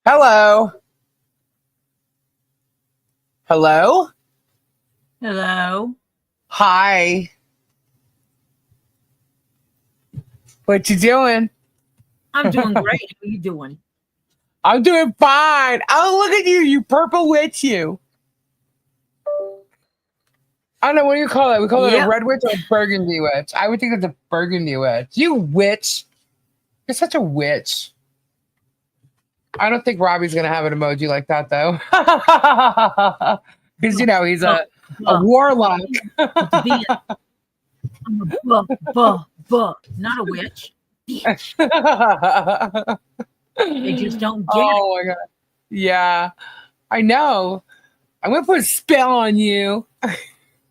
Hello. Hello. Hello. Hi. What you doing? I'm doing great. How are you doing? I'm doing fine. Oh, look at you, you purple witch, you. I don't know, what do you call it? We call it a red witch or a burgundy witch? I would think it's a burgundy witch. You witch. You're such a witch. I don't think Robbie's going to have an emoji like that, though. Because, you know, he's a warlock. I'm not a witch. They just don't get it. Oh, my God. Yeah, I know. I'm going to put a spell on you. I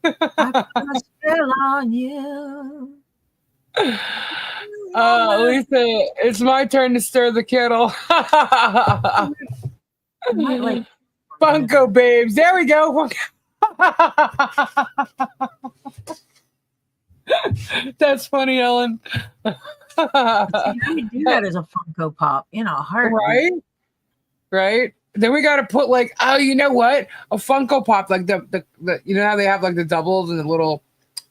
put a spell on you. Lisa, it's my turn to stir the kettle. Funko babes. There we go. That's funny, Ellen. You do that as a Funko Pop in a heartbeat. Right. Then we got to put like, oh, you know what? A Funko Pop, like the you know how they have like the doubles and the little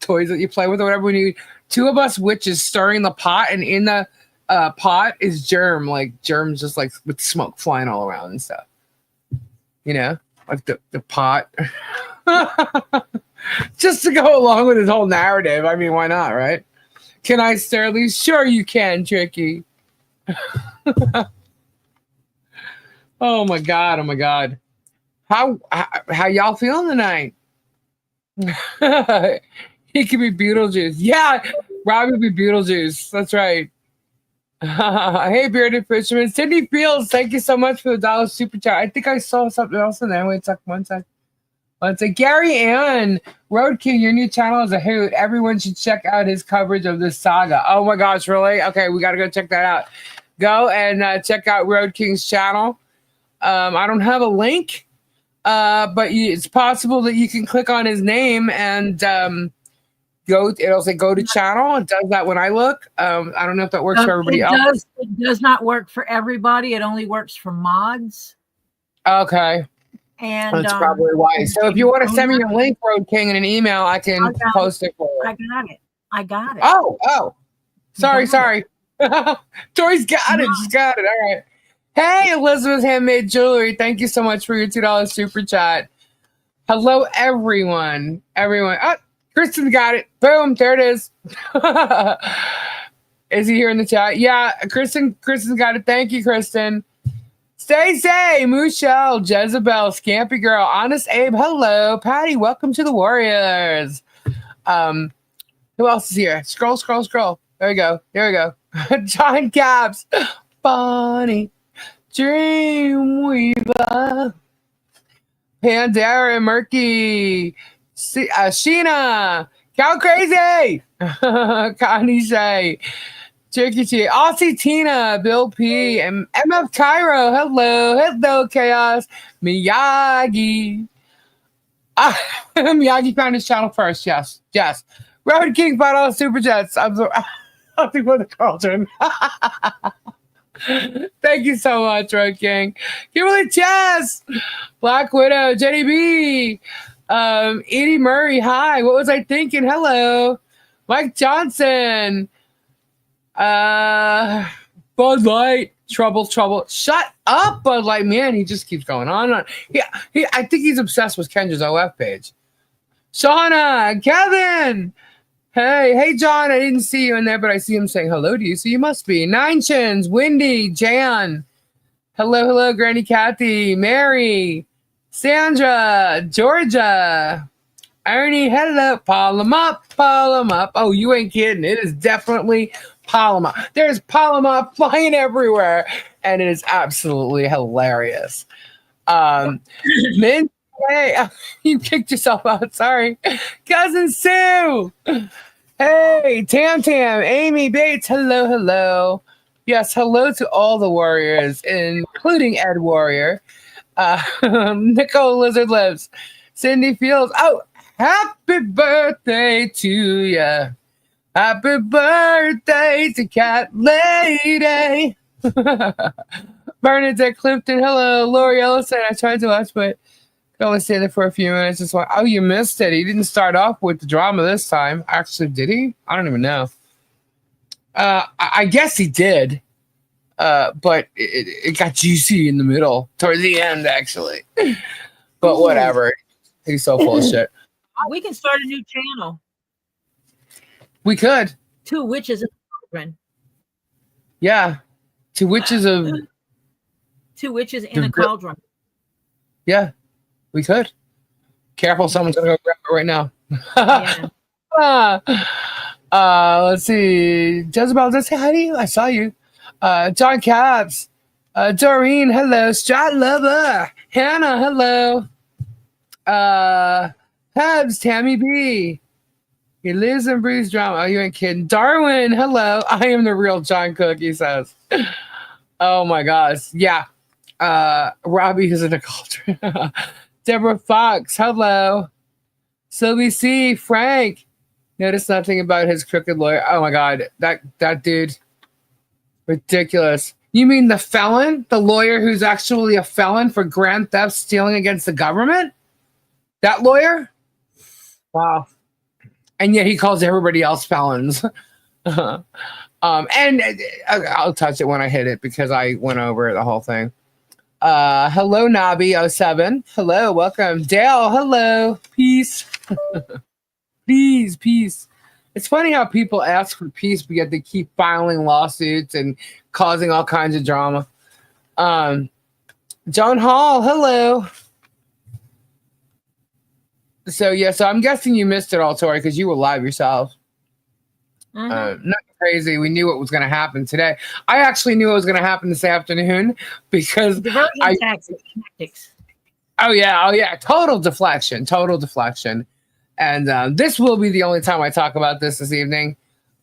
toys that you play with or whatever. When you two of us witches stirring the pot, and in the pot is Germ, like Germ's just like with smoke flying all around and stuff. You know, like the pot. Just to go along with his whole narrative. I mean, why not, right? Can I stir these? Sure you can, Tricky. Oh my God. Oh my God. How y'all feeling tonight? He could be Beetlejuice. Yeah, Robbie would be Beetlejuice. That's right. Hey, Bearded Fisherman. Cindy Fields, thank you so much for the $1 super chat. I think I saw something else in there. Wait, one sec. Let's say Gary Ann, Road King, your new channel is a hoot. Everyone should check out his coverage of this saga. Oh my gosh, really? Okay, we got to go check that out. Go and check out Road King's channel. I don't have a link, but it's possible that you can click on his name and it'll say go to channel. It does that when I look. I don't know if that works for everybody else. It does not work for everybody. It only works for mods. Okay. And that's probably why. So if you want to send me your link, Road King, in an email, I can post it for you. I got it. Oh. Sorry. Tori's got it. She's got it. All right. Hey, Elizabeth Handmade Jewelry. Thank you so much for your $2 super chat. Hello, everyone. Oh, Kristen got it. Boom. There it is. Is he here in the chat? Yeah, Kristen got it. Thank you, Kristen. Stacey, Michelle, Jezebel, Scampy Girl, Honest Abe, hello. Patty, welcome to the Warriors. Who else is here? Scroll. There we go. John Caps, Bonnie, Dreamweaver, Pandera, Murky, Sheena, Cow Crazy, Connie Shay, Tricky T, Aussie Tina, Bill P, and MF Cairo. Hello, Chaos, Miyagi. Miyagi found his channel first. Yes. Road King $5 super chats. I'm think for the Carlton. Thank you so much, Road King. Kimberly Chess, Black Widow, Jenny B, Edie Murray. Hi, what was I thinking? Hello, Mike Johnson. Bud Light, trouble. Shut up, Bud Light, man. He just keeps going on. I think he's obsessed with Kendra's OF page. Shauna, Kevin. Hey, John. I didn't see you in there, but I see him saying hello to you, so you must be. Nine Chins, Wendy, Jan. Hello, Granny Kathy, Mary, Sandra, Georgia. Ernie, hello, Polamop. Oh, you ain't kidding. It is definitely Polamop. There's Polamop flying everywhere, and it is absolutely hilarious. Min, hey, you kicked yourself out. Sorry. Cousin Sue. Hey, Tam, Amy Bates. Hello. Yes, hello to all the warriors, including Ed Warrior. Nicole Lizard Lives. Cindy Fields. Oh, happy birthday to ya. Happy birthday to Cat Lady. Bernadette Clifton, hello. Lori Ellison, I tried to watch, but could only stay there for a few minutes. Just like, oh, you missed it. He didn't start off with the drama this time. Actually, did he? I don't even know. I guess he did. But it got juicy in the middle, towards the end, actually. But whatever. He's so full of shit. We can start a new channel. We could. Two witches and children. Yeah. Two witches in a cauldron. Yeah, we could. Careful, someone's gonna go grab it right now. Yeah. Let's see. Jezebel, let's say hi to you. I saw you. John Cabs. Doreen, hello. Strat Lover. Hannah, hello. Hebs, Tammy B. He lives and breathes drama. Oh, you ain't kidding. Darwin, hello. I am the real John Cook, he says. Oh my gosh. Yeah. Robbie is in a cauldron. Deborah Fox, hello. Sylvie C. Frank. Notice nothing about his crooked lawyer. Oh my god. That dude. Ridiculous. You mean the felon? The lawyer who's actually a felon for grand theft stealing against the government? That lawyer? Wow. And yet he calls everybody else felons. And I'll touch it when I hit it because I went over the whole thing. Hello, Nobby07. Hello, welcome. Dale, hello. Peace. Please, peace. It's funny how people ask for peace, but yet they keep filing lawsuits and causing all kinds of drama. John Hall, hello. So I'm guessing you missed it all, Tori, because you were live yourself. Not crazy. We knew what was going to happen today. I actually knew what was going to happen this afternoon because tactics. Oh yeah. Total deflection. And this will be the only time I talk about this evening.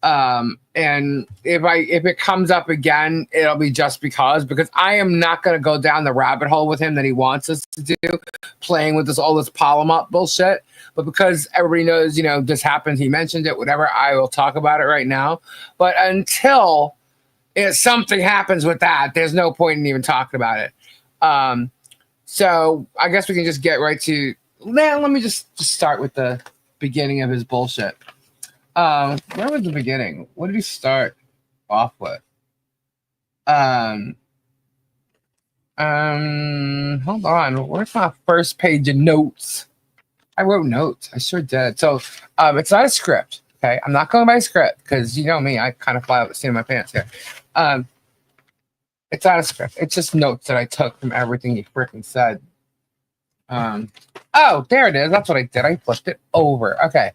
And if it comes up again, it'll be just because I am not going to go down the rabbit hole with him that he wants us to do, playing with all this Polamop bullshit. But because everybody knows, this happened, he mentioned it, whatever, I will talk about it right now. But until something happens with that, there's no point in even talking about it. So I guess we can just get right to. Let me just start with the beginning of his bullshit. Where was the beginning? What did he start off with? Hold on. Where's my first page of notes? I wrote notes. I sure did. So it's not a script. Okay. I'm not going by script because you know me, I kind of fly out the seat of my pants here. It's not a script. It's just notes that I took from everything he freaking said. Oh, there it is. That's what I did. I flipped it over. Okay.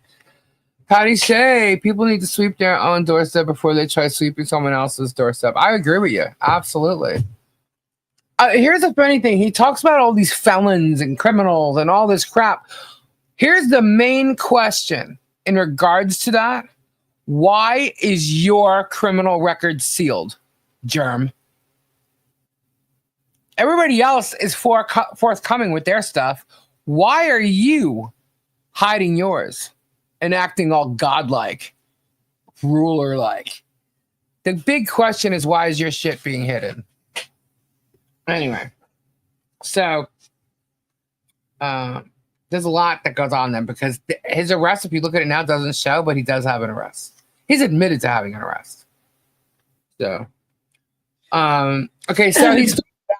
Patty Shea, people need to sweep their own doorstep before they try sweeping someone else's doorstep. I agree with you. Absolutely. Here's the funny thing. He talks about all these felons and criminals and all this crap. Here's the main question in regards to that. Why is your criminal record sealed, Germ? Everybody else is forthcoming with their stuff. Why are you hiding yours and acting all godlike, ruler-like? The big question is, why is your shit being hidden? Anyway, so there's a lot that goes on then because his arrest, if you look at it now, doesn't show, but he does have an arrest. He's admitted to having an arrest. So, okay, so he's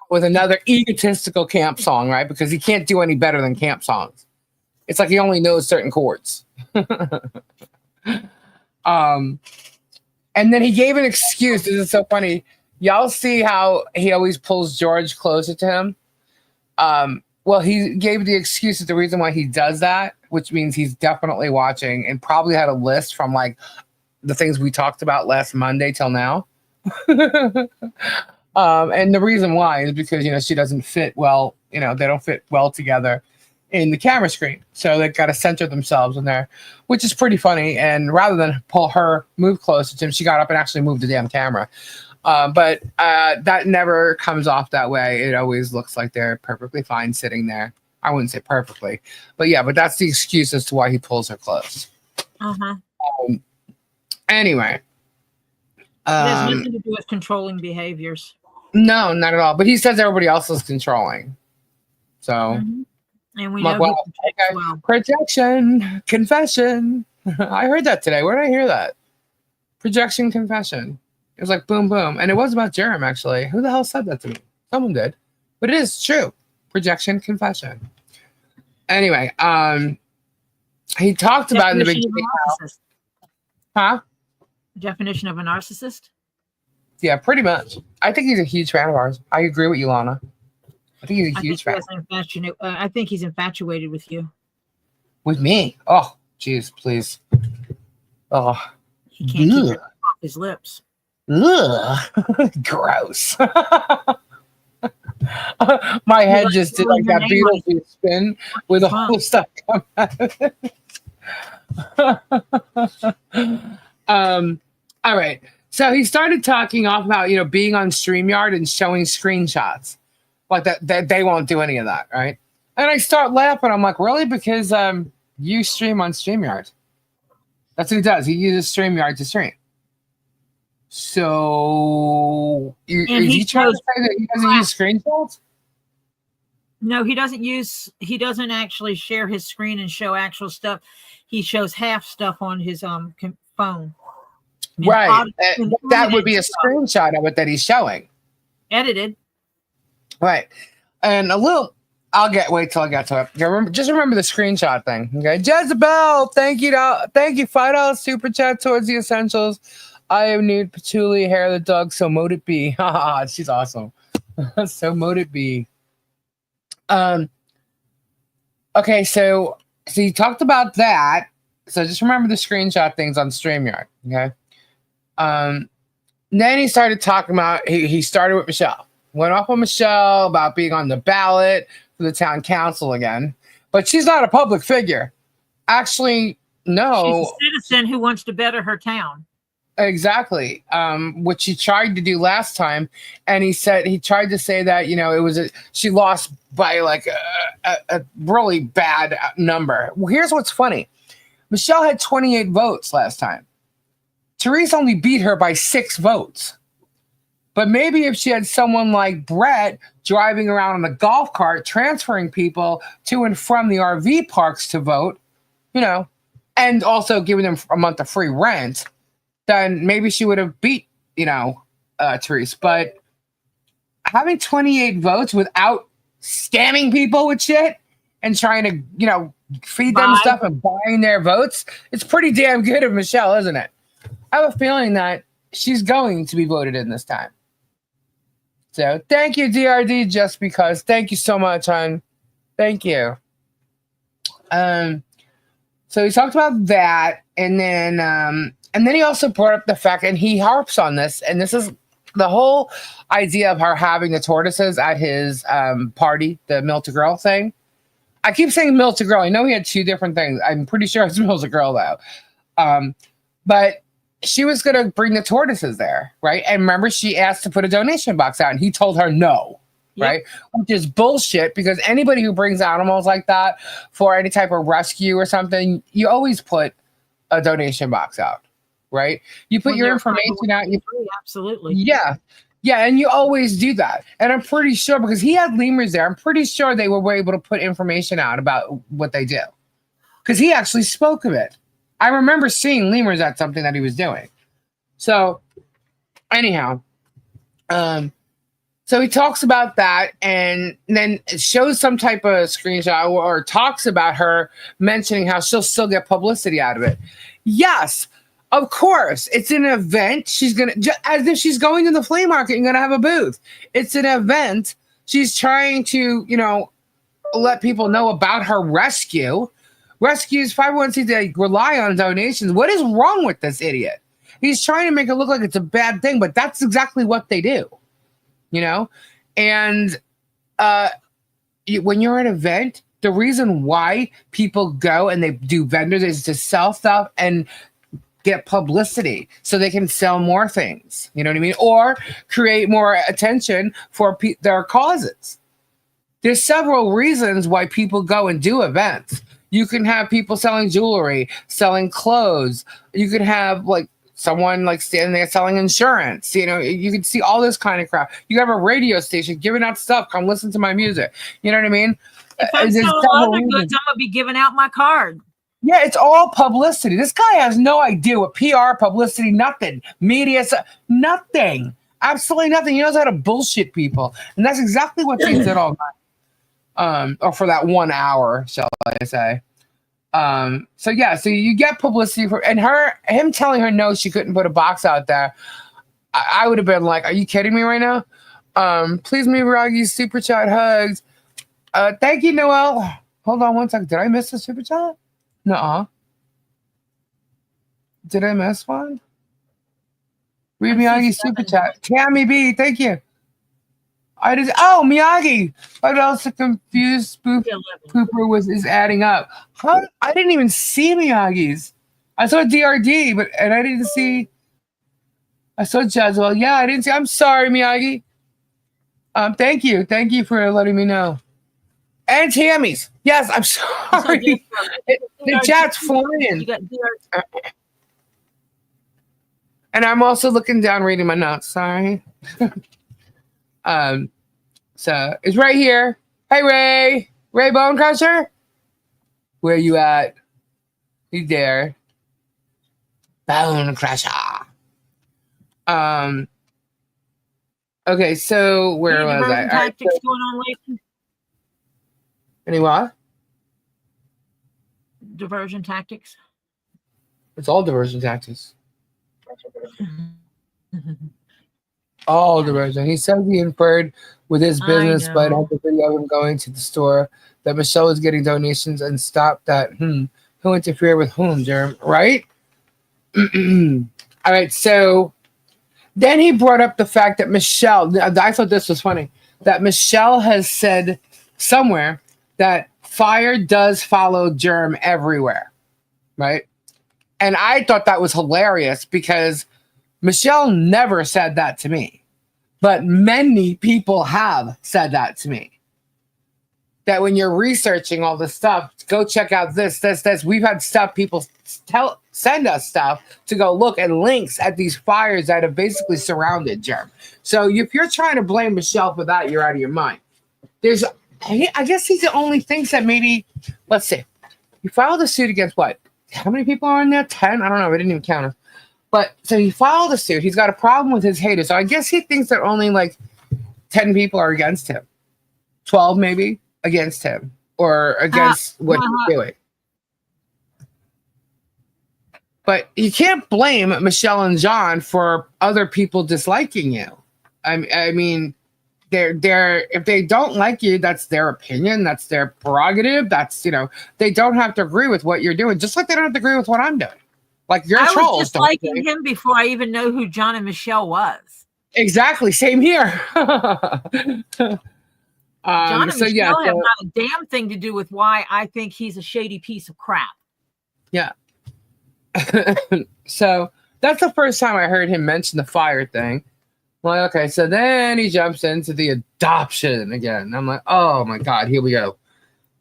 with another egotistical camp song, right? Because he can't do any better than camp songs. It's like he only knows certain chords. And then he gave an excuse. This is so funny. Y'all see how he always pulls George closer to him? Well, he gave the excuse as the reason why he does that, which means he's definitely watching and probably had a list from like the things we talked about last Monday till now. And the reason why is because, she doesn't fit well, they don't fit well together in the camera screen. So they've got to center themselves in there, which is pretty funny. And rather than pull her move closer to him, she got up and actually moved the damn camera. But that never comes off that way. It always looks like they're perfectly fine sitting there. I wouldn't say perfectly, but yeah, but that's the excuse as to why he pulls her close. Anyway. It has nothing to do with controlling behaviors. No, not at all. But he says everybody else is controlling. So, Mhm. And we I'm like, know he well, projects okay. well. Projection, confession. I heard that today. Where did I hear that? Projection, confession. It was like boom, boom. And it was about Germ, actually. Who the hell said that to me? Someone did. But it is true. Projection, confession. Anyway, he talked about in the Definition beginning. of a narcissist. Huh? Definition of a narcissist? Yeah, pretty much. I think he's a huge fan of ours. I agree with you, Lana. I think he's a huge fan. I think he's infatuated with you. With me? Oh, jeez, please. Oh. He can't keep it off his lips. Ugh. Gross. My head just did like that Beetlejuice spin with all the stuff coming out. All right. So he started talking off about, being on StreamYard and showing screenshots. Like that they won't do any of that, right? And I start laughing. I'm like, really? Because you stream on StreamYard. That's what he does. He uses StreamYard to stream. So is he trying to say that he doesn't use screenshots? No, he doesn't actually share his screen and show actual stuff. He shows half stuff on his phone. Right. That would be a screenshot of it that he's showing. Edited. Right. And wait till I get to it. Just remember the screenshot thing. Okay. Jezebel, thank you. $5 super chat towards the essentials. I have nude patchouli hair of the dog, so mote it be. She's awesome. So mote it be. Okay, so you talked about that. So just remember the screenshot things on StreamYard. Okay. Then he started talking about he started with Michelle. Went off on Michelle about being on the ballot for the town council again. But she's not a public figure. Actually, no. She's a citizen who wants to better her town. Exactly. Which he tried to do last time. And he tried to say that, she lost by like a really bad number. Well, here's what's funny. Michelle had 28 votes last time. Therese only beat her by 6 votes. But maybe if she had someone like Brett driving around on a golf cart, transferring people to and from the RV parks to vote, and also giving them a month of free rent, then maybe she would have beat, Therese. But having 28 votes without scamming people with shit and trying to, feed them stuff and buying their votes, it's pretty damn good of Michelle, isn't it? I have a feeling that she's going to be voted in this time. So thank you, DRD, just because. Thank you so much, hon. Thank you. So he talked about that, and then he also brought up the fact, and he harps on this, and this is the whole idea of her having the tortoises at his party, the Mill to Girl thing. I keep saying Mill to Girl. I know he had 2 different things. I'm pretty sure it's Mill to Girl, though. But she was going to bring the tortoises there, right? And remember, she asked to put a donation box out, and he told her no, right? Which is bullshit, because anybody who brings animals like that for any type of rescue or something, you always put a donation box out, right? You put your information out. Absolutely. Yeah. Yeah, and you always do that. And I'm pretty sure, because he had lemurs there, I'm pretty sure they were able to put information out about what they do. Because he actually spoke of it. I remember seeing lemurs at something that he was doing. So, anyhow, so he talks about that, and then shows some type of screenshot or talks about her mentioning how she'll still get publicity out of it. Yes, of course. It's an event. She's going to, as if she's going to the flea market and going to have a booth. It's an event. She's trying to, let people know about her rescue. Rescues 501c3 rely on donations. What is wrong with this idiot? He's trying to make it look like it's a bad thing, but that's exactly what they do, And when you're at an event, the reason why people go and they do vendors is to sell stuff and get publicity so they can sell more things. You know what I mean? Or create more attention for their causes. There's several reasons why people go and do events. You can have people selling jewelry, selling clothes. You could have like someone like standing there selling insurance. You know, you can see all this kind of crap. You have a radio station giving out stuff. Come listen to my music. You know what I mean? If I'm There's selling several other goods, reasons. I'm gonna be giving out my card. Yeah, it's all publicity. This guy has no idea what PR, publicity, nothing. Media, nothing. Absolutely nothing. He knows how to bullshit people. And that's exactly what they did all night. Or for that 1 hour, shall I say. So yeah, so you get publicity for, and him telling her no, she couldn't put a box out there. I would have been like, are you kidding me right now? Please me, Raggy, super chat hugs. Thank you, Noel. Hold on one second. Did I miss a super chat? Nuh-uh. Did I miss one? Read Miyagi super chat. Tammy B, thank you. Miyagi. What else a confused pooper is adding up? How I didn't even see Miyagi's. I saw DRD, and I didn't see. I saw Jazwell. Yeah, I didn't see. I'm sorry, Miyagi. Thank you for letting me know. And Tammy's. Yes, I'm sorry. The chat's flying. And I'm also looking down, reading my notes. Sorry. So it's right here. Hey, Ray Bone Crusher. Where you at? He's there. Bone Crusher. Okay, so where was I? Tactics going on lately? Any what? Diversion tactics. It's all diversion tactics. All diversion. He said he inferred with his business, but had the video of him going to the store that Michelle was getting donations and stopped that. Who interfered with whom, Germ? Right? All right, so then he brought up the fact that Michelle, I thought this was funny, that Michelle has said somewhere that fire does follow Germ everywhere, right? And I thought that was hilarious because Michelle never said that to me, but many people have said that to me. That when you're researching all this stuff, go check out this. We've had stuff, people send us stuff to go look at links at these fires that have basically surrounded Germ. So if you're trying to blame Michelle for that, you're out of your mind. I guess he's the only thinks that maybe, let's see, he filed a suit against what? How many people are in there? 10? I don't know. I didn't even count them. But so he filed a suit. He's got a problem with his haters. So I guess he thinks that only like 10 people are against him. 12 maybe against him or against what he's doing. But you can't blame Michelle and John for other people disliking you. I mean, they're if they don't like you, that's their opinion, that's their prerogative. That's, they don't have to agree with what you're doing, just like they don't have to agree with what I'm doing. Like your trolls. I was just liking him before I even know who John and Michelle was. Exactly, same here. John and Michelle have not a damn thing to do with why I think he's a shady piece of crap. Yeah. So that's the first time I heard him mention the fire thing. I'm like, okay, so then he jumps into the adoption again. I'm like, oh my God, here we go.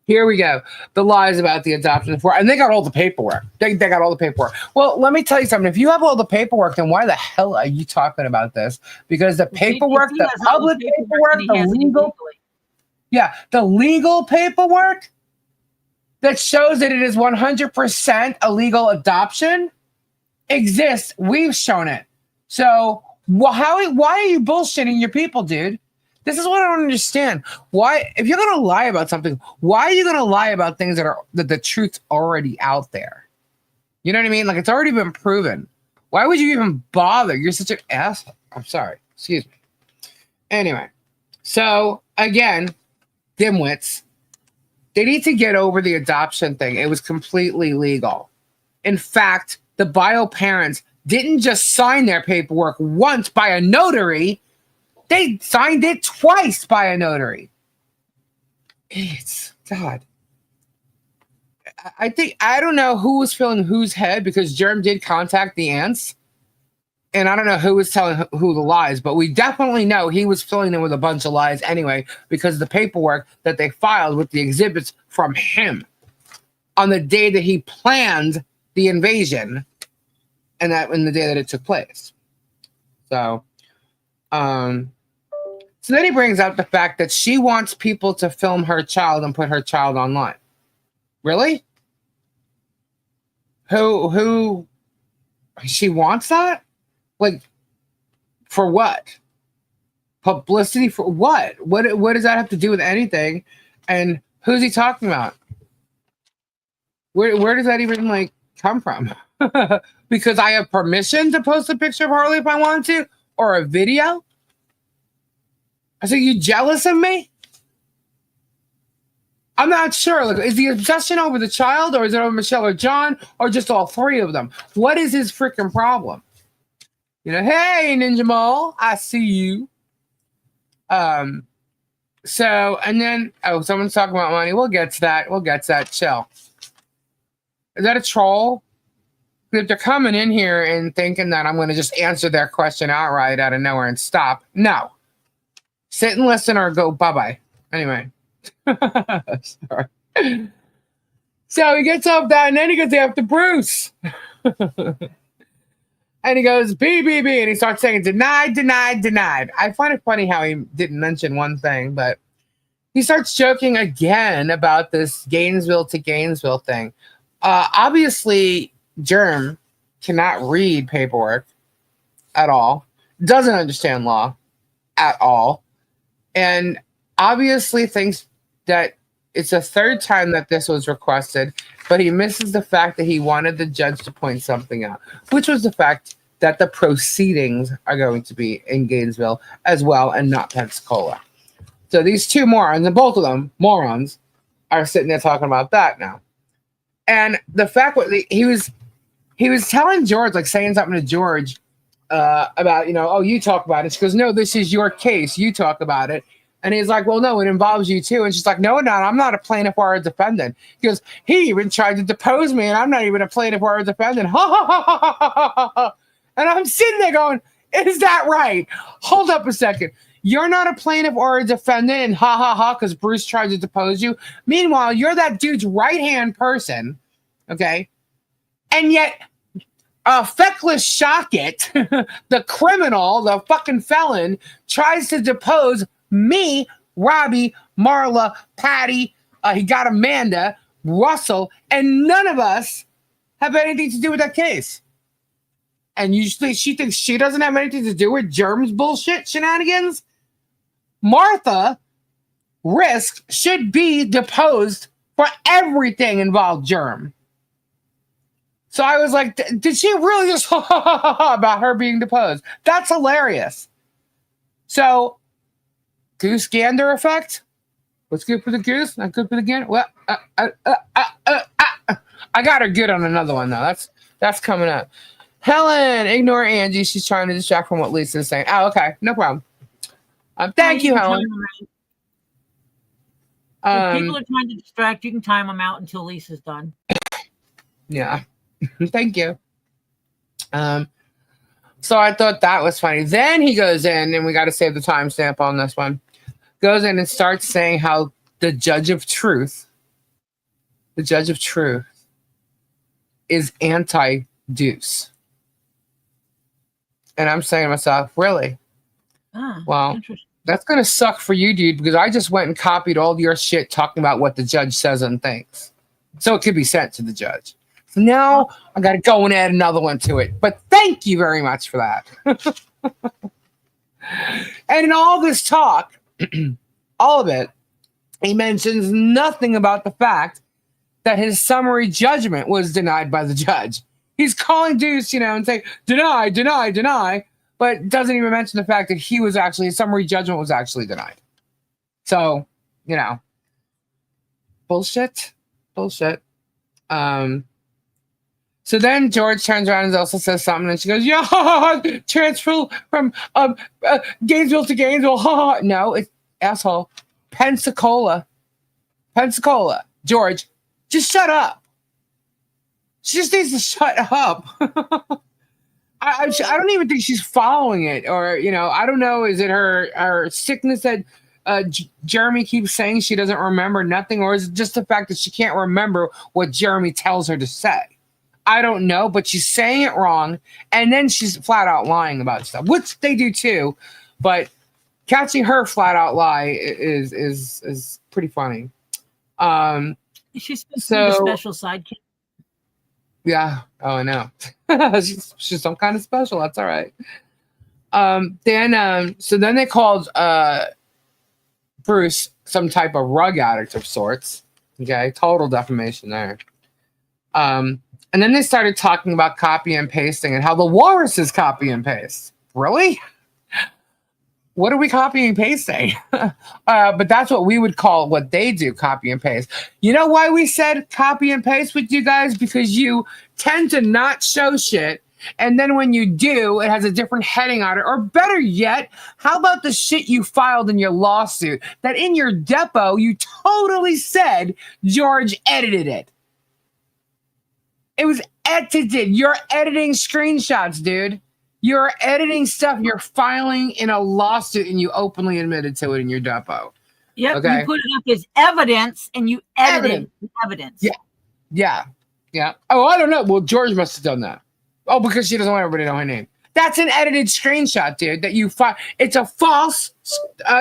The lies about the adoption for, and they got all the paperwork. They got all the paperwork. Well, let me tell you something. If you have all the paperwork, then why the hell are you talking about this? Because the paperwork, the public paperwork, the legal paperwork that shows that it is 100% a legal adoption exists. We've shown it. So why are you bullshitting your people, dude? This is what I don't understand. Why, if you're gonna lie about something, why are you gonna lie about things that the truth's already out there? You know what I mean? Like, it's already been proven. Why would you even bother? You're such an asshole. I'm sorry. Excuse me. Anyway, so again, dimwits. They need to get over the adoption thing. It was completely legal. In fact, the bio parents didn't just sign their paperwork once by a notary. They signed it twice by a notary. It's God. I don't know who was filling whose head, because Germ did contact the aunts. And I don't know who was telling who the lies, but we definitely know he was filling them with a bunch of lies anyway, because of the paperwork that they filed with the exhibits from him on the day that he planned the invasion and that in the day that it took place. So, so then he brings up the fact that she wants people to film her child and put her child online. Really? Who she wants that? Like, for what? Publicity for what? What does that have to do with anything? And who's he talking about? Where does that even like come from? Because I have permission to post a picture of Harley if I want to, or a video? I say, you jealous of me? I'm not sure. Like, is the obsession over the child, or is it over Michelle or John, or just all three of them? What is his freaking problem? You know, hey, Ninja Mole, I see you. So, and then, someone's talking about money. We'll get to that. We'll get to that. Chill. Is that a troll? If they're coming in here and thinking that I'm going to just answer their question outright out of nowhere and stop, no. Sit and listen or go bye-bye. Anyway. Sorry. So he gets off that, and then he gets after Bruce. And he goes, BBB, and he starts saying, denied, denied, denied. I find it funny how he didn't mention one thing, but he starts joking again about this Gainesville to Gainesville thing. Obviously, Germ cannot read paperwork at all, doesn't understand law at all, and obviously thinks that it's the third time that this was requested, but he misses the fact that he wanted the judge to point something out, which was the fact that the proceedings are going to be in Gainesville as well and not Pensacola. So these two morons, and both of them morons, are sitting there talking about that now. And the fact what he was telling George, like saying something to George about, you know, oh, you talk about it. She goes, no, this is your case. You talk about it. And he's like, well, no, it involves you too. And she's like, no, I'm not a plaintiff or a defendant. He goes, he even tried to depose me, and I'm not even a plaintiff or a defendant. Ha, ha, ha, ha, ha, ha, ha. And I'm sitting there going, is that right? Hold up a second. You're not a plaintiff or a defendant, and ha, ha, ha, because Bruce tried to depose you. Meanwhile, you're that dude's right-hand person, okay? And yet, Feckless Shochet, the criminal, the fucking felon, tries to depose me, Robbie, Marla, Patty, he got Amanda, Russell, and none of us have anything to do with that case. And usually she thinks she doesn't have anything to do with Germ's bullshit shenanigans. Martha Risk should be deposed for everything involved Germ. So I was like, did she really just about her being deposed? That's hilarious. So, goose gander effect? What's good for the goose? Not good for the gander? Well, I got her good on another one, though. That's coming up. Helen, ignore Angie. She's trying to distract from what Lisa's saying. Oh, okay. No problem. Thank you, Helen. If people are trying to distract, you can time them out until Lisa's done. Yeah. Thank you. So I thought that was funny. Then he goes in, and we got to save the timestamp on this one. Goes in and starts saying how the judge of truth is anti-deuce. And I'm saying to myself, really? Well, that's going to suck for you, dude, because I just went and copied all your shit talking about what the judge says and thinks. So it could be sent to the judge. So now I got to go and add another one to it. But thank you very much for that. And in all this talk, all of it, he mentions nothing about the fact that his summary judgment was denied by the judge. He's calling Deuce, and saying, deny, deny, deny, but doesn't even mention the fact that his summary judgment was actually denied. So, bullshit. So then George turns around and also says something, and she goes, yeah, transfer from Gainesville to Gainesville. No, it's asshole. Pensacola. George, just shut up. She just needs to shut up. I don't even think she's following it, or I don't know. Is it her sickness that Jeremy keeps saying she doesn't remember nothing, or is it just the fact that she can't remember what Jeremy tells her to say? I don't know, but she's saying it wrong, and then she's flat out lying about stuff, which they do too. But catching her flat out lie is pretty funny. She's supposed to be the special sidekick. Yeah. Oh, I know. she's some kind of special. That's all right. So then they called Bruce some type of rug addict of sorts. Okay, total defamation there. And then they started talking about copy and pasting and how the walrus is copy and paste. Really? What are we copying and pasting? But that's what we would call what they do, copy and paste. You know why we said copy and paste with you guys? Because you tend to not show shit. And then when you do, it has a different heading on it. Or better yet, how about the shit you filed in your lawsuit that in your depo, you totally said George edited it. It was edited. You're editing screenshots, dude. You're editing stuff you're filing in a lawsuit and you openly admitted to it in your depo. Yep, okay? You put it up as evidence and you edited evidence. Yeah. Oh, I don't know. Well, George must have done that. Oh, because she doesn't want everybody to know her name. That's an edited screenshot, dude, that you file. It's a false,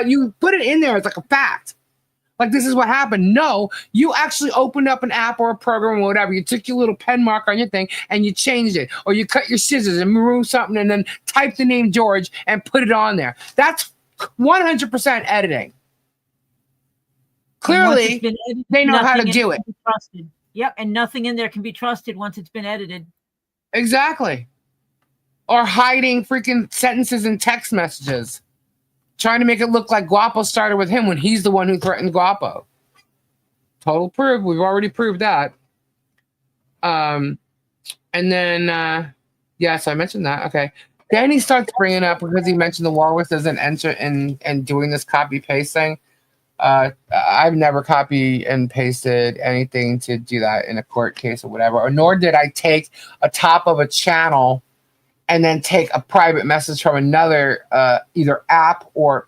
you put it in there as like a fact. Like, this is what happened. No, you actually opened up an app or a program or whatever. You took your little pen mark on your thing and you changed it. Or you cut your scissors and removed something and then typed the name George and put it on there. That's 100% editing. Clearly, edited, they know how to do it. Yep, and nothing in there can be trusted once it's been edited. Exactly. Or hiding freaking sentences in text messages. Trying to make it look like Guapo started with him when he's the one who threatened Guapo. Total proof. We've already proved that. And then, so I mentioned that. Okay. Then he starts bringing up, because he mentioned the walrus doesn't enter in doing this copy paste thing. I've never copy and pasted anything to do that in a court case or whatever, or nor did I take a top of a channel and then take a private message from another either app or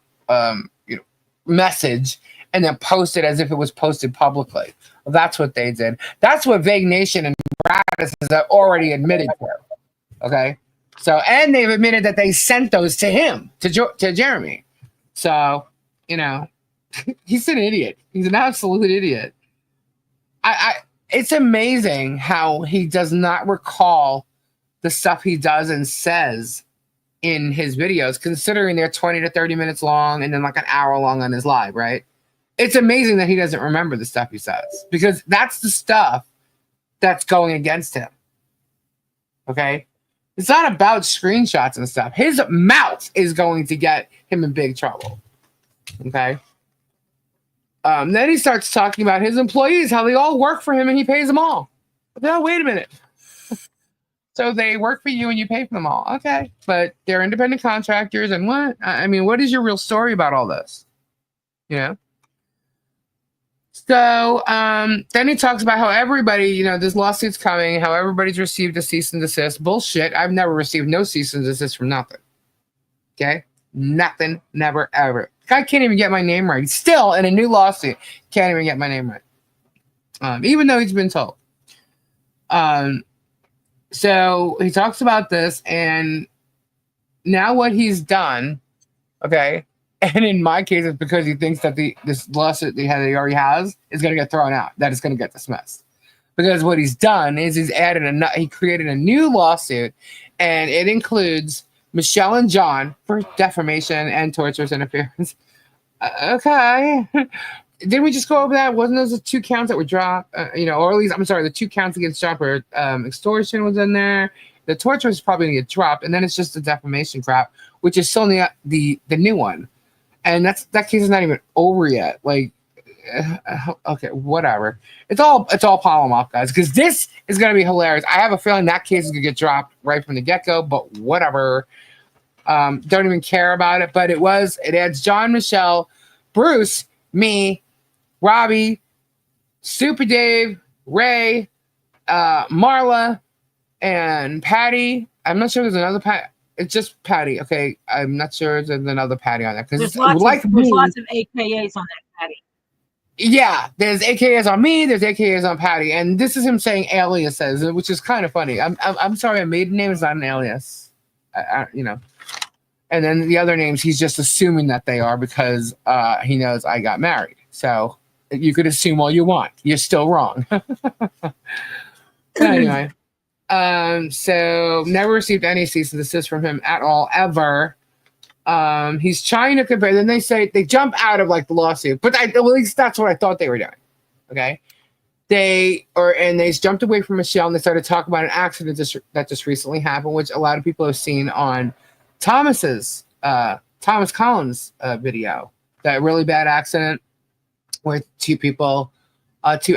message and then post it as if it was posted publicly. Well, that's what they did. That's what Vague Nation and Radis has already admitted to. Okay, so and they've admitted that they sent those to him, to Jeremy. So he's an idiot. He's an absolute idiot. It's amazing how he does not recall the stuff he does and says in his videos, considering they're 20 to 30 minutes long and then like an hour long on his live, right? It's amazing that he doesn't remember the stuff he says, because that's the stuff that's going against him. Okay? It's not about screenshots and stuff. His mouth is going to get him in big trouble. Okay? Then he starts talking about his employees, how they all work for him and he pays them all. Now, wait a minute. So they work for you and you pay for them all. Okay. But they're independent contractors and what? I mean, what is your real story about all this? So then he talks about how everybody, this lawsuit's coming, how everybody's received a cease and desist. Bullshit. I've never received no cease and desist from nothing. Okay? Nothing. Never, ever. Guy can't even get my name right. Still, in a new lawsuit, can't even get my name right. Even though he's been told. So he talks about this, and now what he's done, okay, and in my case, it's because he thinks that this lawsuit that he already has is going to get thrown out, that it's going to get dismissed. Because what he's done is he created a new lawsuit, and it includes Michelle and John for defamation and torturous interference. Okay. Didn't we just go over that? Wasn't those the 2 counts that were dropped? Or at least, I'm sorry, the 2 counts against John were extortion was in there. The torture is probably going to get dropped, and then it's just the defamation crap, which is still the new one. And that case is not even over yet. Like, okay, whatever. It's all Polamop, guys, because this is going to be hilarious. I have a feeling that case is going to get dropped right from the get-go, but whatever. Don't even care about it. But it adds John, Michelle, Bruce, me, Robbie, Super Dave, Ray, Marla, and Patty. I'm not sure there's another Patty. It's just Patty. Okay, I'm not sure there's another Patty on there because there's lots of AKAs on that Patty. Yeah, there's AKAs on me, there's AKAs on Patty, and this is him saying aliases, which is kind of funny. I'm sorry, a maiden name is not an alias, you know. And then the other names, he's just assuming that they are because he knows I got married. So you could assume all you want. You're still wrong. Anyway, so never received any cease and desist from him at all, ever. He's trying to compare. Then they jump out of like the lawsuit, but at least that's what I thought they were doing. Okay, they jumped away from Michelle and they started talking about an accident that just recently happened, which a lot of people have seen on Thomas Collins video. That really bad accident where two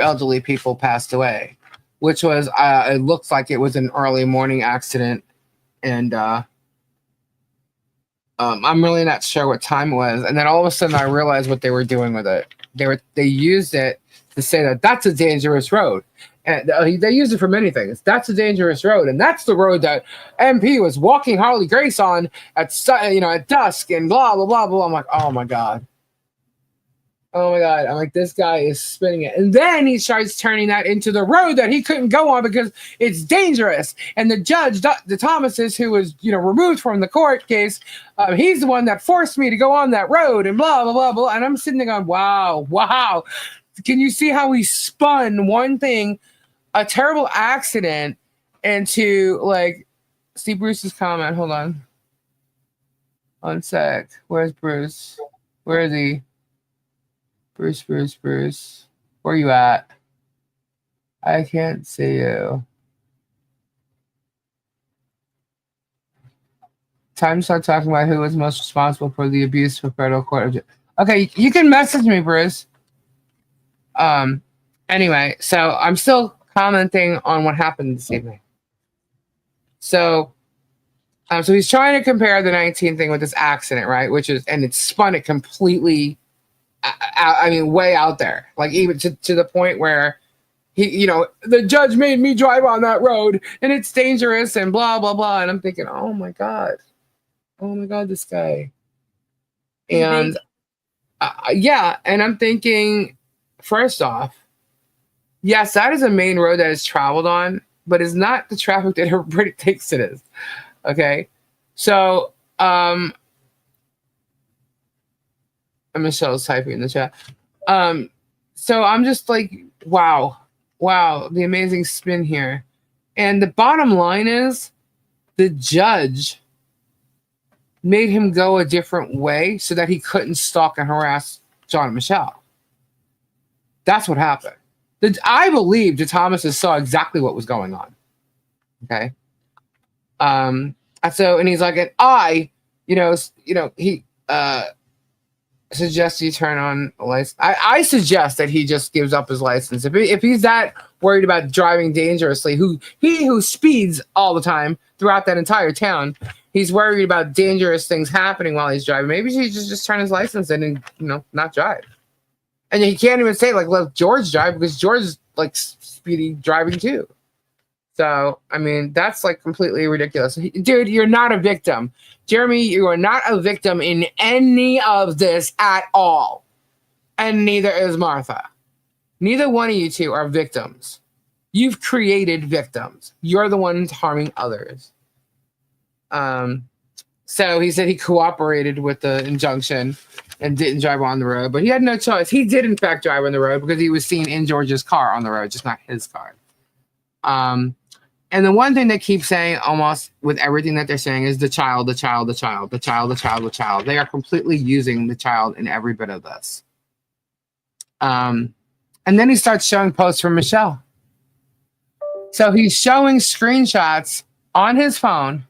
elderly people passed away, which was it looks like it was an early morning accident, and I'm really not sure what time it was. And then all of a sudden I realized what they were doing with it. They used it to say that that's a dangerous road. And they used it for many things. That's a dangerous road. And that's the road that MP was walking Harley Grace on at dusk and blah, blah, blah, blah. I'm like, oh my God. Oh my God. I'm like, this guy is spinning it. And then he starts turning that into the road that he couldn't go on because it's dangerous. And the judge, the Thomases, who was, removed from the court case, he's the one that forced me to go on that road and blah, blah, blah, blah. And I'm sitting there going, wow. Can you see how he spun one thing, a terrible accident, into like, see Bruce's comment. Hold on. One sec. Where's Bruce? Where is he? Bruce. Where you at? I can't see you. Time to start talking about who was most responsible for the abuse for federal court. Okay, you can message me, Bruce. Anyway, so I'm still commenting on what happened this evening. So he's trying to compare the 19 thing with this accident, right? And it spun it completely, way out there. Like even to the point where the judge made me drive on that road and it's dangerous and blah, blah, blah. And I'm thinking, oh my God, this guy. And and I'm thinking, first off, yes, that is a main road that is traveled on, but it's not the traffic that everybody thinks it is. Okay. So, Michelle's typing in the chat. So I'm just like, wow, the amazing spin here. And the bottom line is the judge made him go a different way so that he couldn't stalk and harass John and Michelle. That's what happened. I believe the Thomases saw exactly what was going on. Okay. And he's like, he suggests you turn on a license. I suggest that he just gives up his license. If he's that worried about driving dangerously, who speeds all the time throughout that entire town, he's worried about dangerous things happening while he's driving. Maybe he should just turn his license in and not drive. And he can't even say let George drive because George is like speedy driving too. So, that's like completely ridiculous. Dude, you're not a victim. Jeremy, you are not a victim in any of this at all. And neither is Martha. Neither one of you two are victims. You've created victims. You're the ones harming others. So he said he cooperated with the injunction and didn't drive on the road, but he had no choice. He did, in fact, drive on the road because he was seen in George's car on the road, just not his car. And the one thing they keep saying almost with everything that they're saying is the child. They are completely using the child in every bit of this. And then he starts showing posts from Michelle. So he's showing screenshots on his phone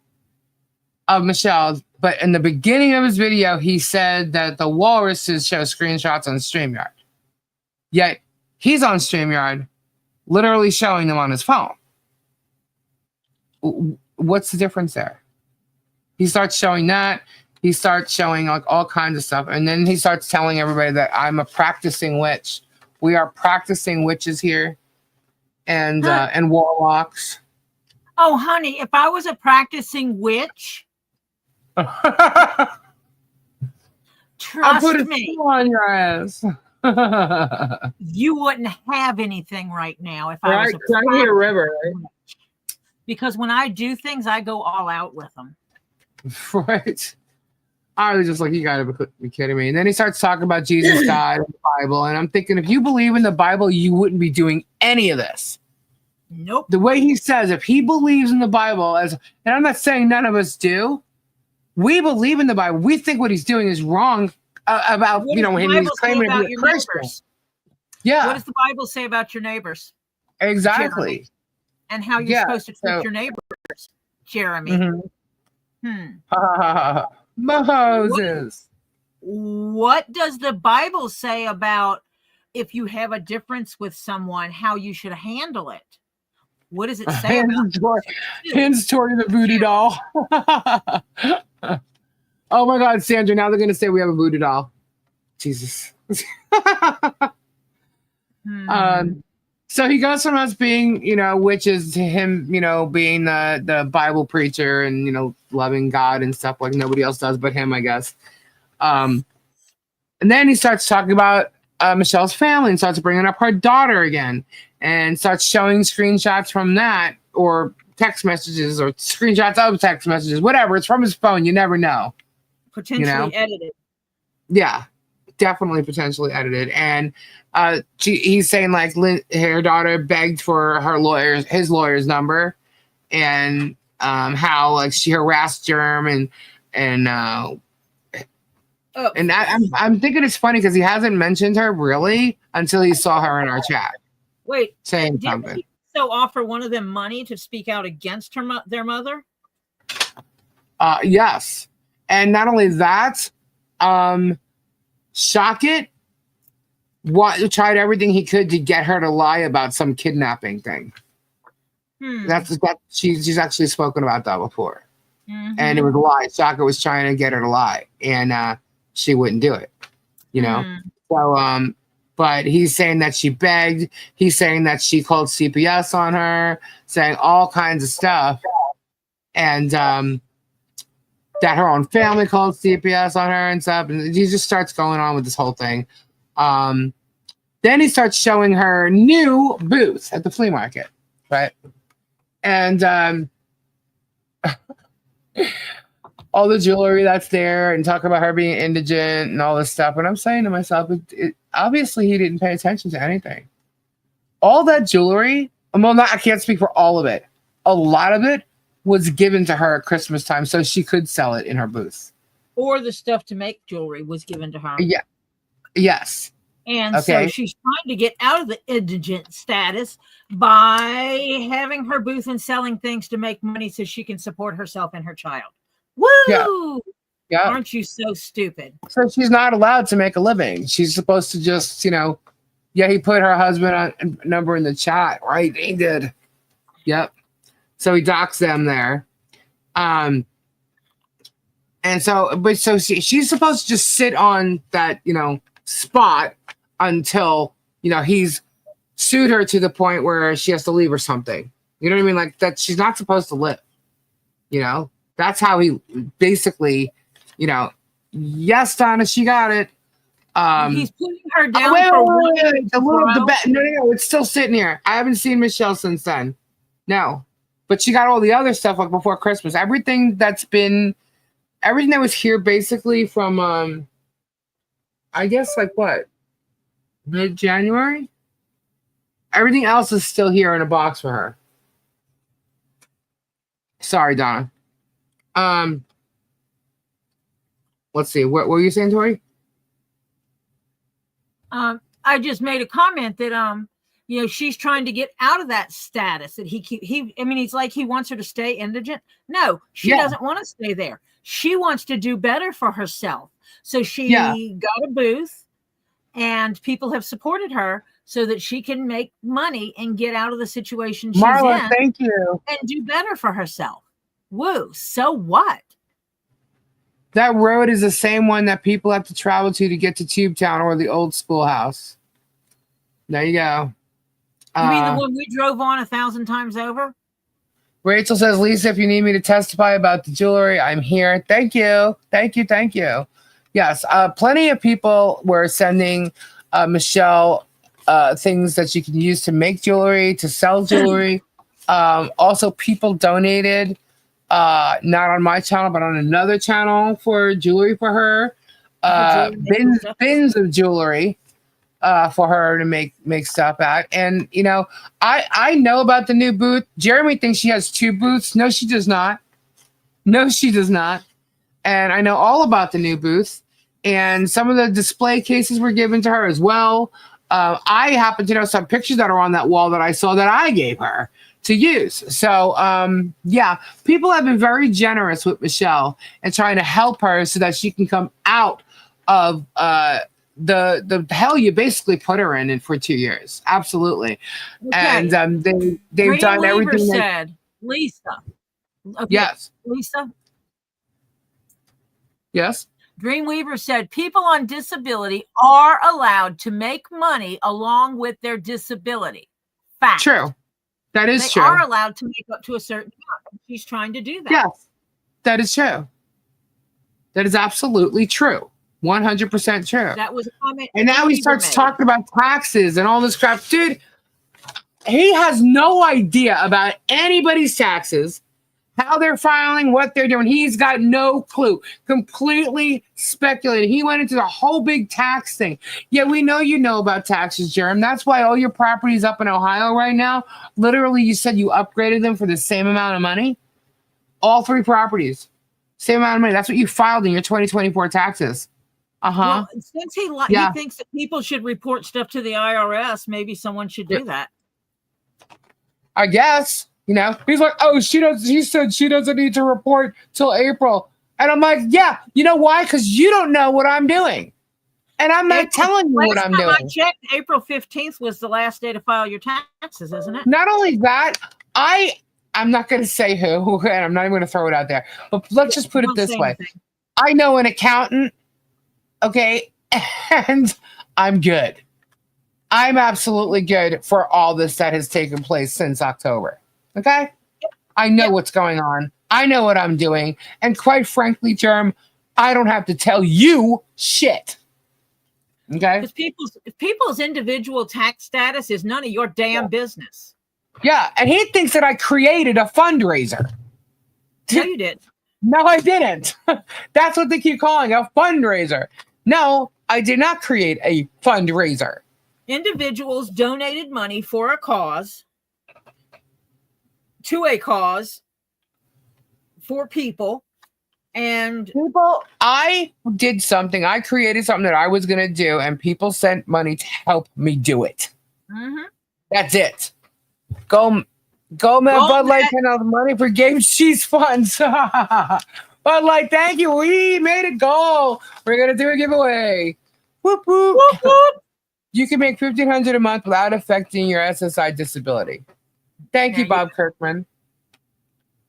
of Michelle, but in the beginning of his video, he said that the walruses show screenshots on StreamYard. Yet he's on StreamYard literally showing them on his phone. What's the difference there? He starts showing that. He starts showing like all kinds of stuff. And then he starts telling everybody that I'm a practicing witch. We are practicing witches here and warlocks. Oh, honey, if I was a practicing witch, I'll put a me. on your ass. You wouldn't have anything right now if I Right, was crying a river, because when I do things, I go all out with them. right? I was just like, you gotta be kidding me. And then he starts talking about Jesus, God, and the Bible. And I'm thinking, if you believe in the Bible, you wouldn't be doing any of this. Nope. The way he says, if he believes in the Bible, and I'm not saying none of us do, we believe in the Bible. We think what he's doing is wrong about, What you does know, the him. He's Bible say claiming to about be a your Christian. neighbors? Yeah, What does the Bible say about your neighbors? exactly. Jeremy? And how you're supposed to treat your neighbors, Jeremy. Moses. What does the Bible say about if you have a difference with someone, how you should handle it? What does it say about hands toward the voodoo doll? Oh my God, Sandra! Now they're gonna say we have a voodoo doll. Jesus. So he goes from us being, you know, witches to him, you know, being the Bible preacher and, you know, loving God and stuff like nobody else does but him, I guess. And then he starts talking about Michelle's family and starts bringing up her daughter again and starts showing screenshots from that or text messages or screenshots of text messages, whatever. It's from his phone. You never know. Potentially edited. Yeah, definitely potentially edited. And he's saying like her daughter begged for his lawyer's number and how like she harassed Germ and I'm thinking it's funny because he hasn't mentioned her really until he saw her in our chat. Wait, saying something. He so offer one of them money to speak out against their mother? Yes, and not only that, Shochet tried everything he could to get her to lie about some kidnapping thing. She's actually spoken about that before, and it was a lie. Shochet was trying to get her to lie, and she wouldn't do it. You know, so but he's saying that she begged. He's saying that she called CPS on her, saying all kinds of stuff, and that her own family called CPS on her and stuff. And he just starts going on with this whole thing. Then he starts showing her new booth at the flea market, right? And all the jewelry that's there and talk about her being indigent and all this stuff. And I'm saying to myself, obviously he didn't pay attention to anything. All that jewelry, I can't speak for all of it. A lot of it was given to her at Christmas time so she could sell it in her booth. Or the stuff to make jewelry was given to her. Yeah. Yes. And so she's trying to get out of the indigent status by having her booth and selling things to make money so she can support herself and her child. Woo! Yeah. Aren't you so stupid? So she's not allowed to make a living. She's supposed to just, you know, he put her husband number in the chat, right? He did. Yep. So he docks them there. And so, but so she's supposed to just sit on that, you know, spot until, you know, he's sued her to the point where she has to leave or something. You know what I mean? Like that she's not supposed to live. You know? That's how he basically, you know, yes, Donna, she got it. He's putting her down No, it's still sitting here. I haven't seen Michelle since then. No. But she got all the other stuff like before Christmas. Everything that was here basically from I guess like what? Mid-January? Everything else is still here in a box for her. Sorry, Donna. Let's see. What were you saying, Tori? I just made a comment that you know, she's trying to get out of that status that he's like he wants her to stay indigent. No, she doesn't want to stay there. She wants to do better for herself. So she got a booth and people have supported her so that she can make money and get out of the situation she's Marla, in. Thank you. And do better for herself. Woo. So what? That road is the same one that people have to travel to get to Tube Town or the old schoolhouse. There you go. You mean the one we drove on 1,000 times over? Rachel says, Lisa, if you need me to testify about the jewelry, I'm here. Thank you. Thank you. Thank you. Yes. Plenty of people were sending Michelle things that you can use to make jewelry, to sell jewelry. Also, people donated, not on my channel, but on another channel for jewelry for her. Bins of jewelry for her to make stuff at. And, you know, I know about the new booth. Jeremy thinks she has 2 booths. No, she does not. No, she does not. And I know all about the new booth. And some of the display cases were given to her as well. I happen to know some pictures that are on that wall that I saw that I gave her to use. So, yeah, people have been very generous with Michelle and trying to help her so that she can come out of the hell you basically put her in for 2 years. Absolutely. Okay. And they've done everything. Said, Lisa. Okay. Yes. Lisa. Yes. Dreamweaver said people on disability are allowed to make money along with their disability. Fact. True. That is true. They are allowed to make up to a certain amount. She's trying to do that. Yes. That is true. That is absolutely true. 100% true. That was a comment. And now he starts talking about taxes and all this crap. Dude, he has no idea about anybody's taxes, how they're filing, what they're doing. He's got no clue. Completely speculated. He went into the whole big tax thing. Yeah, we know you know about taxes, Germ. That's why all your properties up in Ohio right now, literally you said you upgraded them for the same amount of money. All 3 properties. Same amount of money. That's what you filed in your 2024 taxes. Well, since he thinks that people should report stuff to the IRS, maybe someone should do that. I guess. You know, he's like, oh, he said she doesn't need to report till April. And I'm like, yeah, you know why? Because you don't know what I'm doing. And I'm not telling you what I'm doing. I checked, April 15th was the last day to file your taxes, isn't it? Not only that, I'm not going to say who, and I'm not even going to throw it out there. But let's just put it this way. I know an accountant, okay, and I'm good. I'm absolutely good for all this that has taken place since October. Okay? I know what's going on. I know what I'm doing. And quite frankly, Germ, I don't have to tell you shit. Okay? Because people's individual tax status is none of your damn business. Yeah, and he thinks that I created a fundraiser. No, you didn't. No, I didn't. That's what they keep calling a fundraiser. No, I did not create a fundraiser. Individuals donated money for a cause, to a cause, for people, and I did something. I created something that I was going to do, and people sent money to help me do it. Mm-hmm. That's it. Go, man. Bud Light sent out the money for Game Cheese funds. Bud Light, thank you. We made a goal. We're going to do a giveaway. Whoop, whoop. Whoop, whoop. You can make $1,500 a month without affecting your SSI disability. Thank you, Bob Kirkman.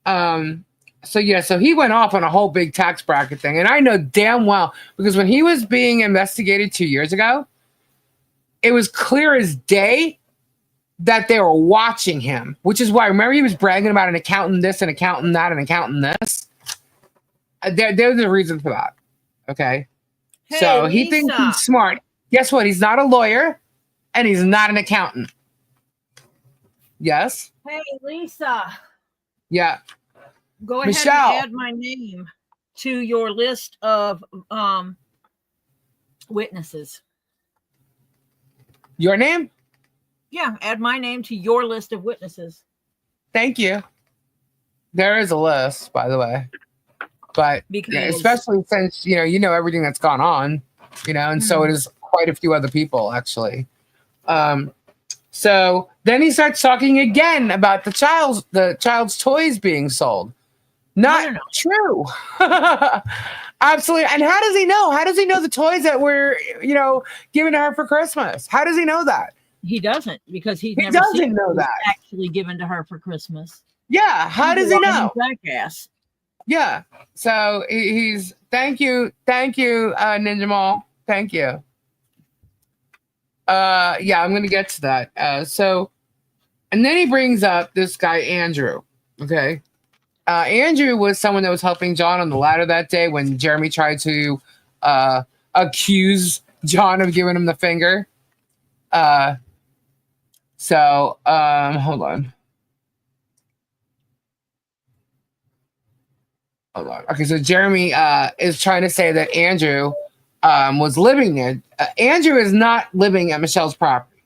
So he went off on a whole big tax bracket thing. And I know damn well, because when he was being investigated 2 years ago, it was clear as day that they were watching him, which is why, remember, he was bragging about an accountant this, an accountant that, an accountant this. There's a reason for that. Okay. Hey, so he Lisa. thinks he's smart. Guess what? He's not a lawyer and he's not an accountant. Yes. Hey, Lisa. Yeah. Go ahead Michelle. and add my name to your list of witnesses. Your name? Yeah, add my name to your list of witnesses. Thank you. There is a list, by the way. But especially since you know everything that's gone on, and so it is quite a few other people actually. So then he starts talking again about the child's toys being sold. Not true. Absolutely. And how does he know? How does he know the toys that were, given to her for Christmas? How does he know that? He doesn't, because he never doesn't know that actually given to her for Christmas. Yeah. How does he know? Jackass. Yeah. So he's thank you, Ninja Mall. Thank you. Yeah, I'm gonna get to that. And then he brings up this guy Andrew. Okay. Andrew was someone that was helping John on the ladder that day when Jeremy tried to accuse John of giving him the finger. So hold on. Hold on. Okay, so Jeremy is trying to say that Andrew was living there. Andrew is not living at Michelle's property.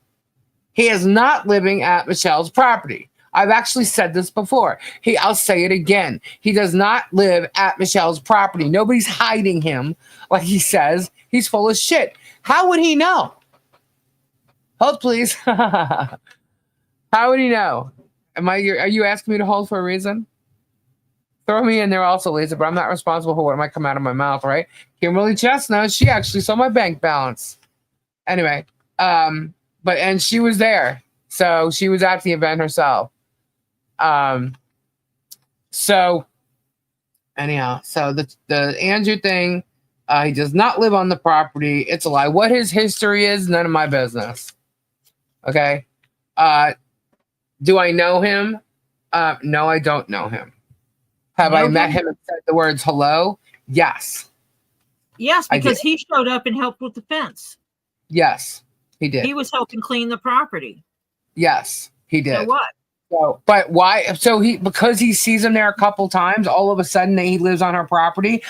He is not living at Michelle's property. I've actually said this before. I'll say it again. He does not live at Michelle's property. Nobody's hiding him, like he says. He's full of shit. How would he know? Hold, please. How would he know? Are you asking me to hold for a reason? Throw me in there also, Lisa, but I'm not responsible for what might come out of my mouth, right? Kimberly Chestnut, she actually saw my bank balance. Anyway, and she was there. So she was at the event herself. So anyhow, so the Andrew thing, he does not live on the property. It's a lie. What his history is, none of my business. Okay. Do I know him? No, I don't know him. Have I met him and said the words hello? Yes. Yes, because he showed up and helped with the fence. Yes, he did. He was helping clean the property. Yes, he did. So what? So, but why? So because he sees him there a couple times, all of a sudden he lives on her property.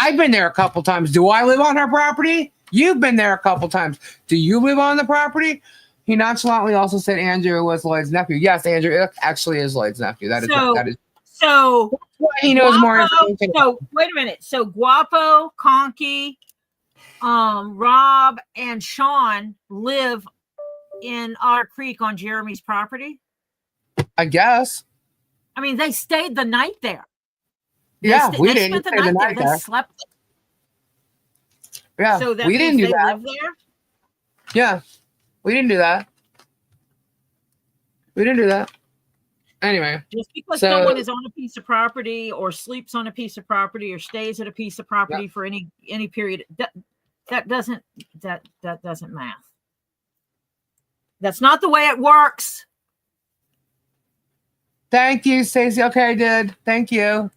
I've been there a couple times. Do I live on her property? You've been there a couple times. Do you live on the property? He nonchalantly also said Andrew was Lloyd's nephew. Yes, Andrew actually is Lloyd's nephew. That is. So he knows more information. So wait a minute. So Guapo, Conky, Rob, and Sean live in Otter Creek on Jeremy's property. I guess. I mean, they stayed the night there. We didn't stay the night there. They slept. Yeah, so that we didn't do that. Live there? Yeah, we didn't do that. We didn't do that. Anyway, just because someone is on a piece of property or sleeps on a piece of property or stays at a piece of property for any period, that doesn't math. That's not the way it works. Thank you, Stacey. Okay, I did. Thank you.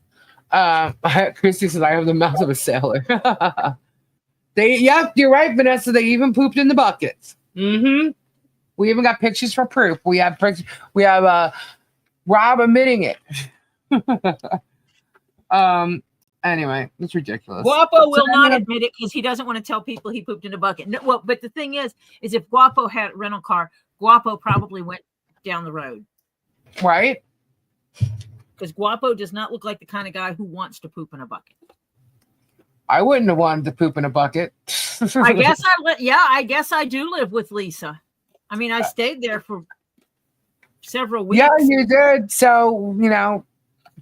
Christy says I have the mouth of a sailor. You're right, Vanessa. They even pooped in the buckets. Mm-hmm. We even got pictures for proof. We have Rob admitting it. Anyway, it's ridiculous. Guapo will not admit it because he doesn't want to tell people he pooped in a bucket. No, well, but the thing is if Guapo had a rental car, Guapo probably went down the road. Right? Because Guapo does not look like the kind of guy who wants to poop in a bucket. I wouldn't have wanted to poop in a bucket. I guess I do live with Lisa. I mean, I stayed there for several weeks. Yeah, you did. So,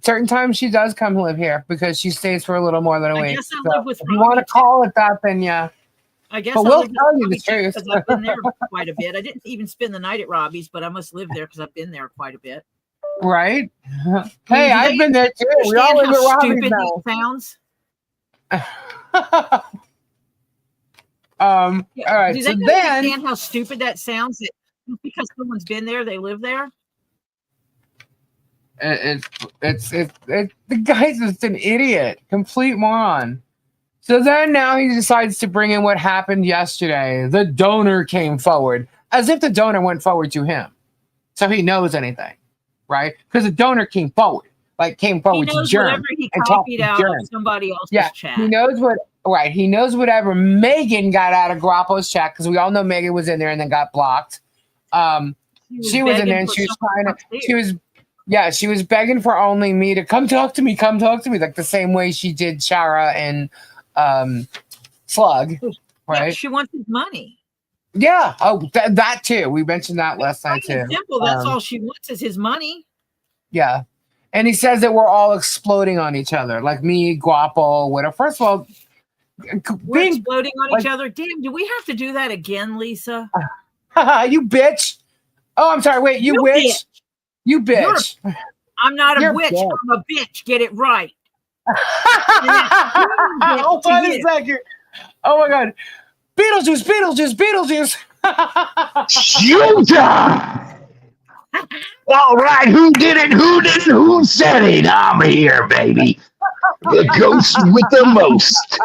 certain times she does come live here because she stays for a little more than a week. I guess I live with if you want to call it that, then yeah. I guess but we'll tell you the truth. Because I've been there quite a bit. I didn't even spend the night at Robbie's, but I must live there because I've been there quite a bit. Right? Hey, I've been there too. We all live at Robbie's now. Sounds. All right. Do they understand how stupid that sounds? That because someone's been there, they live there. The guy's just an idiot, complete moron. So then now he decides to bring in what happened yesterday. The donor came forward, as if the donor went forward to him, so he knows anything, right? Because the donor came forward to Germ and copied out of somebody else's chat. He knows what. Right, he knows whatever Megan got out of Guapo's chat because we all know Megan was in there and then got blocked. She was in there and she was trying to. She was begging for only me to come talk to me, like the same way she did Shara and Slug, right? Yeah, she wants his money. Yeah. Oh, that too. We mentioned that last night too. Simple. That's all she wants is his money. Yeah, and he says that we're all exploding on each other, like me, Guapo, whatever. First of all. We're exploding on each other. Damn, do we have to do that again, Lisa? You bitch. Oh, I'm sorry. Wait, you witch. Bitch. You bitch. I'm not a witch. Bitch. I'm a bitch. Get it right. Hold on a second. Oh my God. Beetlejuice. Showtime! All right, who did it? Who didn't? Who said it? I'm here, baby. The ghost with the most.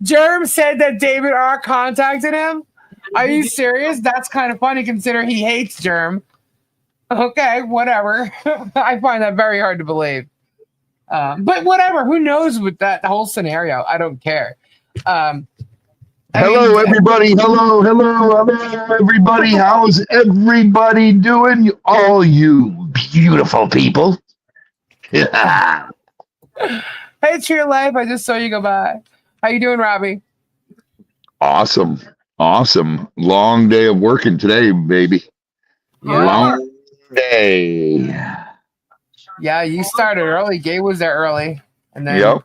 Germ said that David R contacted him. Are you serious? That's kind of funny considering he hates Germ. Okay, whatever. I find that very hard to believe. But whatever. Who knows with that whole scenario? I don't care. Hello, everybody. Hello, everybody. How's everybody doing? All you beautiful people. Hey, True Life. I just saw you go by. How you doing, Robbie? Awesome. Long day of working today, baby. Yeah. Long day. Yeah, you started early. Gabe was there early. And then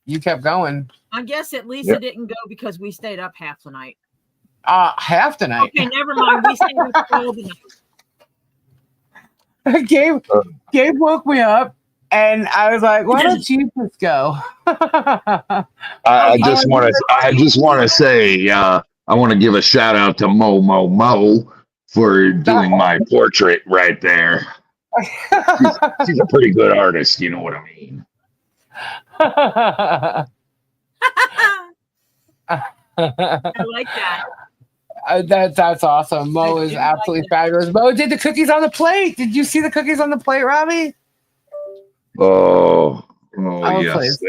you kept going. I guess at least it didn't go because we stayed up half the night. Half the night. Okay, never mind. We stayed up all the night. Gabe woke me up, and I was like, "Why don't you just go?" I just want to say, I want to give a shout out to Mo for doing my portrait right there. She's a pretty good artist, you know what I mean. I like that. That's awesome. Mo is absolutely fabulous. Mo did the cookies on the plate. Did you see the cookies on the plate, Robbie? Oh yes. Please.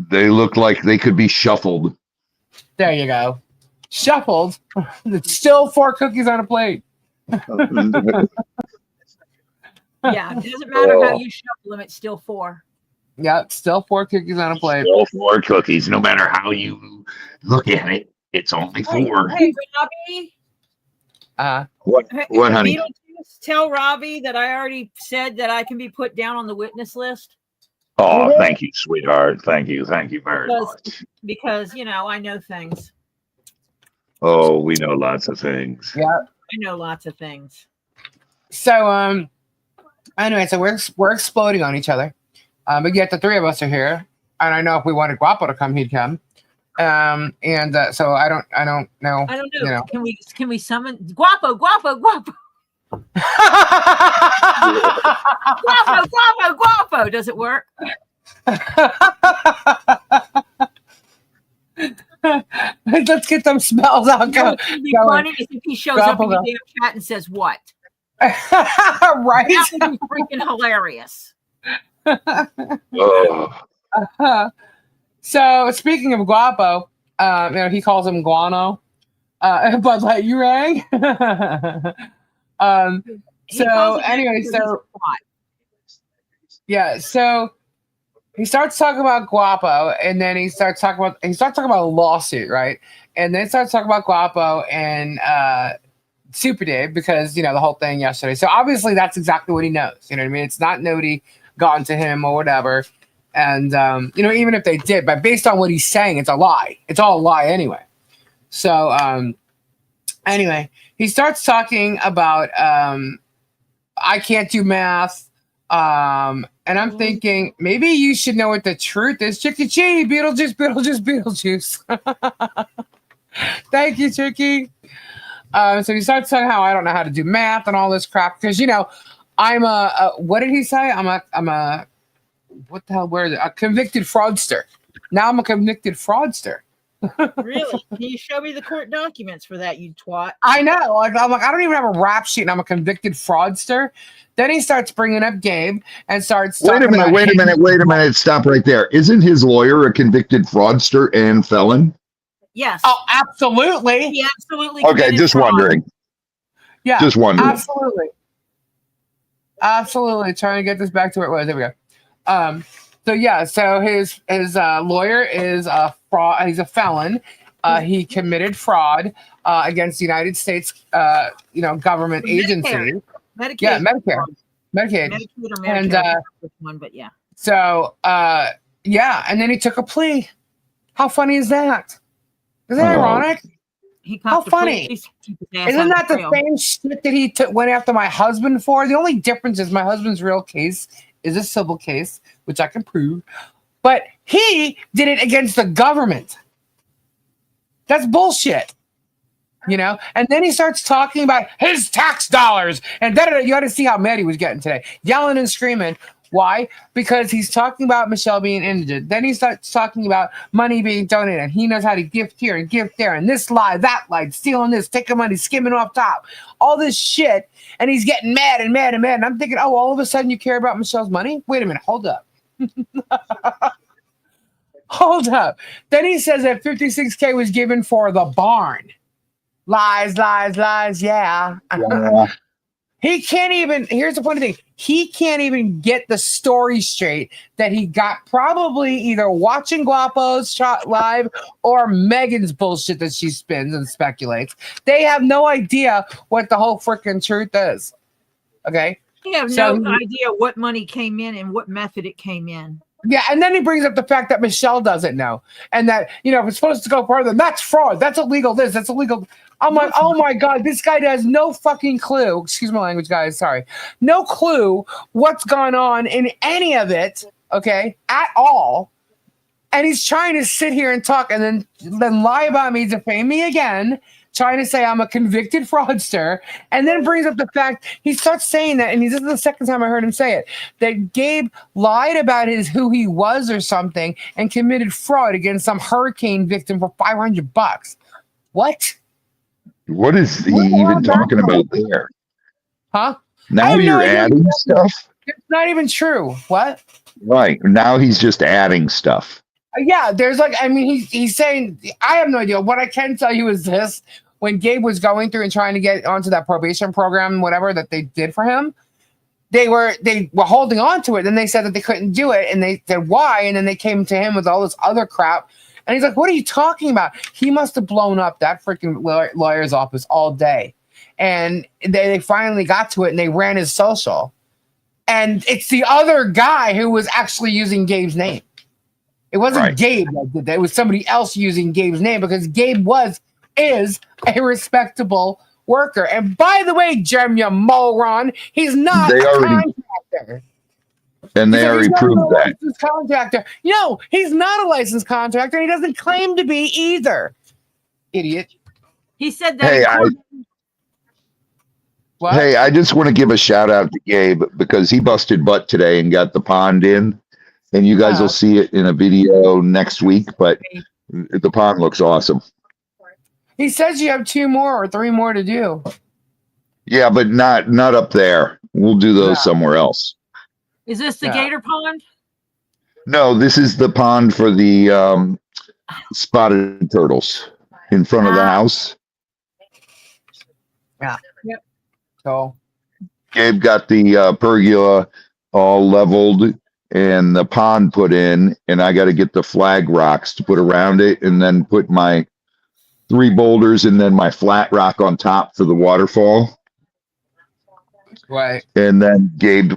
They look like they could be shuffled. There you go. Shuffled. It's still 4 cookies on a plate. Yeah, it doesn't matter how you shuffle them, it's still 4. Yeah, still 4 cookies on a plate. Still 4 cookies, no matter how you look at it. It's only 4. Hey, Robbie. What, honey? Beetlejuice, tell Robbie that I already said that I can be put down on the witness list. Oh, thank you, sweetheart. Thank you very much. Because, I know things. Oh, we know lots of things. Yeah. I know lots of things. So, anyway, so we're exploding on each other. But yet the 3 of us are here. And I know if we wanted Guapo to come, he'd come. So I don't know. I don't know. Can we summon Guapo? Guapo. Guapo. Does it work? Let's get them smells out. It'd be funny if he shows up in the damn chat and says what? Right? That would be freaking hilarious. So speaking of Guapo, he calls him Guano. But like you rang. So anyway, so he starts talking about Guapo, and then he starts talking about a lawsuit, right? And then starts talking about Guapo and Super Dave because the whole thing yesterday. So obviously that's exactly what he knows. You know what I mean? It's not nobody gotten to him or whatever. And even if they did, but based on what he's saying, it's a lie. It's all a lie anyway. So anyway, he starts talking about I can't do math. And I'm thinking maybe you should know what the truth is. Chicky Chee, Beetlejuice. Thank you, Chicky. So he starts talking how I don't know how to do math and all this crap because I'm a what did he say? I'm a what the hell? Where is it? A convicted fraudster. Now I'm a convicted fraudster. Really? Can you show me the court documents for that, you twat? I know. I'm like, I don't even have a rap sheet, and I'm a convicted fraudster. Then he starts bringing up Gabe and starts. Wait a minute. Stop right there. Isn't his lawyer a convicted fraudster and felon? Yes. Oh, absolutely. He absolutely. Okay, just fraud. wondering. Yeah, just wondering. Absolutely. Trying to get this back to where it was. There we go. So his lawyer is a fraud. He's a felon. He committed fraud against the United States, government agency. Medicaid. Yeah, Medicaid. Medicaid or Medicare. And which one, but yeah. So and then he took a plea. How funny is that? Isn't that ironic? How funny! Isn't that the same shit that he went after my husband for? The only difference is my husband's real case is a civil case, which I can prove, but he did it against the government. That's bullshit, And then he starts talking about his tax dollars, and you got to see how mad he was getting today, yelling and screaming. Why? Because he's talking about Michelle being indigent. Then he starts talking about money being donated. He knows how to gift here and gift there, and this lie, that lie, stealing this, taking money, skimming off top, all this shit. And he's getting mad and mad and mad. And I'm thinking, oh, all of a sudden you care about Michelle's money? Wait a minute, hold up. Hold up. Then he says that 56K was given for the barn. Lies, lies, lies. Yeah. He can't even, here's the funny thing. He can't even get the story straight that he got probably either watching Guapo's shot live or Megan's bullshit that she spins and speculates. They have no idea what the whole freaking truth is. Okay. You have no idea what money came in and what method it came in. Yeah, and then he brings up the fact that Michelle doesn't know, and that, you know, if it's supposed to go further, that's fraud. That's illegal. That's illegal. I'm like, oh my God, this guy has no fucking clue. Excuse my language, guys. Sorry, no clue what's gone on in any of it. Okay, at all. And he's trying to sit here and talk, and then lie about me, defame me again. Trying to say I'm a convicted fraudster, and then brings up the fact he starts saying that, and this is the second time I heard him say it, that Gabe lied about who he was or something and committed fraud against some hurricane victim for $500. What? What is he even talking about there? Huh? Now you're adding stuff? It's not even true. What? Right. Now he's just adding stuff. Yeah, there's like, I mean, he's saying, I have no idea. What I can tell you is this. When Gabe was going through and trying to get onto that probation program, whatever that they did for him, they were holding on to it. Then they said that they couldn't do it. And they said, why? And then they came to him with all this other crap. And he's like, what are you talking about? He must have blown up that freaking lawyer's office all day. And they finally got to it and they ran his social. And it's the other guy who was actually using Gabe's name. It wasn't Gabe that did that. It was somebody else using Gabe's name because Gabe is a respectable worker. And by the way, Germ, you moron, he's not a contractor. And they already proved that. Contractor. No, he's not a licensed contractor. And he doesn't claim to be either. Idiot. He said that. Hey, I just want to give a shout out to Gabe because he busted butt today and got the pond in. And you guys will see it in a video next week, but the pond looks awesome. He says you have 2 more or 3 more to do. Yeah, but not up there. We'll do those somewhere else. Is this the gator pond? No, this is the pond for the spotted turtles in front of the house. Yeah. Yep. So Gabe got the pergola all leveled and the pond put in, and I got to get the flag rocks to put around it, and then put my 3 boulders and then my flat rock on top for the waterfall. Right. And then Gabe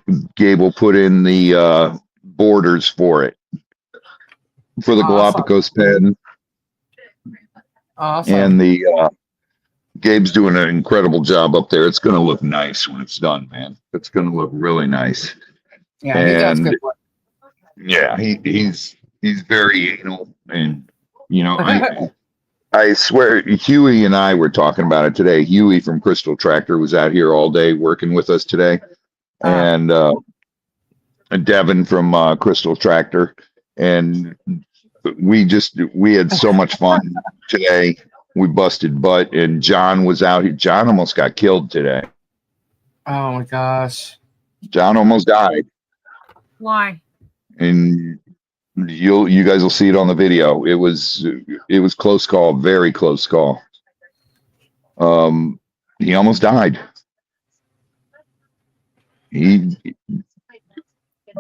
will put in the borders for it for the Galapagos pen. Awesome. And the Gabe's doing an incredible job up there. It's going to look nice when it's done, man. It's going to look really nice. Yeah, he does good work. Yeah, he's very anal, and you know, I swear, Huey and I were talking about it today. Huey from Crystal Tractor was out here all day working with us today, and Devin from Crystal Tractor, and we had so much fun today. We busted butt, and John was out here. John almost got killed today. Oh my gosh. John almost died. Why? And you guys will see it on the video. It was close call, very close call. He almost died.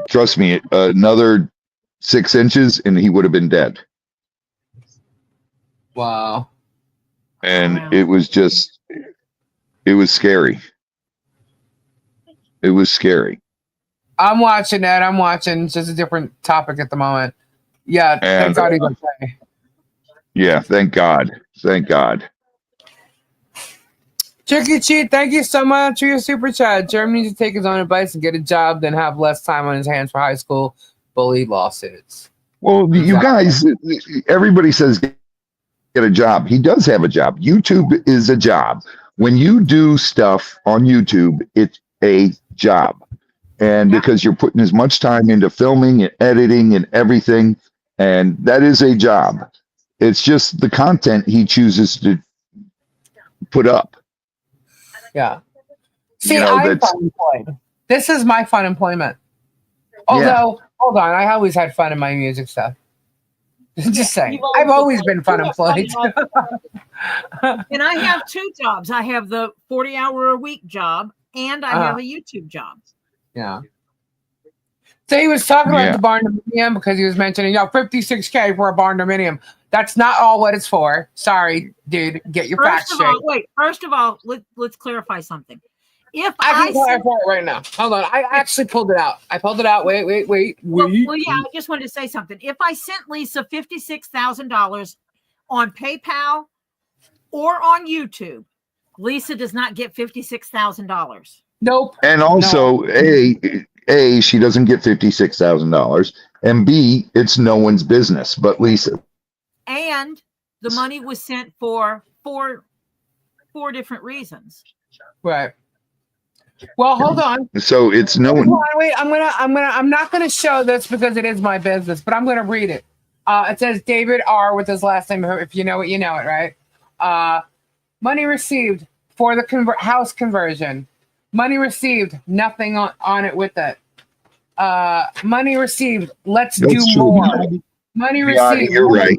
Trust me, another 6 inches and he would have been dead. Wow. And it was scary. It was scary. I'm watching that. It's just a different topic at the moment. Yeah, thank God he's okay. Yeah, thank God. Thank God. Tricky Cheat, thank you so much for your super chat. Germ needs to take his own advice and get a job, then have less time on his hands for high school bully lawsuits. Well, you guys, everybody says get a job. He does have a job. YouTube is a job. When you do stuff on YouTube, it's a job. And because you're putting as much time into filming and editing and everything, and that is a job. It's just the content he chooses to put up. Yeah. See, You know, I'm that's- fun employed. This is my fun employment. Although, hold on, I always had fun in my music stuff. Just saying, I've always been fun employed. And I have 2 jobs. I have the 40-hour-a-week job, and I have a YouTube job. Yeah. So he was talking about the barn dominium because he was mentioning, $56K for a barn dominium. That's not all what it's for. Sorry, dude. Get your facts straight. First of all, let's clarify something. If I can clarify it right now. Hold on. I actually pulled it out. I pulled it out. Wait. Well, yeah, I just wanted to say something. If I sent Lisa $56,000 on PayPal or on YouTube, Lisa does not get $56,000. Nope. And also, A, she doesn't get $56,000, and B, it's no one's business but Lisa. And the money was sent for four different reasons. Right. Well, hold on. So it's no one. Wait, I'm not gonna show this because it is my business, but I'm gonna read it. It says David R with his last name. If you know it, you know it, right? Money received for the house conversion. Money received, nothing on it with it. Money received, let's do more. Money received, you're right.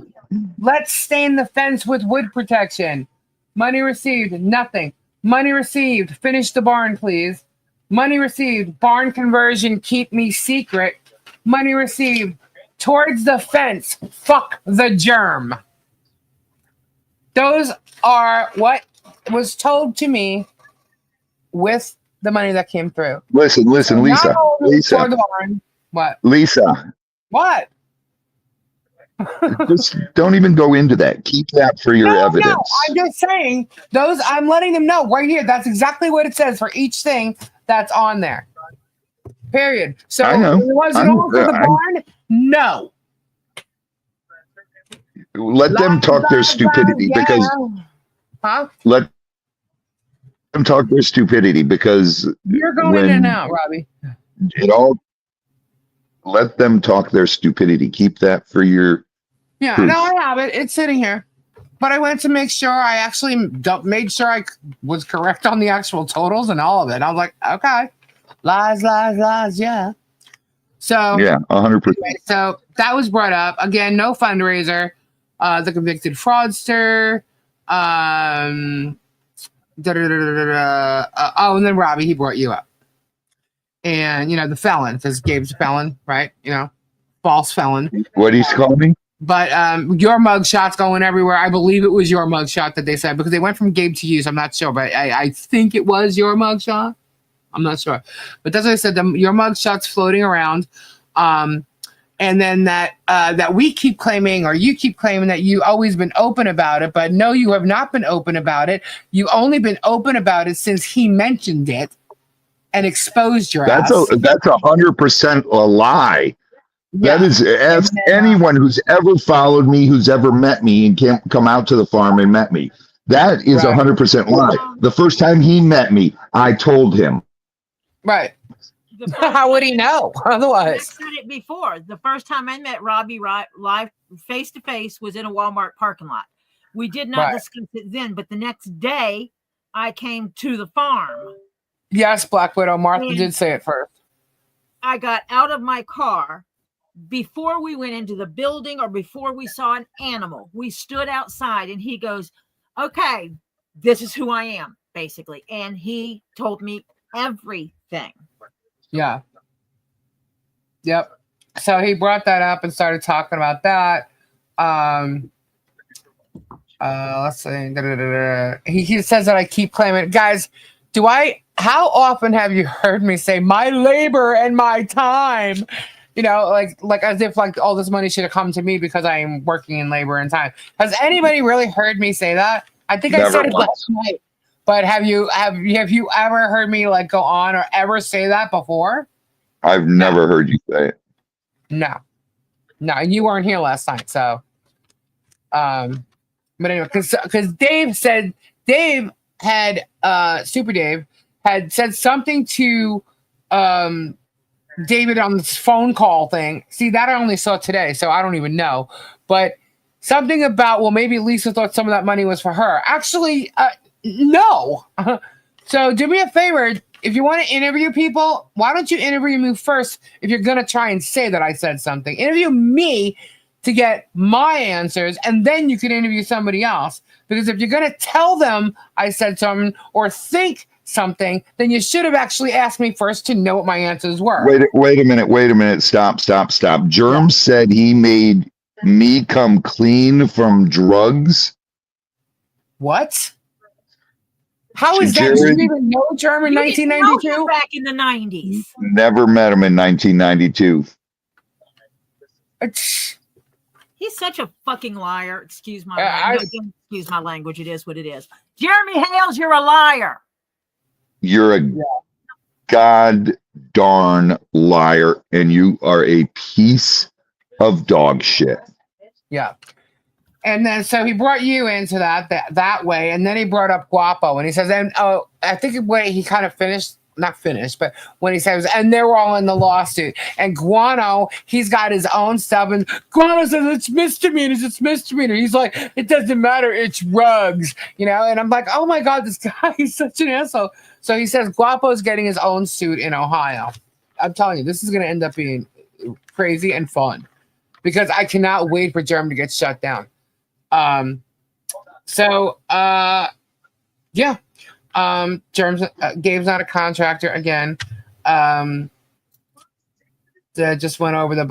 Let's stain the fence with wood protection. Money received, nothing. Money received, finish the barn, please. Money received, barn conversion, keep me secret. Money received, towards the fence, fuck the germ. Those are what was told to me with the money that came through. Listen, Lisa. For the barn. What? Lisa. What? Just don't even go into that. Keep that for your evidence. No, I'm just saying those. I'm letting them know right here. That's exactly what it says for each thing that's on there. Period. So I know. Was it all for the barn? No. Let them talk their stupidity because. Huh? Let them talk their stupidity because you're going in and out, Robbie. Let them talk their stupidity. Keep that for your. Yeah, proof. no, I have it. It's sitting here. But I went to make sure I actually made sure I was correct on the actual totals and all of it. I was like, okay, lies, yeah. So yeah, 100%. So that was brought up again. No fundraiser. The convicted fraudster. And then Robbie, he brought you up. And, the felon, because Gabe's a felon, right? False felon. What do you call me? But your mugshot's going everywhere. I believe it was your mugshot that they said, because they went from Gabe to you, so I'm not sure. But I think it was your mugshot. I'm not sure. But that's what I said. Your mugshot's floating around. And then that we keep claiming, or you keep claiming, that you always been open about it, but no, you have not been open about it. You've only been open about it since he mentioned it and exposed your ass. That's 100% a lie. Yeah. That is, ask anyone who's ever followed me, who's ever met me and can't come out to the farm and met me. That is 100% lie. The first time he met me, I told him. Right. How would he know otherwise? I said it before. The first time I met Robbie live face to face was in a Walmart parking lot. We did not discuss it then, but the next day I came to the farm. Yes, Black Widow. Martha did say it first. I got out of my car before we went into the building or before we saw an animal. We stood outside and he goes, okay, this is who I am, basically. And he told me everything. Yeah. Yep. So he brought that up and started talking about that. Let's see. He says that I keep claiming, guys, how often have you heard me say my labor and my time? Like as if all this money should have come to me because I am working in labor and time. Has anybody really heard me say that? I think I said it last night. But have you ever heard me go on or ever say that before? I've never heard you say it. No, you weren't here last night, so. But anyway, because Dave had Super Dave had said something to David on this phone call thing. See, that I only saw today, so I don't even know. But something about, well, maybe Lisa thought some of that money was for her. Actually, no. So do me a favor. If you want to interview people, why don't you interview me first if you're going to try and say that I said something? Interview me to get my answers, and then you can interview somebody else. Because if you're going to tell them I said something or think something, then you should have actually asked me first to know what my answers were. Wait a minute. Stop. Germ said he made me come clean from drugs. What? How is that? Did you even know Germ in 1992? Back in the 90s. Never met him in 1992. He's such a fucking liar. Excuse my language. Don't excuse my language. It is what it is. Jeremy Hales, you're a liar. You're a god darn liar, and you are a piece of dog shit. Yeah. And then so he brought you into that way, and then he brought up Guapo, and he says, and I think when he kind of not finished, but when he says, and they're all in the lawsuit, and Guano, he's got his own stuff, and Guano says it's misdemeanors. He's like, it doesn't matter, it's rugs, and I'm like, oh my god, this guy is such an asshole. So he says Guapo's getting his own suit in Ohio. I'm telling you, this is going to end up being crazy and fun because I cannot wait for Germ to get shut down. Germ's Gabe's not a contractor again. Just went over the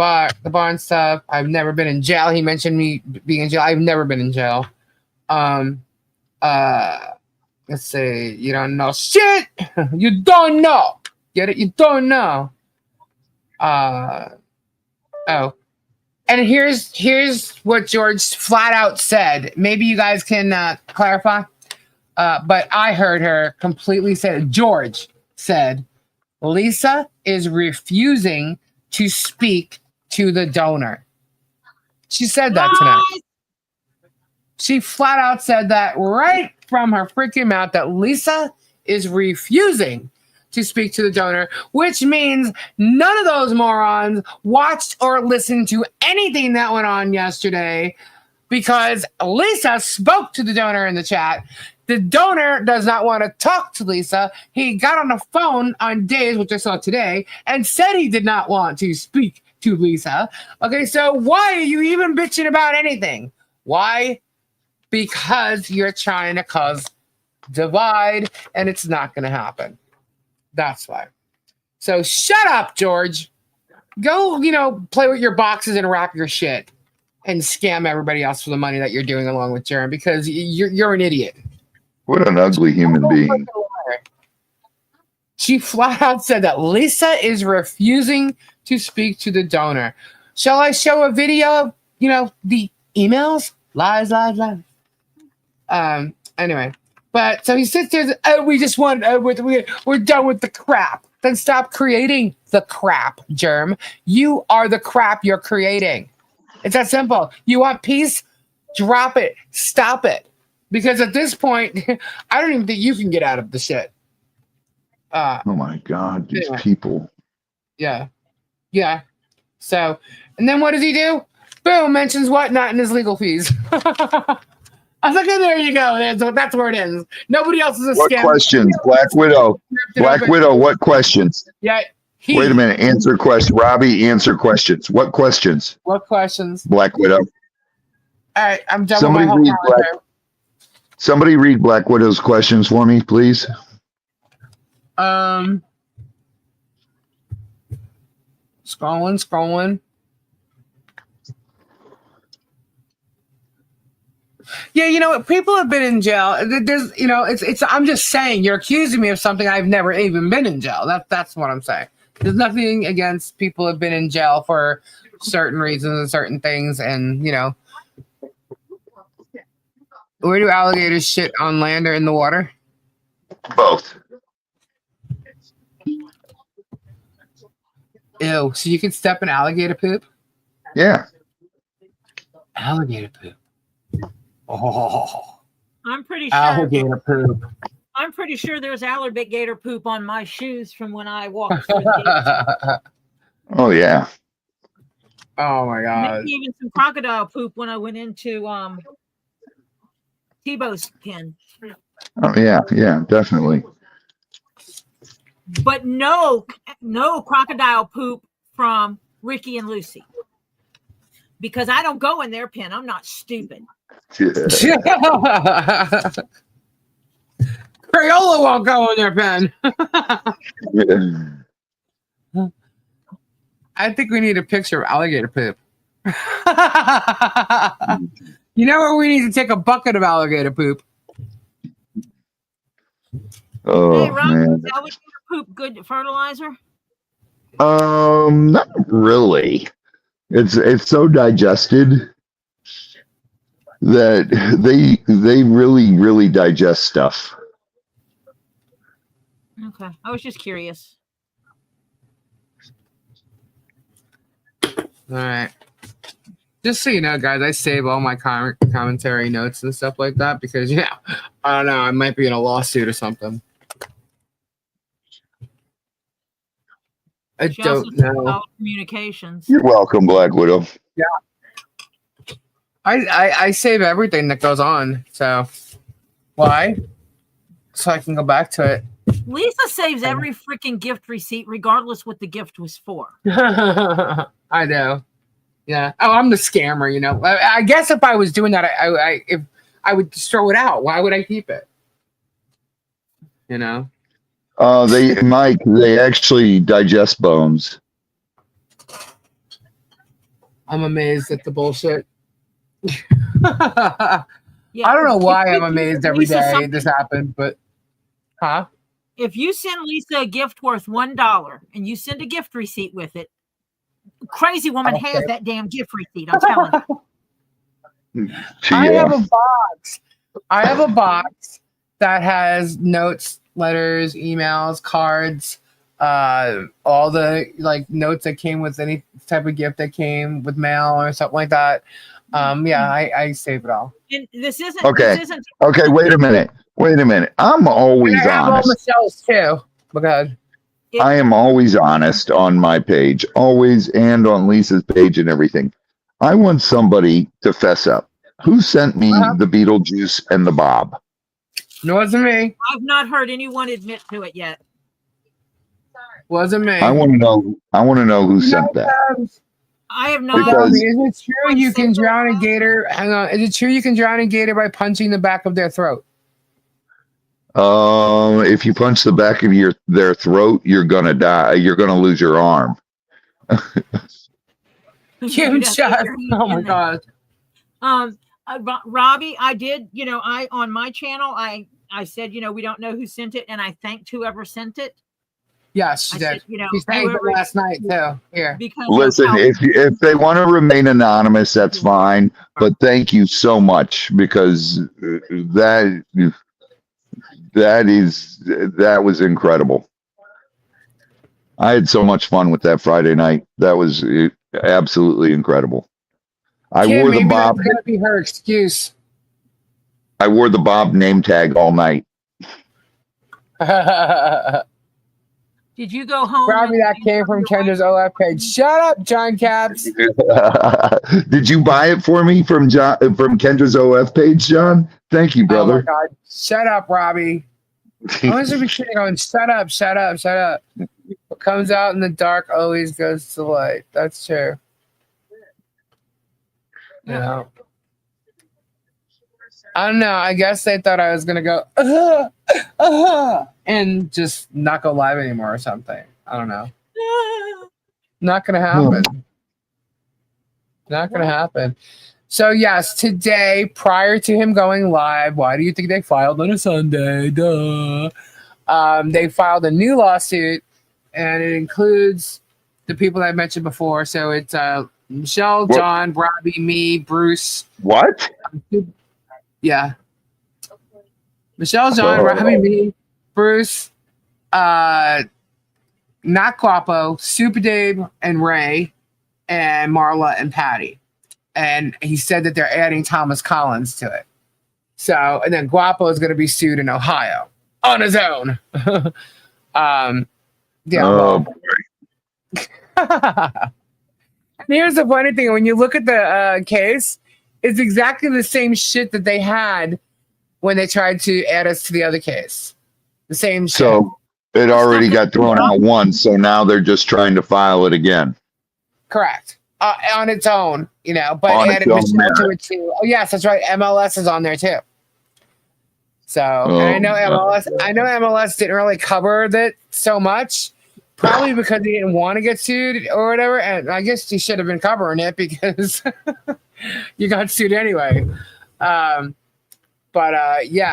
barn stuff. I've never been in jail. He mentioned me being in jail. I've never been in jail. Let's see. You don't know shit. You don't know. Get it? You don't know. And here's what George flat out said. Maybe you guys can clarify. But I heard her completely say, George said, Lisa is refusing to speak to the donor. She said that tonight. She flat out said that right from her freaking mouth that Lisa is refusing to speak to the donor, which means none of those morons watched or listened to anything that went on yesterday because Lisa spoke to the donor in the chat. The donor does not want to talk to Lisa. He got on the phone on Days, which I saw today, and said he did not want to speak to Lisa. Okay, so why are you even bitching about anything? Why? Because you're trying to cause divide, and it's not going to happen. That's why. So shut up, George. Go, play with your boxes and wrap your shit and scam everybody else for the money that you're doing along with Germ because you're an idiot. What an ugly human being. She flat out said that Lisa is refusing to speak to the donor. Shall I show a video of, the emails? Lies. Anyway. But so he sits there. We just want. We're done with the crap. Then stop creating the crap, Germ. You are the crap you're creating. It's that simple. You want peace? Drop it. Stop it. Because at this point, I don't even think you can get out of the shit. Oh my God, these people. Yeah. So, and then what does he do? Boom, mentions whatnot in his legal fees. I was like, oh, there you go. That's where it ends. Nobody else is a what scam. What questions? Black Widow. What questions? Yeah. Wait a minute. Answer question. Robbie, answer questions. What questions? What questions? Black Widow. All right, I'm done with my whole calendar. Somebody read Black Widow's questions for me, please. Scrolling. Yeah, people have been in jail. There's, it's. I'm just saying, you're accusing me of something I've never even been in jail. That's what I'm saying. There's nothing against people who have been in jail for certain reasons and certain things, and where do alligators shit on land or in the water? Both. Ew. So you can step in alligator poop? Yeah. Alligator poop. Oh. I'm pretty sure. Alligator poop. I'm pretty sure there's alligator poop on my shoes from when I walked through the Oh yeah. Oh my god. Maybe even some crocodile poop when I went into Tebow's pen. Oh yeah. Yeah. Definitely. But no crocodile poop from Ricky and Lucy. Because I don't go in their pen. I'm not stupid. Crayola won't go in their pen. I think we need a picture of alligator poop. You know where we need to take a bucket of alligator poop? Oh Hey, Rob, man. is alligator poop good fertilizer? Not really. It's so digested that they really digest stuff. Okay, I was just curious. All right. Just so you know, guys, I save all my commentary notes and stuff like that because, yeah, I don't know, I might be in a lawsuit or something. I She also don't said know. about communications. You're welcome, Black Widow. Yeah. I save everything that goes on. So why? So I can go back to it. Lisa saves every freaking gift receipt, regardless what the gift was for. I know. Yeah. Oh, I'm the scammer, you know. I guess if I was doing that, if I would just throw it out. Why would I keep it? You know? They actually digest bones. I'm amazed at the bullshit. Yeah, I don't know why if I'm amazed every Lisa day something- this happened, but If you send Lisa a gift worth $1 and you send a gift receipt with it, crazy woman Okay. has that damn gift receipt. I'm telling you. I have a box. I have a box that has notes, letters, emails, cards, all the like notes that came with any type of gift that came with mail or something like that. Yeah, I save it all. And this isn't Okay. This isn't Okay, wait a minute. I'm always And I have all honest. Michelle's too. Because I am always honest on my page, always, and on Lisa's page and everything. I want somebody to fess up. Who sent me the Beetlejuice and the Bob? it wasn't me. I've not heard anyone admit to it yet. Wasn't me. I want to know. Who sent that. I have not. Because- Is it true you can drown a gator? Hang on. Is it true you can drown a gator by punching the back of their throat? If you punch the back of their throat, you're gonna die. You're gonna lose your arm. Huge shot. Oh my god. Robbie, I did, on my channel, I said, we don't know who sent it, and I thanked whoever sent it. Yes, she I did. said, She thanked it last night too. Here. Because Listen, if they want to remain anonymous, that's fine. But thank you so much because that was incredible. I had so much fun with that Friday night. That was absolutely incredible. I Kim, wore the maybe Bob. that's gonna be her excuse. I wore the Bob name tag all night. did you go home? Probably that came from Kendra's OF page. Shut up, John Caps. Did you buy it for me from Kendra's OF page, John? Thank you, Oh my brother. god. Shut up, Robbie. I was be sitting going, shut up, shut up, shut up. What comes out in the dark always goes to light. That's true. Yeah. I don't know. I guess they thought I was gonna go and just not go live anymore or something. I don't know. Not gonna happen. Not gonna happen. So yes, today, prior to him going live, why do you think they filed on a Sunday? Duh. They filed a new lawsuit, and it includes the people that I mentioned before. So it's Michelle, What? John, Robbie, me, Bruce. What? Yeah. Michelle, John, Robbie, me, Bruce, Not Guapo, Super Dave, and Ray, and Marla and Patty. And he said that they're adding Thomas Collins to it. So, and then Guapo is going to be sued in Ohio on his own. Yeah. Oh, Well, boy. Here's the funny thing: when you look at the case, it's exactly the same shit that they had when they tried to add us to the other case. The same shit. So it already got thrown out once, so now they're just trying to file it again. Correct. On its own, but On added its own Michelle to it too. Oh yes, that's right. MLS is on there too. So and I know MLS didn't really cover that so much, probably because he didn't want to get sued or whatever. And I guess he should have been covering it because you got sued anyway. Yeah,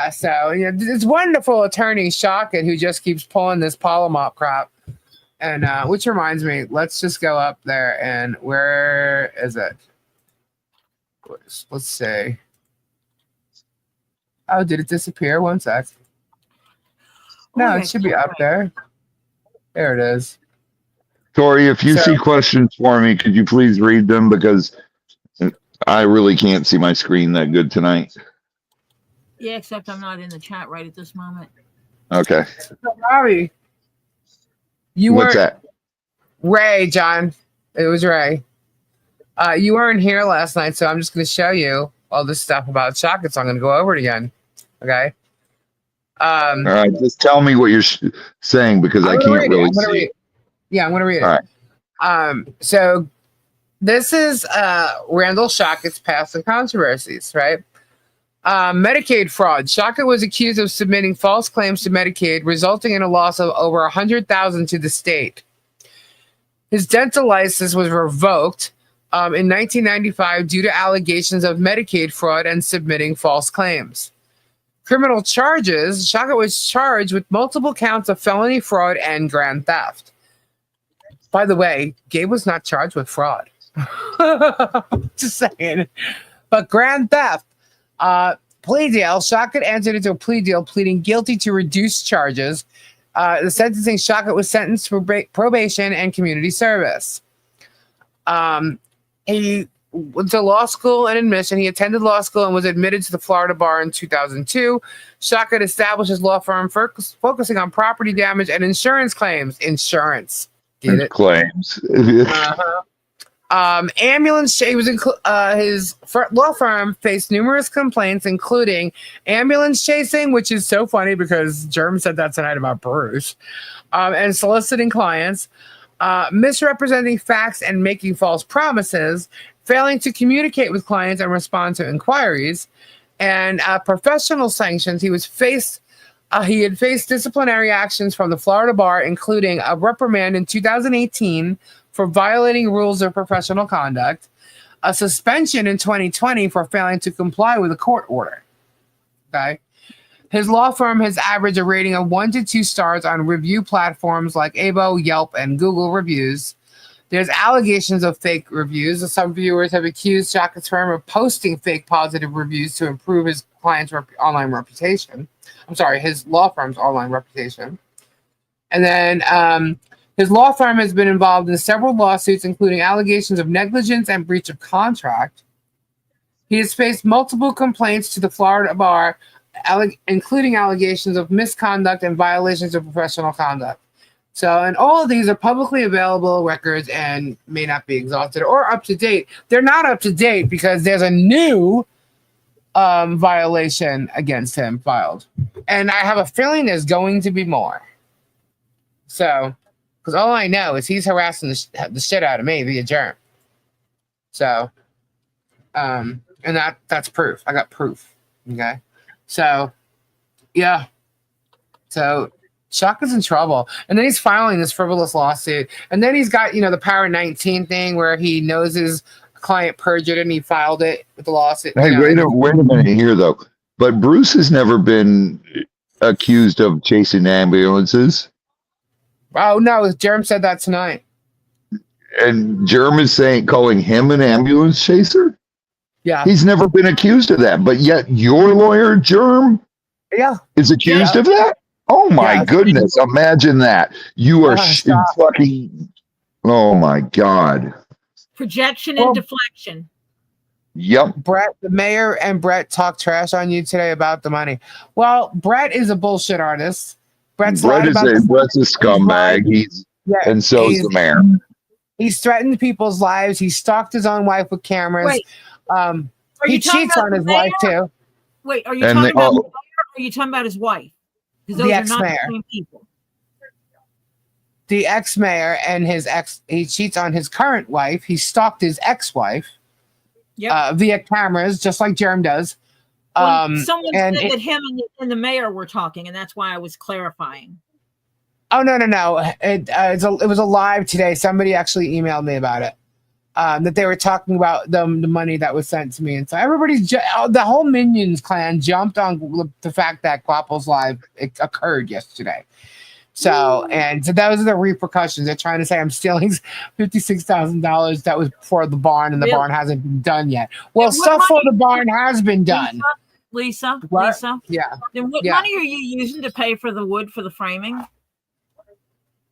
so this wonderful attorney Shochet who just keeps pulling this Polamop crap. And which reminds me, let's just go up there and where is it? Let's see. Oh, did it disappear? One sec. No, it should be up there. There it is. Tori, if you see questions for me, could you please read them? Because I really can't see my screen that good tonight. Yeah, except I'm not in the chat right at this moment. Okay. So, Robbie, What's that? Ray, John. It was Ray. You weren't here last night, so I'm just going to show you all this stuff about Shochet. So I'm going to go over it again. Okay. All right. Just tell me what you're saying because I can't really see. Yeah, I'm going to read it. All right. So this is Randall Shochet's past and controversies, right? Medicaid fraud. Shochet was accused of submitting false claims to Medicaid, resulting in a loss of over $100,000 to the state. His dental license was revoked in 1995 due to allegations of Medicaid fraud and submitting false claims. Criminal charges. Shochet was charged with multiple counts of felony fraud and grand theft. By the way, Gabe was not charged with fraud. Just saying. But grand theft. Plea deal. Shochet entered into a plea deal pleading guilty to reduced charges. The sentencing, Shochet was sentenced for probation and community service. He went to law school and admission. He attended law school and was admitted to the Florida bar in 2002. Shochet established his law firm focusing on property damage and insurance claims. Insurance. Get it? Claims. Ambulance. His law firm faced numerous complaints, including ambulance chasing, which is so funny because Germ said that tonight about Bruce, and soliciting clients, misrepresenting facts and making false promises, failing to communicate with clients and respond to inquiries, and professional sanctions. He had faced disciplinary actions from the Florida bar, including a reprimand in 2018 for violating rules of professional conduct, a suspension in 2020 for failing to comply with a court order. Okay. His law firm has averaged a rating of 1 to 2 stars on review platforms like Abo, Yelp, and Google Reviews. There's allegations of fake reviews. Some viewers have accused Shochet's firm of posting fake positive reviews to improve his client's online reputation. I'm sorry, his law firm's online reputation. And then his law firm has been involved in several lawsuits, including allegations of negligence and breach of contract. He has faced multiple complaints to the Florida bar, including allegations of misconduct and violations of professional conduct. So, and all of these are publicly available records and may not be exhausted or up to date. They're not up to date because there's a new violation against him filed. And I have a feeling there's going to be more. So, because all I know is he's harassing the shit out of me via Germ. So, and that's proof. I got proof. Okay. So, yeah. So, Shochet's in trouble. And then he's filing this frivolous lawsuit. And then he's got, the Power 19 thing where he knows his client perjured and he filed it with the lawsuit. Hey, wait a minute here, though. But Bruce has never been accused of chasing ambulances. Oh, no. Germ said that tonight. And Germ is calling him an ambulance chaser? Yeah. He's never been accused of that. But yet your lawyer, Germ, is accused of that? Oh, my goodness. Imagine that. You are fucking... Oh, my God. Projection and deflection. Yep. Brett, the mayor and Brett talked trash on you today about the money. Well, Brett is a bullshit artist. Brett's a scumbag. And so is the mayor. He's threatened people's lives. He stalked his own wife with cameras. Wait, He cheats on his wife too. Wait, are you talking about the mayor, or are you talking about his wife? Because those The are not ex-mayor. the same people. The ex-mayor and his ex, he cheats on his current wife. He stalked his ex-wife via cameras, just like Germ does. Someone said that him and the mayor were talking, and that's why I was clarifying. Oh, no. It was a live today. Somebody actually emailed me about it. That they were talking about the money that was sent to me. And so the whole Minions clan jumped on the fact that Quapple's live occurred yesterday. So those are the repercussions. They're trying to say I'm stealing $56,000 that was for the barn, and the barn hasn't been done yet. Well, stuff for the barn has been done. Lisa. Yeah. Then what money are you using to pay for the wood for the framing?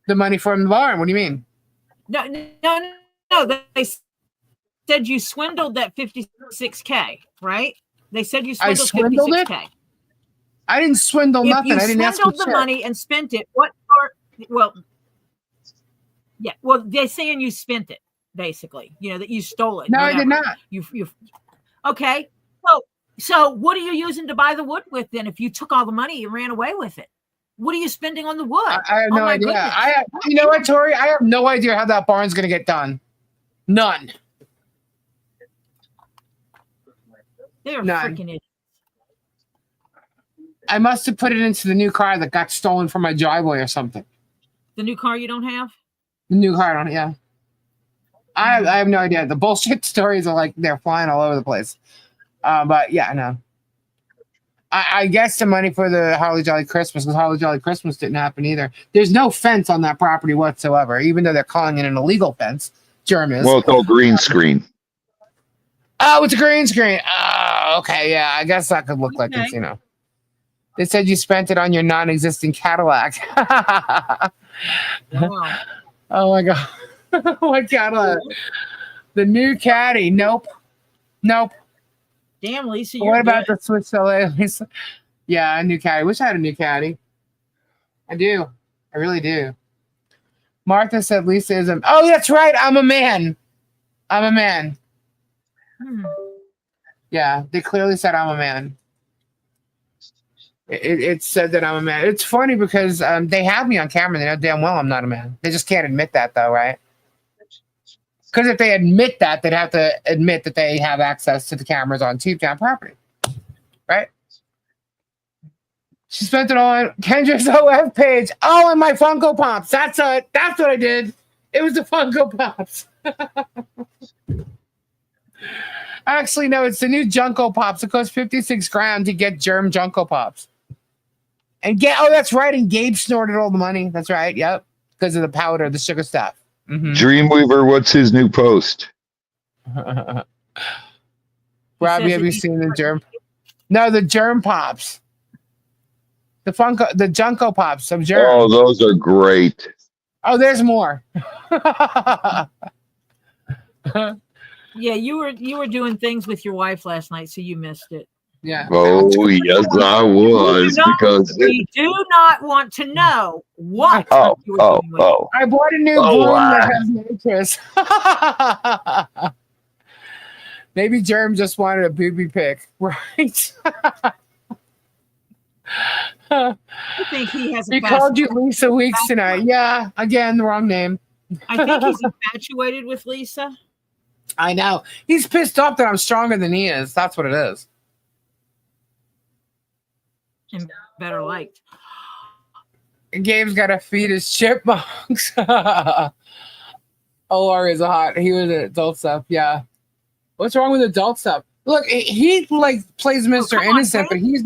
The money from the barn. What do you mean? No. They said you swindled that $56K, right? They said you swindled $56K. I didn't swindle nothing. I didn't ask for the money and spent it. What part? Well, they're saying you spent it, basically. That you stole it. No, whatever. I did not. You okay? So what are you using to buy the wood with then? If you took all the money and ran away with it, what are you spending on the wood? I have no idea. You know what, Tori? I have no idea how that barn's going to get done. None. They're freaking idiots. I must have put it into the new car that got stolen from my driveway or something. The new car you don't have? The new car I don't, yeah. I have no idea. The bullshit stories are like they're flying all over the place. But yeah, no. I guess the money for the Holly Jolly Christmas, because Holly Jolly Christmas didn't happen either. There's no fence on that property whatsoever, even though they're calling it an illegal fence. Germ is. Well, it's all green screen. Oh, it's a green screen. Oh, okay. Yeah, I guess that could look like it's, They said you spent it on your non-existent Cadillac. Wow. Oh, my God. What Cadillac? The new Caddy. Nope. Damn, Lisa. What about the Swiss LA, Lisa? Yeah, a new Caddy. Wish I had a new Caddy. I do. I really do. Martha said Lisa is a... Oh, that's right. I'm a man. Yeah, they clearly said I'm a man. It said that I'm a man. It's funny because they have me on camera. They know damn well I'm not a man. They just can't admit that, though, right? Because if they admit that, they'd have to admit that they have access to the cameras on Town property, right? She spent it on Kendra's OF page. Oh, and my Funko Pops. That's what I did. It was the Funko Pops. Actually, no, it's the new Junko Pops. It costs $56,000 to get Germ Junko Pops. That's right. And Gabe snorted all the money. That's right. Yep. Because of the powder, the sugar stuff. Mm-hmm. Dreamweaver, what's his new post? Robbie, have you seen the Germ? No, the Germ Pops. The Junko Pops of Germ. Oh, those are great. Oh, there's more. Yeah, you were doing things with your wife last night, so you missed it. Yeah. Oh, yes, I was. We do not want to know what you were doing with. I bought a new broom that has mattress. Maybe Germ just wanted a booby pic, right? I think he has. He called you Lisa Weeks tonight. Yeah, again, the wrong name. I think he's infatuated with Lisa. I know. He's pissed off that I'm stronger than he is. That's what it is. And better liked. Gabe's got to feed his chipmunks. Ori's a hot. He was at adult stuff. Yeah. What's wrong with adult stuff? Look, he plays Mr. Innocent, but he's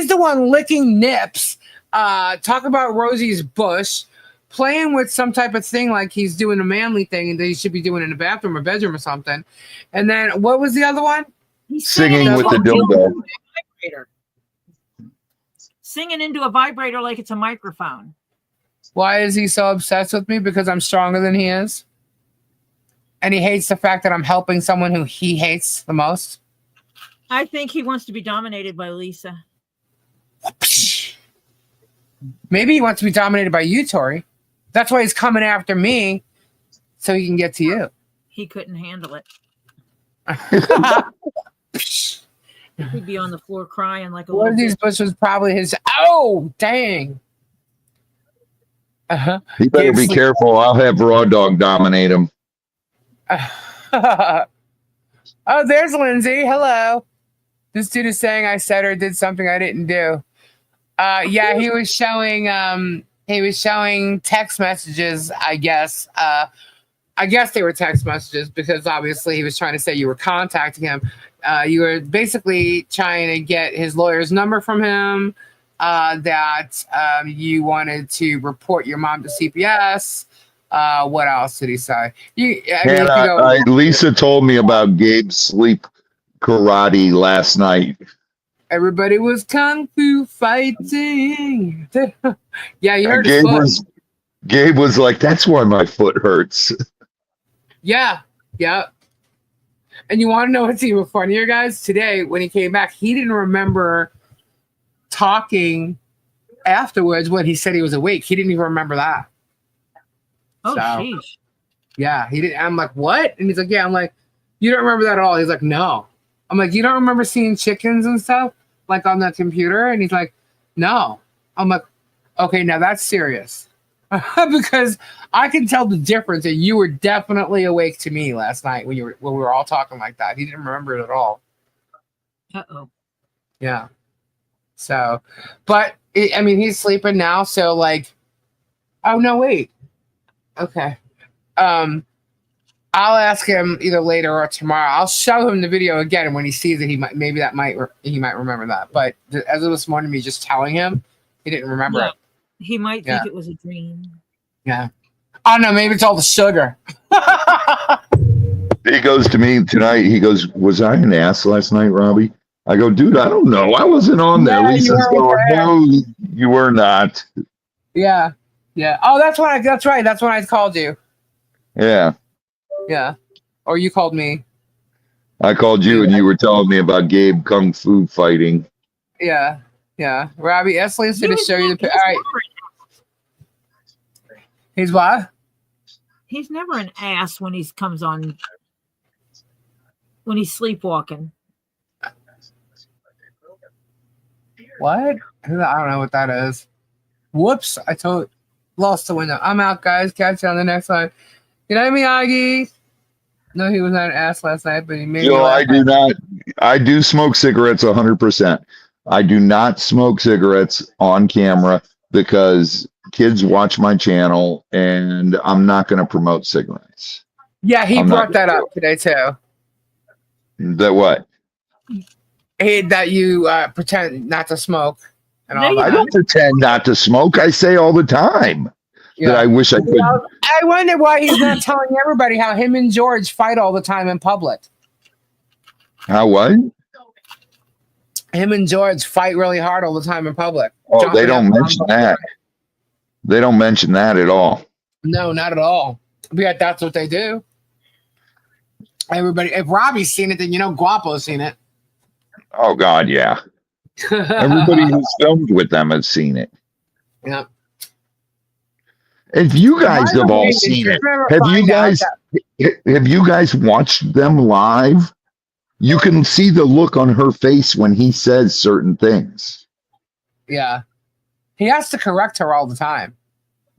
the one licking nips, talk about Rosie's bush, playing with some type of thing like he's doing a manly thing that he should be doing in a bathroom or bedroom or something. And then what was the other one? He's singing with the dildo. Singing into a vibrator like it's a microphone. Why is he so obsessed with me? Because I'm stronger than he is? And he hates the fact that I'm helping someone who he hates the most? I think he wants to be dominated by Lisa. Maybe he wants to be dominated by you, Tori. That's why he's coming after me. so he can get to you. He couldn't handle it. He'd be on the floor crying like a One little of these bitch. bushes probably his. Oh, dang. He better be careful. I'll have Raw Dog dominate him. Oh, there's Lindsay. Hello. This dude is saying I said or did something I didn't do. Yeah, he was showing text messages, I guess. I guess they were text messages because obviously he was trying to say you were contacting him. You were basically trying to get his lawyer's number from him, that you wanted to report your mom to CPS. What else did he say? Lisa told me about Gabe's sleep karate last night. Everybody was kung fu fighting. Yeah, you heard Gabe was like, that's why my foot hurts. Yeah. And you want to know what's even funnier, guys? Today, when he came back, he didn't remember talking afterwards when he said he was awake. He didn't even remember that. Oh, sheesh. Yeah, he didn't. I'm like, what? And he's like, yeah. I'm like, you don't remember that at all? He's like, no. I'm like, you don't remember seeing chickens and stuff like on the computer? And he's like, no. I'm like, okay, now that's serious. Because I can tell the difference, and you were definitely awake to me last night when we were all talking like that. He didn't remember it at all. Uh-oh. Yeah. So, but I mean, he's sleeping now. So like, oh no, wait. Okay. I'll ask him either later or tomorrow. I'll show him the video again, and when he sees it, he might remember that. But as it was morning, me just telling him, he didn't remember it. He might think it was a dream. Yeah. I don't know. Maybe it's all the sugar. He goes to me tonight. He goes, was I an ass last night, Robbie? I go, dude, I don't know. I wasn't on there. No, Lisa's going, no, you were not. Yeah. Oh, that's right. That's when I called you. Yeah. Yeah. Or you called me. I called you and you were telling me about Gabe kung fu fighting. Yeah. Robbie, ask Lisa to show you the. All right. He's what? He's never an ass when he comes on. When he's sleepwalking. What? I don't know what that is. Whoops! Lost the window. I'm out, guys. Catch you on the next one. Good night, Miyagi. No, he was not an ass last night, but he made me laugh. I do smoke cigarettes 100%. I do not smoke cigarettes on camera because kids watch my channel and I'm not going to promote cigarettes. Yeah, he brought that up today too. That what? That you pretend not to smoke. And all I don't pretend not to smoke. I say all the time that I wish I could. I wonder why he's not telling everybody how him and George fight all the time in public. How what? Him and George fight really hard all the time in public. Oh, they don't mention that. They don't mention that at all. No, not at all. But that's what they do. Everybody, if Robbie's seen it, then you know Guapo's seen it. Oh God, yeah. Everybody who's filmed with them has seen it. Yeah. If you guys have all seen it, have you guys watched them live? You can see the look on her face when he says certain things. Yeah. He has to correct her all the time.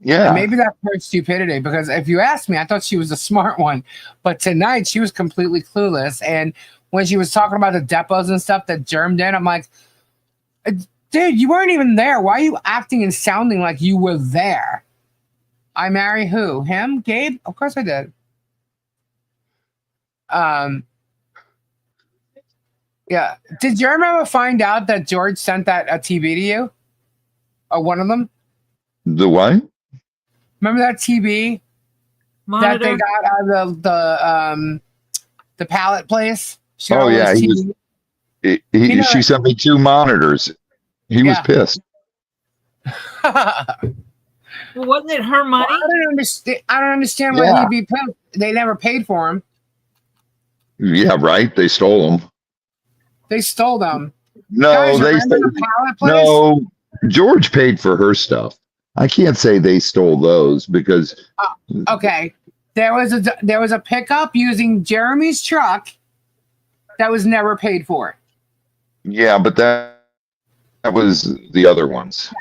Yeah. And maybe that's her stupidity, because if you ask me, I thought she was the smart one. But tonight she was completely clueless. And when she was talking about the depots and stuff that Germ did, I'm like, dude, you weren't even there. Why are you acting and sounding like you were there? I marry who? Him? Gabe? Of course I did. Yeah. Did Germ ever find out that George sent that a TV to you? Or one of them? The what? Remember that TV that they got out of the pallet place? Oh yeah, she sent me 2 monitors. He was pissed. Well, wasn't it her money? Well, I don't understand why he'd be pissed. They never paid for him. Yeah, right. They stole them. They stole them. No, guys, no. George paid for her stuff. I can't say they stole those because. Okay, There was a pickup using Jeremy's truck that was never paid for. Yeah, but that was the other ones.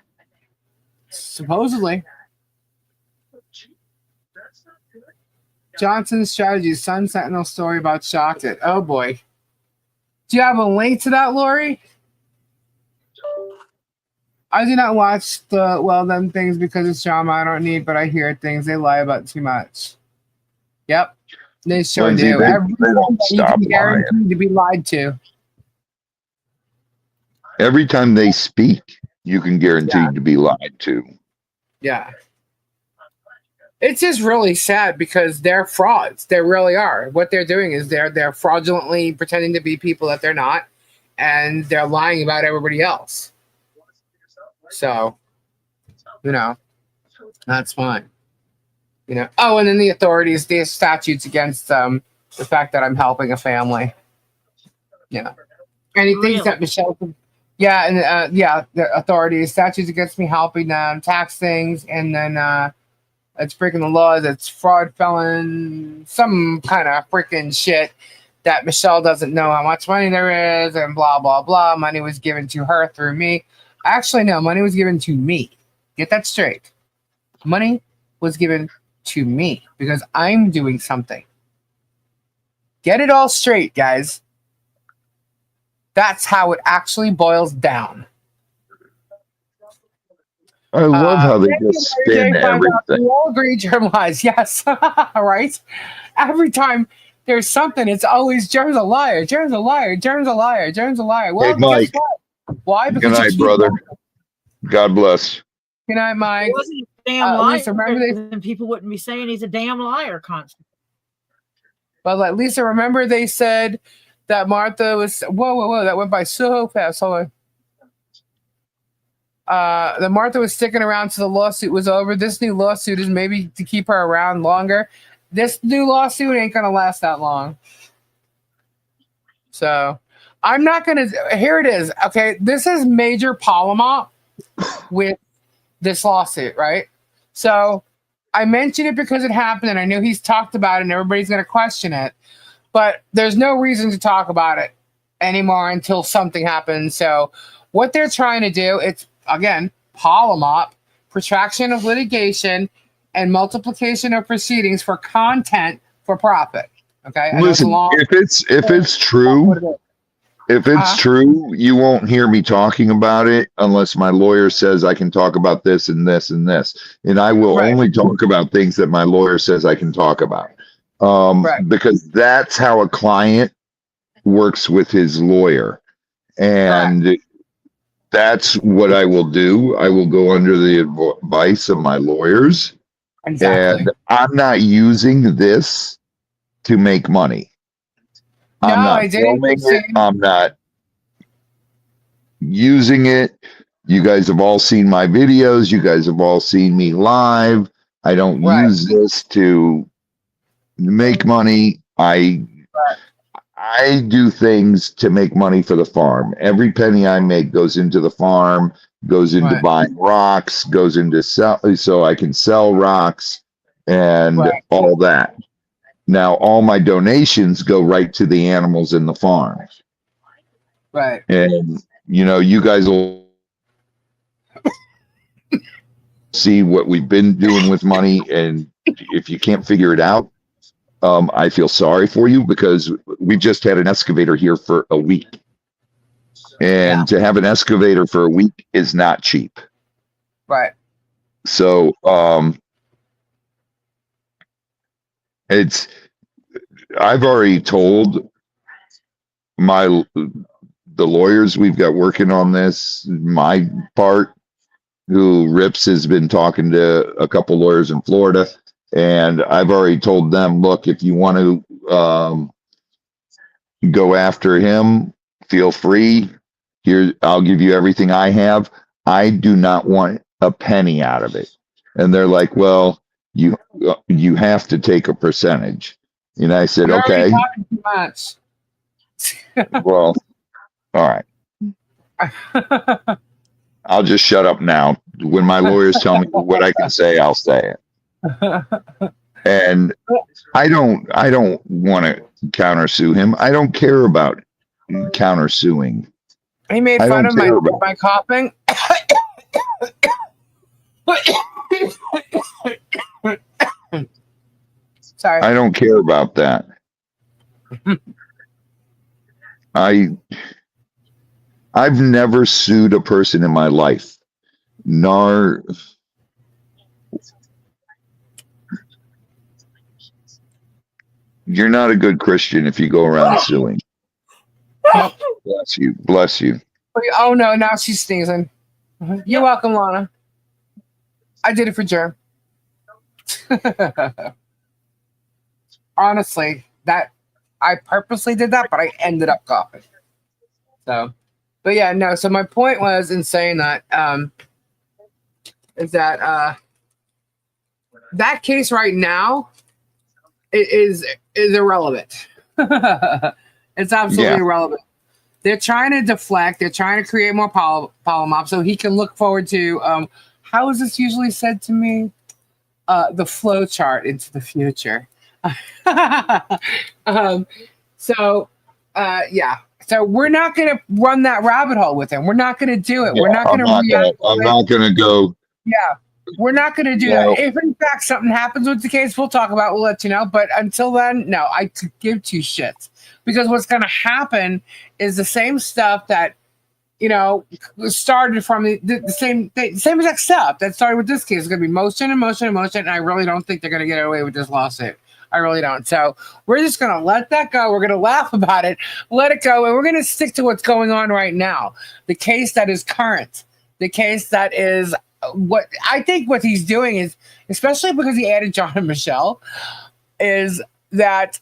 Supposedly. Johnson's strategy, Sun Sentinel story about Shochet. Oh boy. Do you have a link to that, Lori? I do not watch the well done things because it's drama I don't need, but I hear things they lie about too much. Yep. They sure Lindsay, do. they Everything don't that you stop can lying. guarantee to be lied to. Every time they speak, you can guarantee to be lied to. Yeah. It's just really sad because they're frauds. They really are. What they're doing is they're fraudulently pretending to be people that they're not, and they're lying about everybody else. So, that's fine. Oh, and then the authorities, the statutes against the fact that I'm helping a family. Any things that Michelle, and the authorities, statutes against me helping them, tax things, and then it's breaking the laws, it's fraud, felon, some kind of freaking shit that Michelle doesn't know how much money there is, and blah, blah, blah. Money was given to her through me. Actually, no, money was given to me. Get that straight. Money was given to me because I'm doing something. Get it all straight, guys. That's how it actually boils down. I love how they just spin everything. We all agree Germ lies. Yes. Right? Every time there's something, it's always Germ's a liar. Germ's a liar. Germ's a liar. Germ's a liar. Well, Hey, Mike. guess what? Why? Good night, brother. God bless. Good night, Mike. He wasn't a damn liar. Lisa, remember then people wouldn't be saying he's a damn liar constantly. But like Lisa, remember they said that Martha was whoa, that went by so fast. Hold on. That Martha was sticking around till the lawsuit was over. This new lawsuit is maybe to keep her around longer. This new lawsuit ain't gonna last that long. So I'm not gonna. Here it is. Okay, this is major Polamop with this lawsuit, right? So I mentioned it because it happened, and I knew he's talked about it, and everybody's gonna question it. But there's no reason to talk about it anymore until something happens. So what they're trying to do, it's again, Polamop, protraction of litigation, and multiplication of proceedings for content for profit. Okay. Listen, if it's true, you won't hear me talking about it unless my lawyer says I can talk about this and this and this, and I will only talk about things that my lawyer says I can talk about, because that's how a client works with his lawyer, and that's what I will do. I will go under the advice of my lawyers. Exactly. And I'm not using this to make money. I'm not filming it. I'm not using it. You guys have all seen my videos. You guys have all seen me live. I don't use this to make money. I do things to make money for the farm. Every penny I make goes into the farm, goes into buying rocks, goes into so I can sell rocks and all that. Now, all my donations go right to the animals in the farm. Right. And, you guys will see what we've been doing with money. And if you can't figure it out, I feel sorry for you, because we just had an excavator here for a week. And to have an excavator for a week is not cheap. Right. So I've already told the lawyers we've got working on this, my part, who Rips has been talking to a couple lawyers in Florida. And I've already told them, look, if you want to go after him, feel free. Here, I'll give you everything I have. I do not want a penny out of it. And they're like, well, you have to take a percentage. And I said, okay. Too much. Well, all right. I'll just shut up now. When my lawyers tell me what I can say, I'll say it. And I don't want to countersue him. I don't care about countersuing. He made I fun don't of my, care about- my coughing. Sorry. I don't care about that. I've never sued a person in my life. You're not a good Christian if you go around suing. Bless you. Bless you. Oh no, now she's sneezing. You're welcome, Lana. I did it for Germ. Honestly, that I purposely did that, but I ended up coughing. So, but yeah, no. So my point was in saying that is that that case right now is irrelevant. It's absolutely irrelevant. They're trying to deflect. They're trying to create more Polamop so he can look forward to how is this usually said to me? The flow chart into the future. Yeah. So we're not going to run that rabbit hole with him. We're not going to do it. Yeah, we're not going to react. I'm not going to go. Yeah. We're not going to do that. If in fact something happens with the case, we'll talk about it. We'll let you know. But until then, no, I could give two shits. Because what's going to happen is the same stuff that, you know, started from the same exact stuff that started with this case. It's going to be motion. And I really don't think they're going to get away with this lawsuit. I really don't. So we're just going to let that go. We're going to laugh about it, let it go. And we're going to stick to what's going on right now. The case that is current. The case that is what I think what he's doing is, especially because he added John and Michelle, is that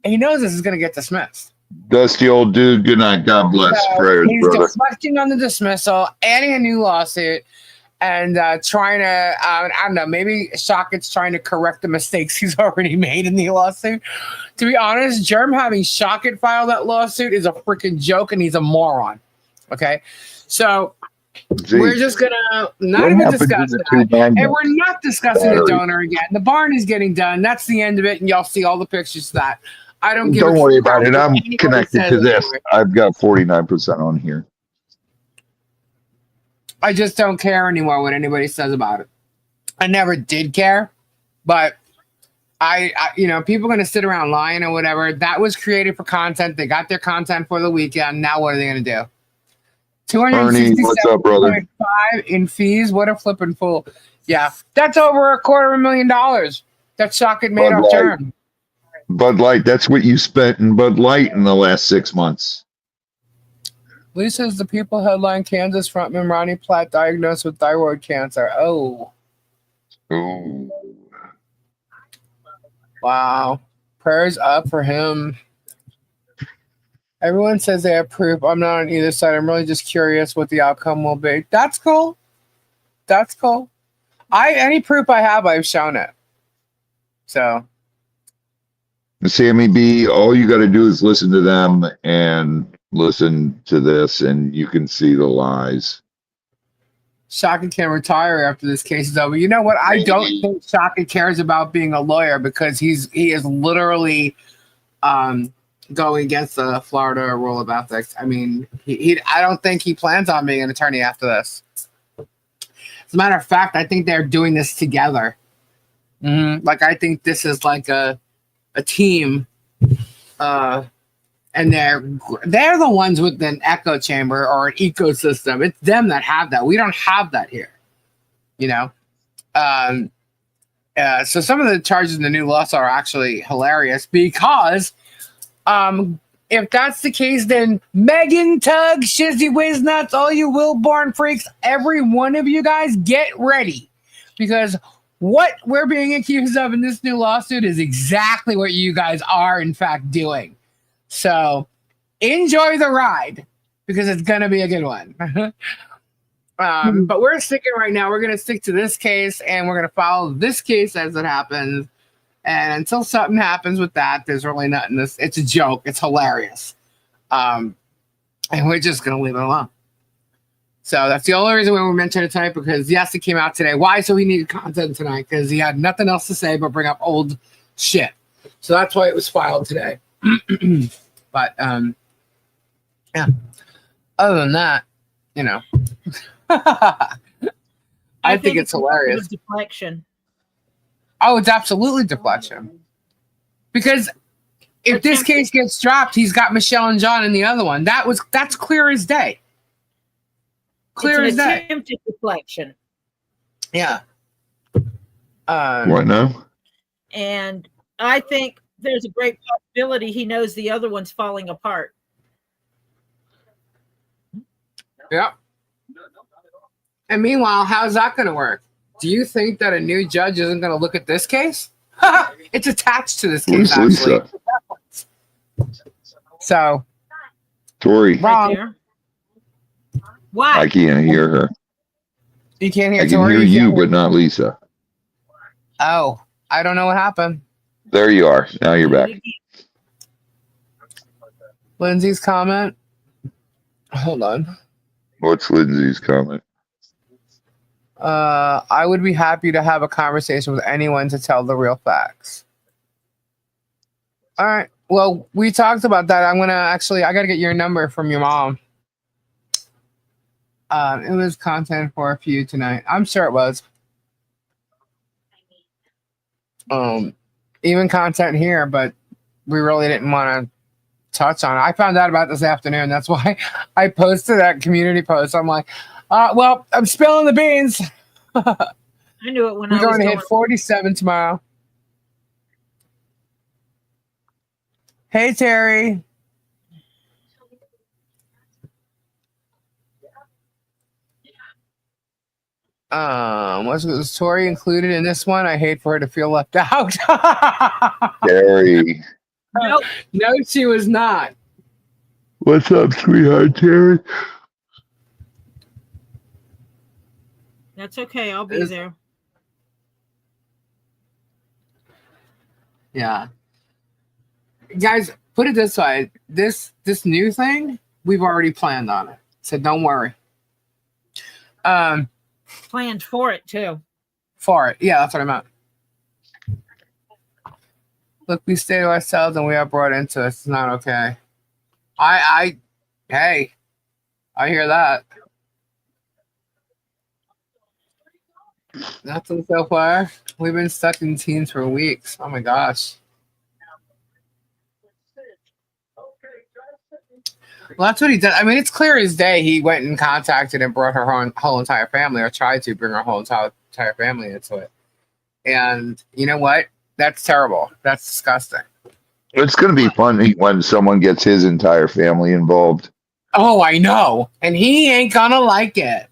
he knows this is going to get dismissed. Dusty old dude. Good night. God bless. So Prayers, he's brother. deflecting on the dismissal, adding a new lawsuit, and trying to, I don't know, maybe Shocket's trying to correct the mistakes he's already made in the lawsuit. To be honest, Germ having Shocket file that lawsuit is a freaking joke, and he's a moron. Okay? So we're just going to not even discuss that. And we're not discussing the donor again. The barn is getting done. That's the end of it, and y'all see all the pictures of that. I don't give Don't a worry crap about it. what I'm anybody connected says to this. anymore. I've got 49% on here. I just don't care anymore what anybody says about it. I never did care, but I you know, people are going to sit around lying or whatever. That was created for content. They got their content for the weekend. Now what are they going to do? Ernie, what's up, brother? 267.5 in fees. What a flipping fool. Yeah, that's over $250,000 that Shocket made off Germ. Bud Light, that's what you spent in Bud Light in the last 6 months. Lisa's the People headline Kansas frontman Ronnie Platt diagnosed with thyroid cancer. Oh. Ooh. Wow. Prayers up for him. Everyone says they have proof. I'm not on either side. I'm really just curious what the outcome will be. That's cool. That's cool. Any proof I have, I've shown it. So. Sammy B, all you got to do is listen to them and listen to this, and you can see the lies. Shockey can retire after this case is over. You know what? I don't think Shockey cares about being a lawyer because he is literally going against the Florida rule of ethics. I mean, I don't think he plans on being an attorney after this. As a matter of fact, I think they're doing this together. Like, I think this is like a team, and they're the ones with an echo chamber or an ecosystem. It's them that have that. We don't have that here, you know. So some of the charges in the new law are actually hilarious because if that's the case, then Megan, Tug, Shizzy, Wiznuts, all you Wilborn freaks, every one of you guys, get ready because what we're being accused of in this new lawsuit is exactly what you guys are, in fact, doing. So enjoy the ride because it's going to be a good one. But we're sticking right now. We're going to stick to this case and we're going to follow this case as it happens. And until something happens with that, there's really nothing. It's a joke. It's hilarious. And we're just going to leave it alone. So that's the only reason why we mentioned it tonight, because yes, it came out today. Why? So he needed content tonight because he had nothing else to say but bring up old shit. So that's why it was filed today. But yeah. Other than that, you know, I think it's hilarious. Deflection. Oh, it's absolutely deflection. Because if this case gets dropped, he's got Michelle and John in the other one. That's clear as day. Clear as day. Attempted deflection. Yeah. What now? And I think there's a great possibility he knows the other one's falling apart. Yeah. And meanwhile, how's that going to work? Do you think that a new judge isn't going to look at this case? It's attached to this case, actually. So, Tori. Wrong. Why? I can't hear her. You can't hear I can Tori? hear you, but not Lisa. Oh, I don't know what happened. There you are. Now you're back. Lindsay's comment. Hold on. What's Lindsay's comment? I would be happy to have a conversation with anyone to tell the real facts. All right. Well, we talked about that. I got to get your number from your mom. It was content for a few tonight. I'm sure it was. Even content here, but we really didn't want to touch on it. I found out about this afternoon. That's why I posted that community post. I'm like, well, I'm spilling the beans. I knew it when We're going to hit 47 tomorrow. Hey, Terry. Was Tori included in this one? I hate for her to feel left out. Terry. Nope. No, she was not. What's up, sweetheart, Terry? That's okay. I'll be there. Yeah. Guys, put it this way. This new thing, we've already planned on it. So don't worry. Planned for it too. For it. Yeah, that's what I meant. Look, we stay to ourselves and we are brought into it. It's not okay. Hey, I hear that. Nothing so far. We've been stuck in teens for weeks. Oh my gosh. Well, that's what he did. I mean, it's clear as day. He went and contacted and brought her whole entire family, or tried to bring her whole entire family into it. And you know what? That's terrible. That's disgusting. It's going to be funny when someone gets his entire family involved. Oh, I know. And he ain't going to like it.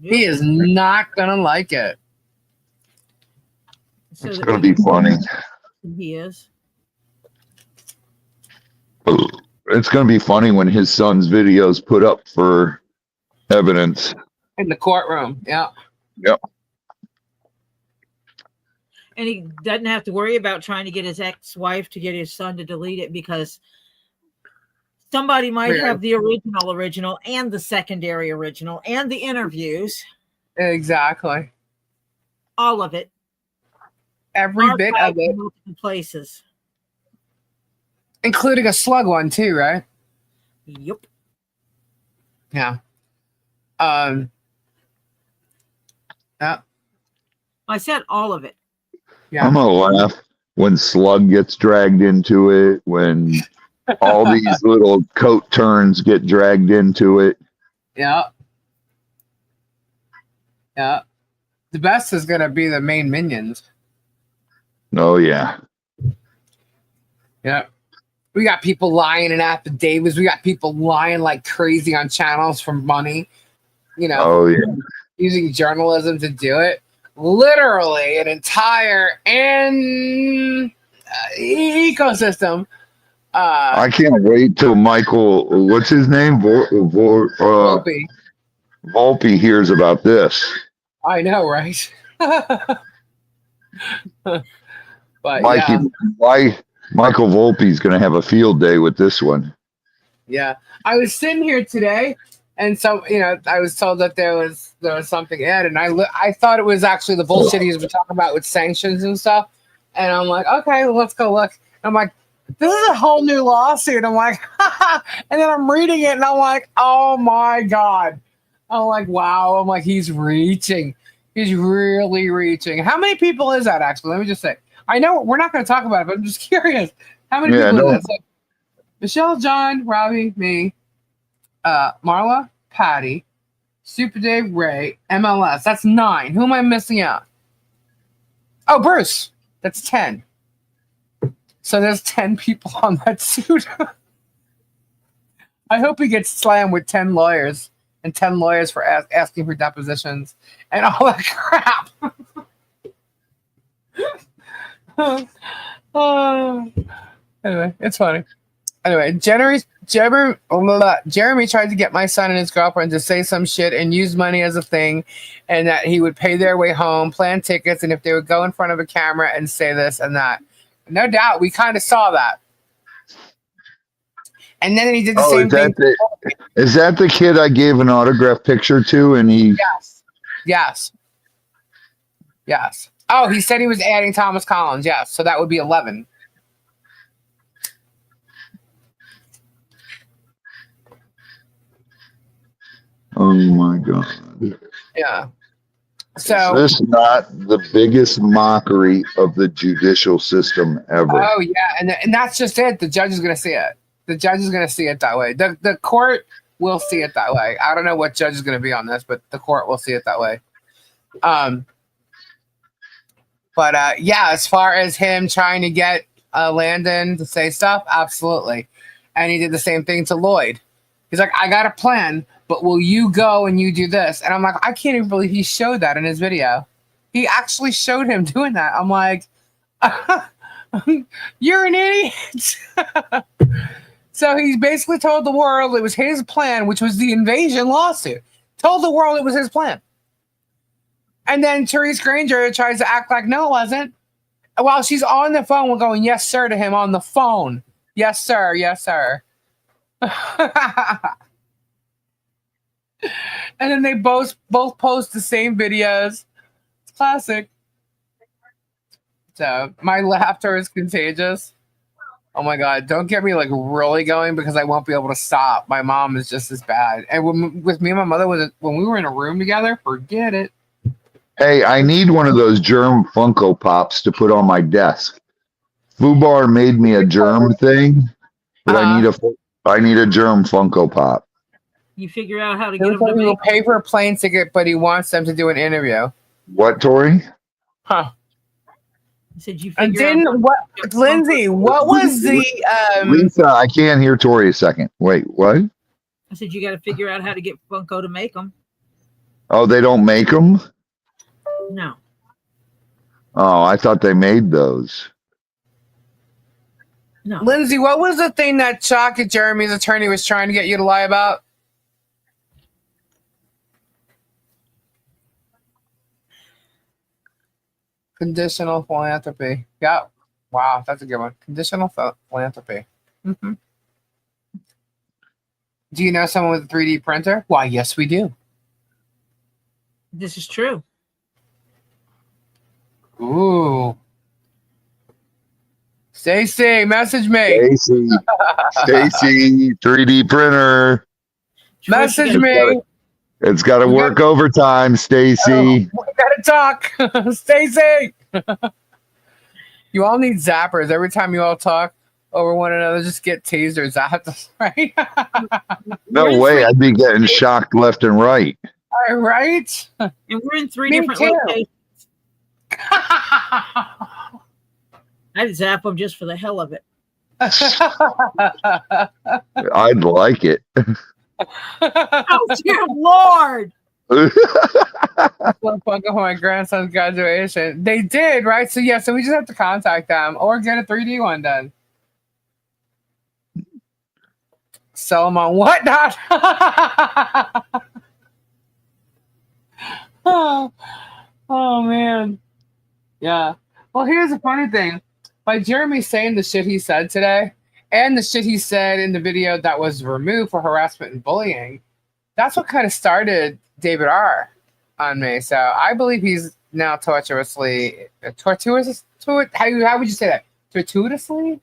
He is not going to like it. So it's going to be funny. He is. It's going to be funny when his son's videos put up for evidence. In the courtroom, yeah. Yep. And he doesn't have to worry about trying to get his ex-wife to get his son to delete it, because somebody might have the original and the secondary original and the interviews. Exactly. All of it. Every bit of it. Multiple places. Including a slug one too, right? Yep. Yeah. Yeah. I said all of it. Yeah. I'm gonna laugh when Slug gets dragged into it, when all these little coat turns get dragged into it. Yeah. Yeah. The best is gonna be the main minions. Oh yeah. Yeah. We got people lying in affidavits. We got people lying like crazy on channels for money. You know. Oh yeah. Using journalism to do it. Literally an entire ecosystem. I can't wait till Michael, what's his name? Volpe. Volpe hears about this. I know, right? But Michael Volpe's going to have a field day with this one. Yeah. I was sitting here today And so, I was told that there was something in it, and I thought it was actually the bullshit he's been talking about with sanctions and stuff. And I'm like, okay, well, let's go look. I'm like, this is a whole new lawsuit. I'm like, and then I'm reading it, and I'm like, oh my god. I'm like, wow. I'm like, he's reaching. He's really reaching. How many people is that, actually? Let me just say. I know we're not going to talk about it, but I'm just curious. How many people is that? So, Michelle, John, Robbie, me, Marla, Patty, Super Dave, Ray, MLS. That's 9. Who am I missing out? Oh, Bruce. That's 10. So there's 10 people on that suit. I hope he gets slammed with 10 lawyers and 10 lawyers for asking for depositions and all that crap. Anyway, it's funny. Anyway, Jeremy tried to get my son and his girlfriend to say some shit and use money as a thing, and that he would pay their way home, plan tickets, and if they would go in front of a camera and say this and that. No doubt, we kind of saw that. And then he did the same thing. Is that the kid I gave an autograph picture to? And he. Yes. Oh, he said he was adding Thomas Collins. Yes, so that would be 11. Oh my god. Yeah. So is this not the biggest mockery of the judicial system ever? Oh yeah, and that's just it. The judge is going to see it. The judge is going to see it that way. The court will see it that way. I don't know what judge is going to be on this, but the court will see it that way. But yeah, as far as him trying to get Landon to say stuff, absolutely. And he did the same thing to Lloyd. He's like, I got a plan, but will you go and you do this? And I'm like, I can't even believe he showed that in his video. He actually showed him doing that. I'm like, you're an idiot. So he basically told the world it was his plan, which was the invasion lawsuit. Told the world it was his plan. And then Therese Granger tries to act like, no, it wasn't. While she's on the phone, we're going, yes, sir, to him on the phone. Yes, sir. Yes, sir. And then they both post the same videos. It's classic. So my laughter is contagious. Oh my god, don't get me like really going because I won't be able to stop. My mom is just as bad. And with me and my mother, when we were in a room together, forget it. Hey, I need one of those Germ Funko Pops to put on my desk. Fubar made me a Germ thing, but I need a Germ Funko Pop. You figure out how to get him to He'll pay for a plane ticket, but he wants them to do an interview. What, Tori? Huh. I said you And figure then out what, Lindsay? What was the Lisa? I can't hear Tori a second. Wait, what? I said you got to figure out how to get Funko to make them. Oh, they don't make them? No. Oh, I thought they made those. No. Lindsay, what was the thing that Shochet, Jeremy's attorney, was trying to get you to lie about? Conditional philanthropy. Yeah. Wow, that's a good one. Conditional philanthropy. Mm-hmm. Do you know someone with a 3D printer? Why, yes, we do. This is true. Ooh. Stacy, message me. Stacy, 3D printer. Message me. It's got to work overtime, Stacy. We gotta talk. Stacy. You all need zappers. Every time you all talk over one another, just get taser zapped, right? No way. I'd be getting shocked left and right. Right? And we're in three different locations. I'd zap them just for the hell of it. I'd like it. Oh, dear Lord. For my grandson's graduation. They did, right? So, yeah, so we just have to contact them or get a 3D one done. Sell them on whatnot. Oh, man. Yeah. Well, here's the funny thing. By Jeremy saying the shit he said today and the shit he said in the video that was removed for harassment and bullying, That's what kind of started David R. on me. So I believe he's now tortuously. How would you say that? Tortuously?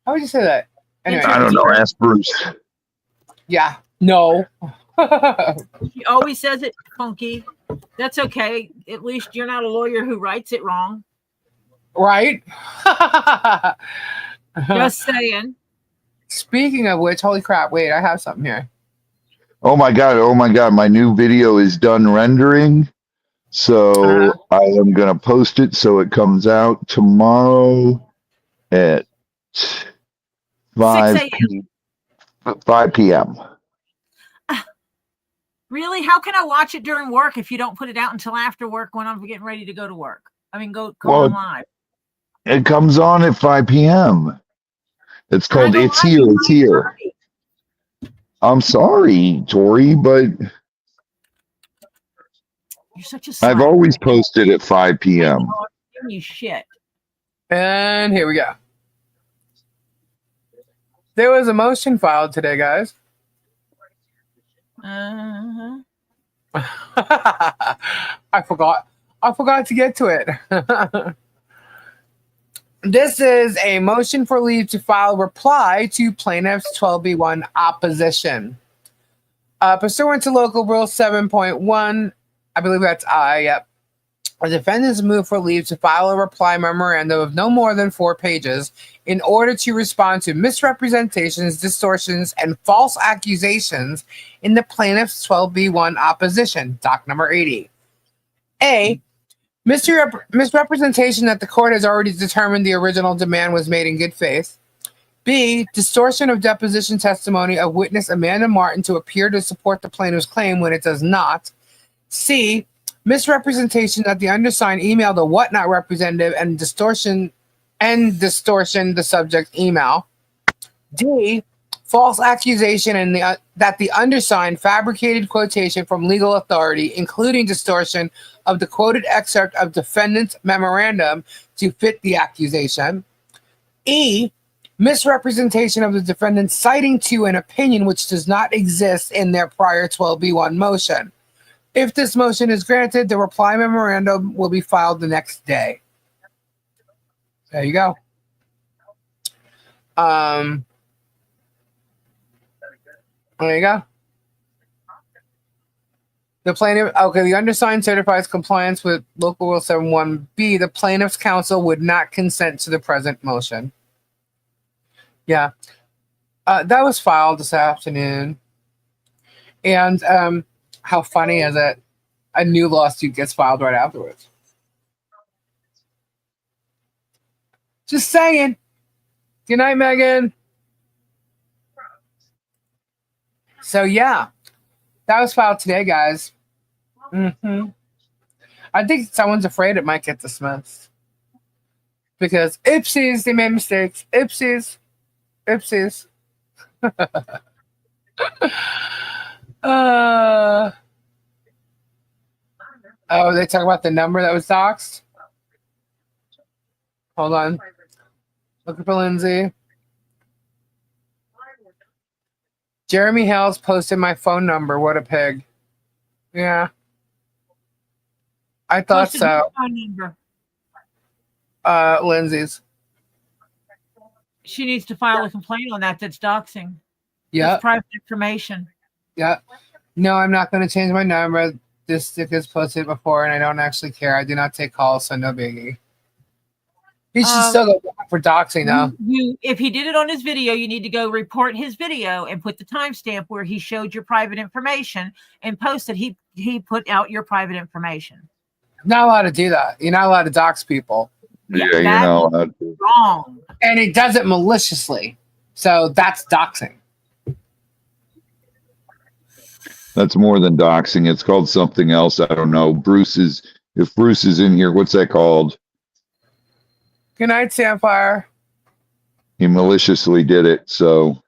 How would you say that? Anyway, I don't know. Ask Bruce. yeah. No. She always says it funky. That's okay. At least you're not a lawyer who writes it wrong. Right? Just saying. Speaking of which, holy crap, wait, I have something here. Oh my god, my new video is done rendering. So I am gonna post it so it comes out tomorrow at 5 p.m. Really? How can I watch it during work if you don't put it out until after work when I'm getting ready to go to work? I mean, go on live. It comes on at 5 p.m. It's called It's Here, It's Here. I'm sorry, Tori, but you're such a I've always posted at 5 p.m. You shit. And here we go. There was a motion filed today, guys. I forgot to get to it. This is a motion for leave to file reply to plaintiff's 12B1 opposition. Pursuant to local rule 7.1, I believe that's yep. A defendant's move for leave to file a reply memorandum of no more than 4 pages in order to respond to misrepresentations, distortions, and false accusations in the plaintiff's 12B1 opposition, doc number 80. A. Misrepresentation that the court has already determined the original demand was made in good faith. B. Distortion of deposition testimony of witness Amanda Martin to appear to support the plaintiff's claim when it does not. C. Misrepresentation that the undersigned emailed a whatnot representative and distortion the subject email. D. False accusation and that the undersigned fabricated quotation from legal authority, including distortion of the quoted excerpt of defendant's memorandum to fit the accusation. E. Misrepresentation of the defendant citing to an opinion which does not exist in their prior 12B1 motion. If this motion is granted, the reply memorandum will be filed the next day. There you go. There you go. The plaintiff, okay, the undersigned certifies compliance with Local Rule 71B. The plaintiff's counsel would not consent to the present motion. Yeah. That was filed this afternoon. And how funny is it? A new lawsuit gets filed right afterwards. Just saying. Good night, Megan. So, yeah. That was filed today, guys. I think someone's afraid it might get dismissed. Because oopsies, they made mistakes. Oopsies. Oopsies. Oh, they talk about the number that was doxed? Hold on. Looking for Lindsay. Jeremy Hales posted my phone number. What a pig. Yeah. I thought Posted so. Phone number. Lindsay's. She needs to file a complaint on that. That's doxing. Yeah. That's private information. Yeah. No, I'm not going to change my number. This stick is posted before, and I don't actually care. I do not take calls, so no biggie. He should still go back for doxing, though. If he did it on his video, you need to go report his video and put the timestamp where he showed your private information and post that he put out your private information. Not allowed to do that. You're not allowed to dox people. Yeah, you're not allowed to. Wrong. And he does it maliciously. So that's doxing. That's more than doxing. It's called something else. I don't know. If Bruce is in here, what's that called? Good night, Samfire. He maliciously did it, so.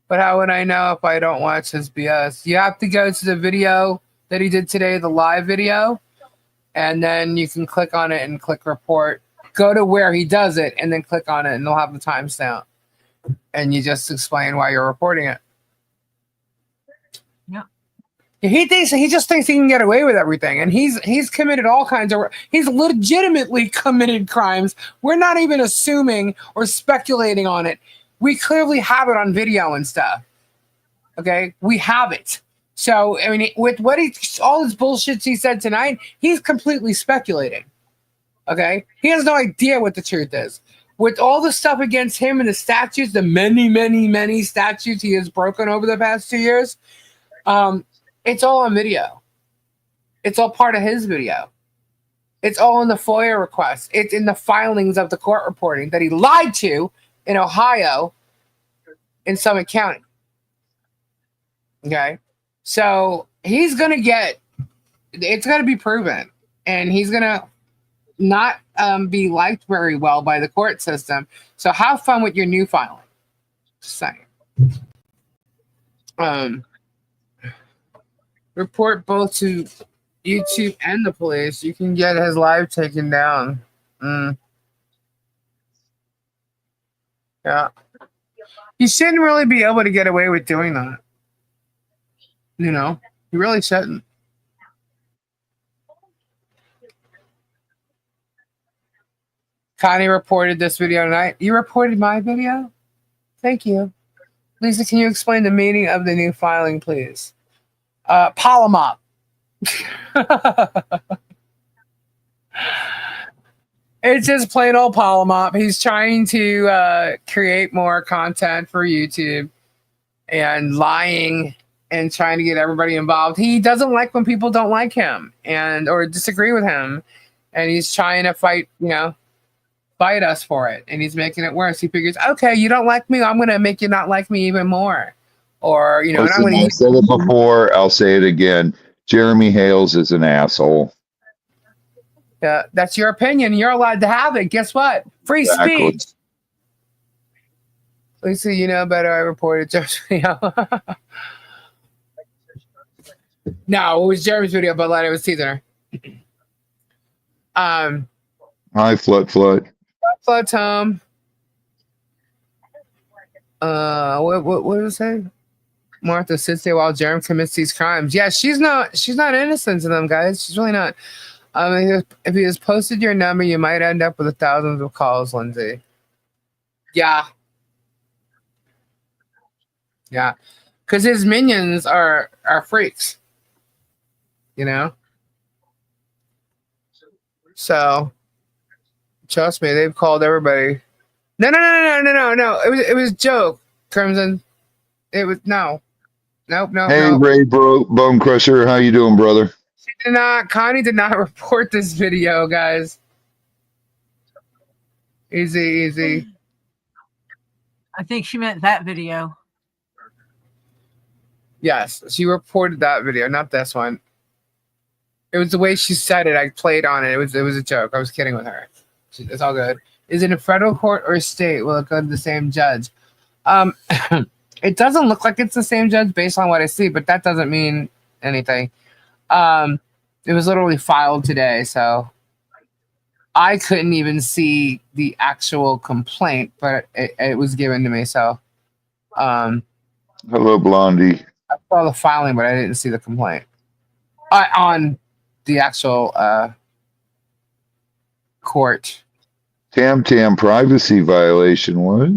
But how would I know if I don't watch his BS? You have to go to the video that he did today, the live video, and then you can click on it and click report. Go to where he does it and then click on it, and they'll have the timestamp. and you just explain why you're reporting it. Yeah. He just thinks he can get away with everything, and he's committed all kinds of. He's legitimately committed crimes. We're not even assuming or speculating on it. We clearly have it on video and stuff. Okay, we have it. So I mean, with what all his bullshits he said tonight, he's completely speculating. Okay, he has no idea what the truth is. With all the stuff against him and the statutes, the many statutes he has broken over the past 2 years, it's all on video. It's all part of his video. It's all in the FOIA request. It's in the filings of the court reporting that he lied to in Ohio in Summit County. Okay, so he's gonna it's gonna be proven, and he's gonna not be liked very well by the court system. So have fun with your new filing. Just saying. Report both to YouTube and the police. You can get his live taken down. Yeah. You shouldn't really be able to get away with doing that. You know, you really shouldn't. Connie reported this video tonight. You reported my video? Thank you. Lisa, can you explain the meaning of the new filing, please? Polamop. It's just plain old Polamop. He's trying to create more content for YouTube and lying and trying to get everybody involved. He doesn't like when people don't like him or disagree with him. And he's trying to fight us for it. And he's making it worse. He figures, okay, you don't like me, I'm going to make you not like me even more. Or, you know, listen, I said it before, I'll say it again. Jeremy Hales is an asshole. Yeah, that's your opinion. You're allowed to have it. Guess what? Free speech. Lisa, you know better. I reported Jeremy's video. No, it was Jeremy's video, but it was teaser. Hi, Flut. Flut, Tom. What did it say? Martha sits there while Germ commits these crimes. Yeah, she's not innocent to them, guys. She's really not. If he has posted your number, you might end up with thousands of calls, Lindsay. Yeah. Yeah. Because his minions are freaks. You know? So trust me, they've called everybody. No. It was a joke, Crimson. It was no. Hey, Ray Bone Crusher, how you doing, brother? Connie did not report this video, guys. Easy. I think she meant that video. Yes, she reported that video, not this one. It was the way she said it. I played on it. It was a joke. I was kidding with her. It's all good. Is it a federal court or state? Will it go to the same judge? It doesn't look like it's the same judge based on what I see, but that doesn't mean anything. It was literally filed today, so I couldn't even see the actual complaint, but it was given to me. So, hello, Blondie. I saw the filing, but I didn't see the complaint on the actual court. Tam privacy violation. What?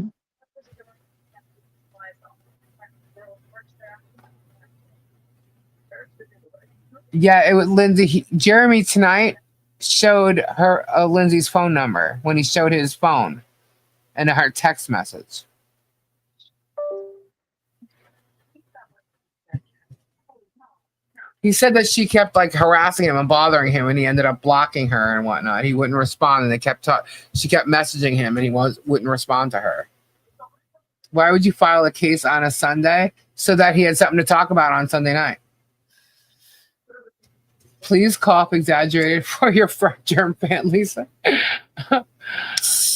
Yeah, it was Lindsay. Jeremy tonight showed her Lindsay's phone number when he showed his phone and her text message. He said that she kept harassing him and bothering him, and he ended up blocking her and whatnot. He wouldn't respond, and she kept messaging him, and he wouldn't respond to her. Why would you file a case on a Sunday? So that he had something to talk about on Sunday night. Please cough exaggerated for your Germ fan, Lisa. It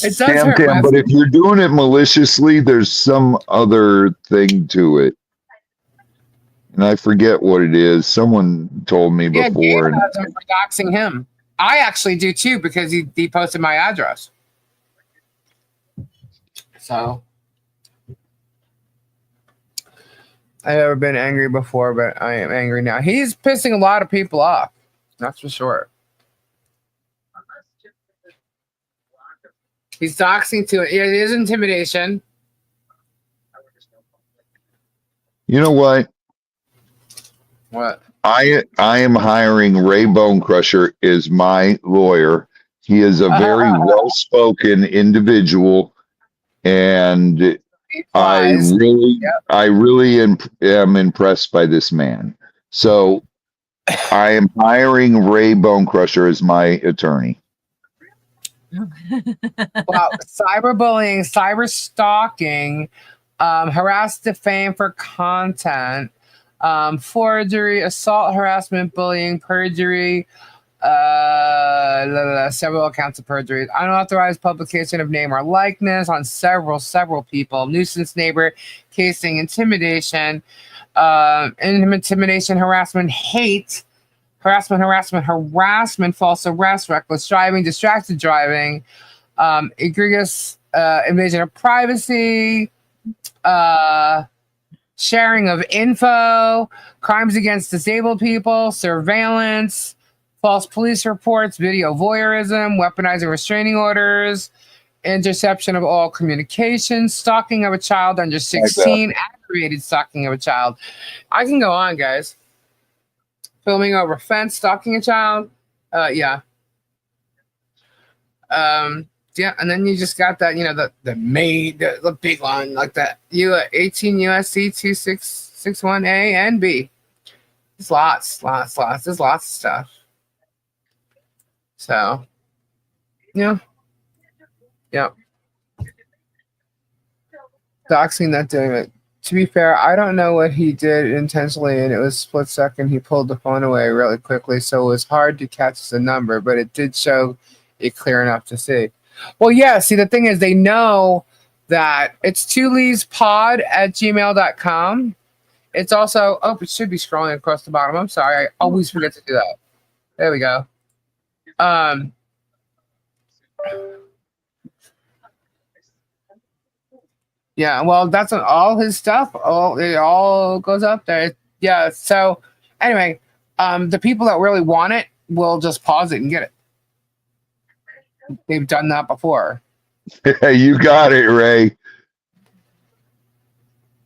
does hurt. Tam, but if you're doing it maliciously, there's some other thing to it. And I forget what it is. Someone told me before. Yeah, for doxing him. I actually do too, because he posted my address. So I've ever been angry before, but I am angry now. He's pissing a lot of people off. That's for sure. He's doxing to it. It is intimidation. You know what? What? I am hiring Ray Bone Crusher as my lawyer. He is a very well-spoken individual, and I really am impressed by this man. So I am hiring Ray Bone Crusher as my attorney. Well, cyberbullying, cyber stalking, harass, defame for content, forgery, assault, harassment, bullying, perjury, several accounts of perjury, unauthorized publication of name or likeness on several people, nuisance neighbor, casing, intimidation, intimidation, harassment, hate, harassment, false arrest, reckless driving, distracted driving, egregious invasion of privacy, sharing of info, crimes against disabled people, surveillance, false police reports, video voyeurism, weaponizing restraining orders, interception of all communications, stalking of a child under 16, aggravated stalking of a child. I can go on, guys. Filming over fence, stalking a child. Yeah, and then you just got that, the big one like that. 18 USC 2661A and B. There's lots. There's lots of stuff. So, yeah. Doxing, not doing it. To be fair, I don't know what he did intentionally, and it was split second. He pulled the phone away really quickly, so it was hard to catch the number, but it did show it clear enough to see. Well, yeah, see, the thing is, they know that it's twoleyspod@gmail.com. It's also, it should be scrolling across the bottom. I'm sorry, I always forget to do that. There we go. Yeah, well, that's all his stuff. It all goes up there. Yeah. So anyway, the people that really want it will just pause it and get it. They've done that before. You got it, Ray.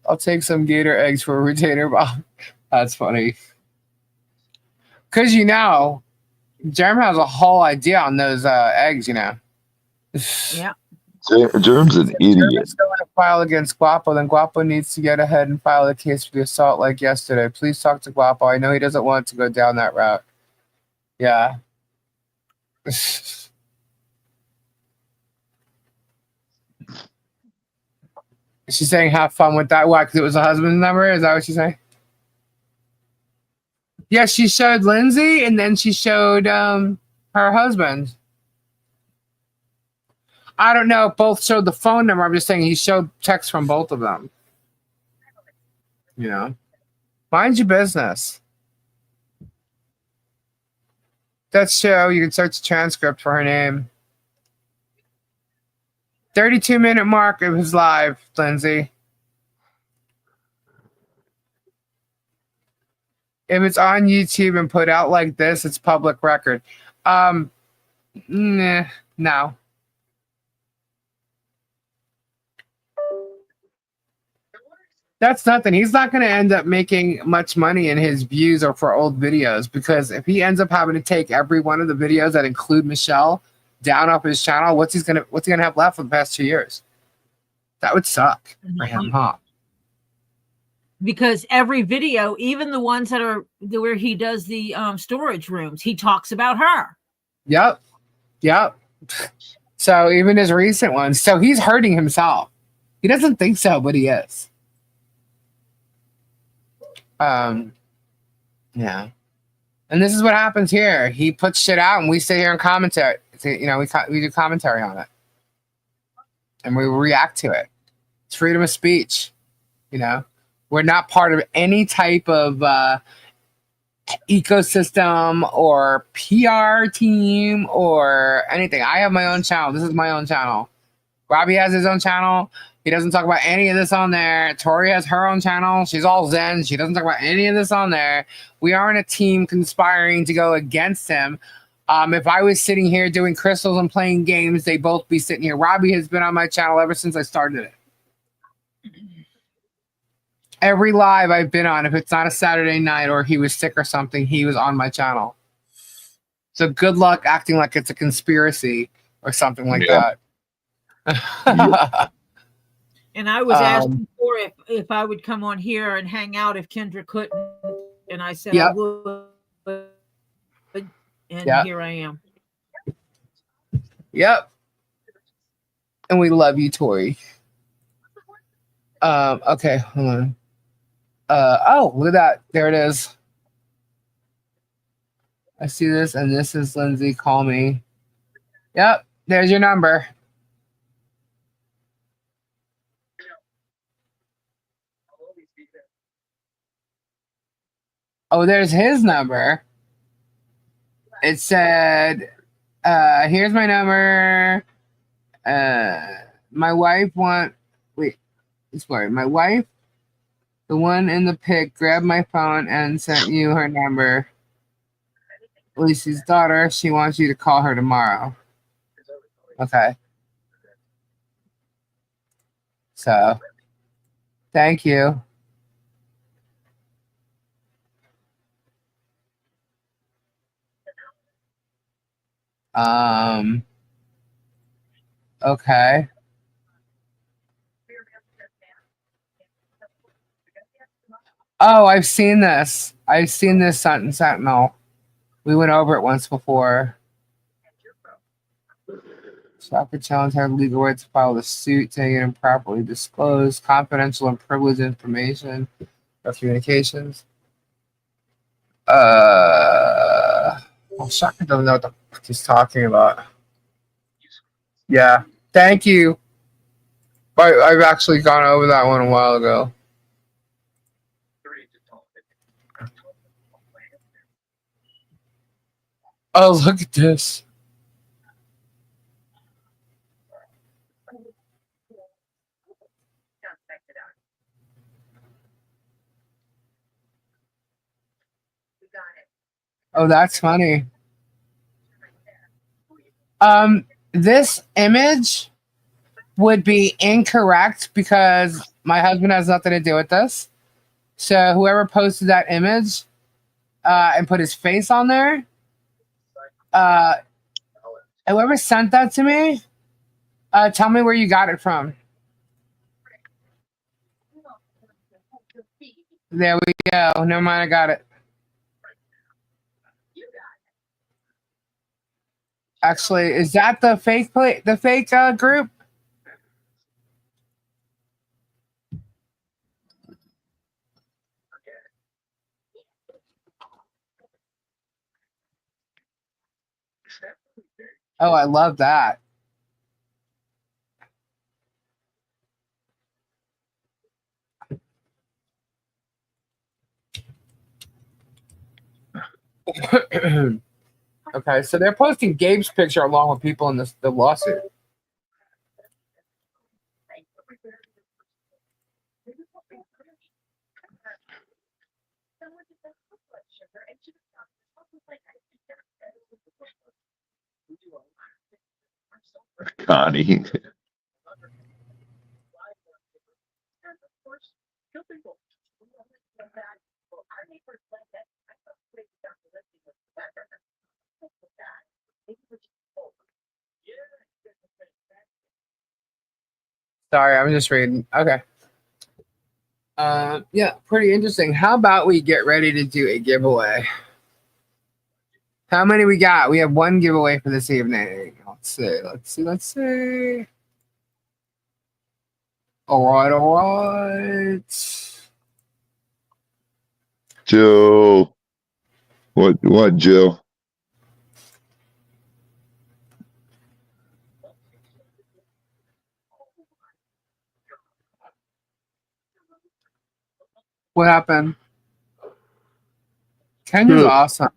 I'll take some gator eggs for a retainer bomb. That's funny. Because Germ has a whole idea on those eggs. Yeah. Germ's an idiot. Germ's going to file against Guapo, then Guapo needs to get ahead and file a case for the assault like yesterday. Please talk to Guapo. I know he doesn't want to go down that route. Yeah. She's saying have fun with that. Why? Because it was a husband's number? Is that what she's saying? Yeah, she showed Lindsay, and then she showed her husband. I don't know if both showed the phone number. I'm just saying he showed text from both of them. Mind your business. That show, you can search the transcript for her name. 32-minute mark of his live, Lindsay. If it's on YouTube and put out like this, it's public record. No. That's nothing. He's not going to end up making much money in his views or for old videos, because if he ends up having to take every one of the videos that include Michelle down off his channel, what's he gonna have left for the past 2 years? That would suck for him, huh? Because every video, even the ones that are where he does the storage rooms, he talks about her. Yep. So even his recent ones, so he's hurting himself. He doesn't think so, but he is. Yeah. And this is what happens here. He puts shit out, and we sit here and commentary. We do commentary on it, and we react to it. It's freedom of speech. We're not part of any type of ecosystem or PR team or anything. I have my own channel. This is my own channel. Robbie has his own channel. He doesn't talk about any of this on there. Tori has her own channel. She's all zen. She doesn't talk about any of this on there. We aren't a team conspiring to go against him. If I was sitting here doing crystals and playing games, they'd both be sitting here. Robbie has been on my channel ever since I started it. Every live I've been on, if it's not a Saturday night or he was sick or something, he was on my channel. So good luck acting like it's a conspiracy or something like that. And I was asked before if I would come on here and hang out if Kendra couldn't, and I said I would. And here I am. Yep. And we love you, Tori. Okay, hold on. Oh, look at that. There it is. I see this, and this is Lindsay. Call me. Yep, there's your number. Oh, there's his number. It said, here's my number. My wife my wife, the one in the pic, grabbed my phone and sent you her number. Lucy's daughter. She wants you to call her tomorrow. Okay. So, thank you. Okay. Oh, I've seen this. I've seen this Sentinel. We went over it once before. Shopper challenge had legal right to file the suit, saying it improperly disclosed confidential and privileged information of communications. Well, Shopper doesn't know what the fuck he's talking about. Yeah. Thank you. I've actually gone over that one a while ago. Oh, look at this. Oh, that's funny. This image would be incorrect because my husband has nothing to do with this. So whoever posted that image and put his face on there, whoever sent that to me, tell me where you got it from. There we go. Never mind, I got it. Actually, is that the fake group? Oh, I love that. Okay, so they're posting Gabe's picture along with people in the lawsuit. Connie. Sorry, I'm just reading. Okay. Yeah, pretty interesting. How about we get ready to do a giveaway? How many we got? We have one giveaway for this evening. Let's see. All right. Jill. What, Jill? What happened? Kenya's awesome.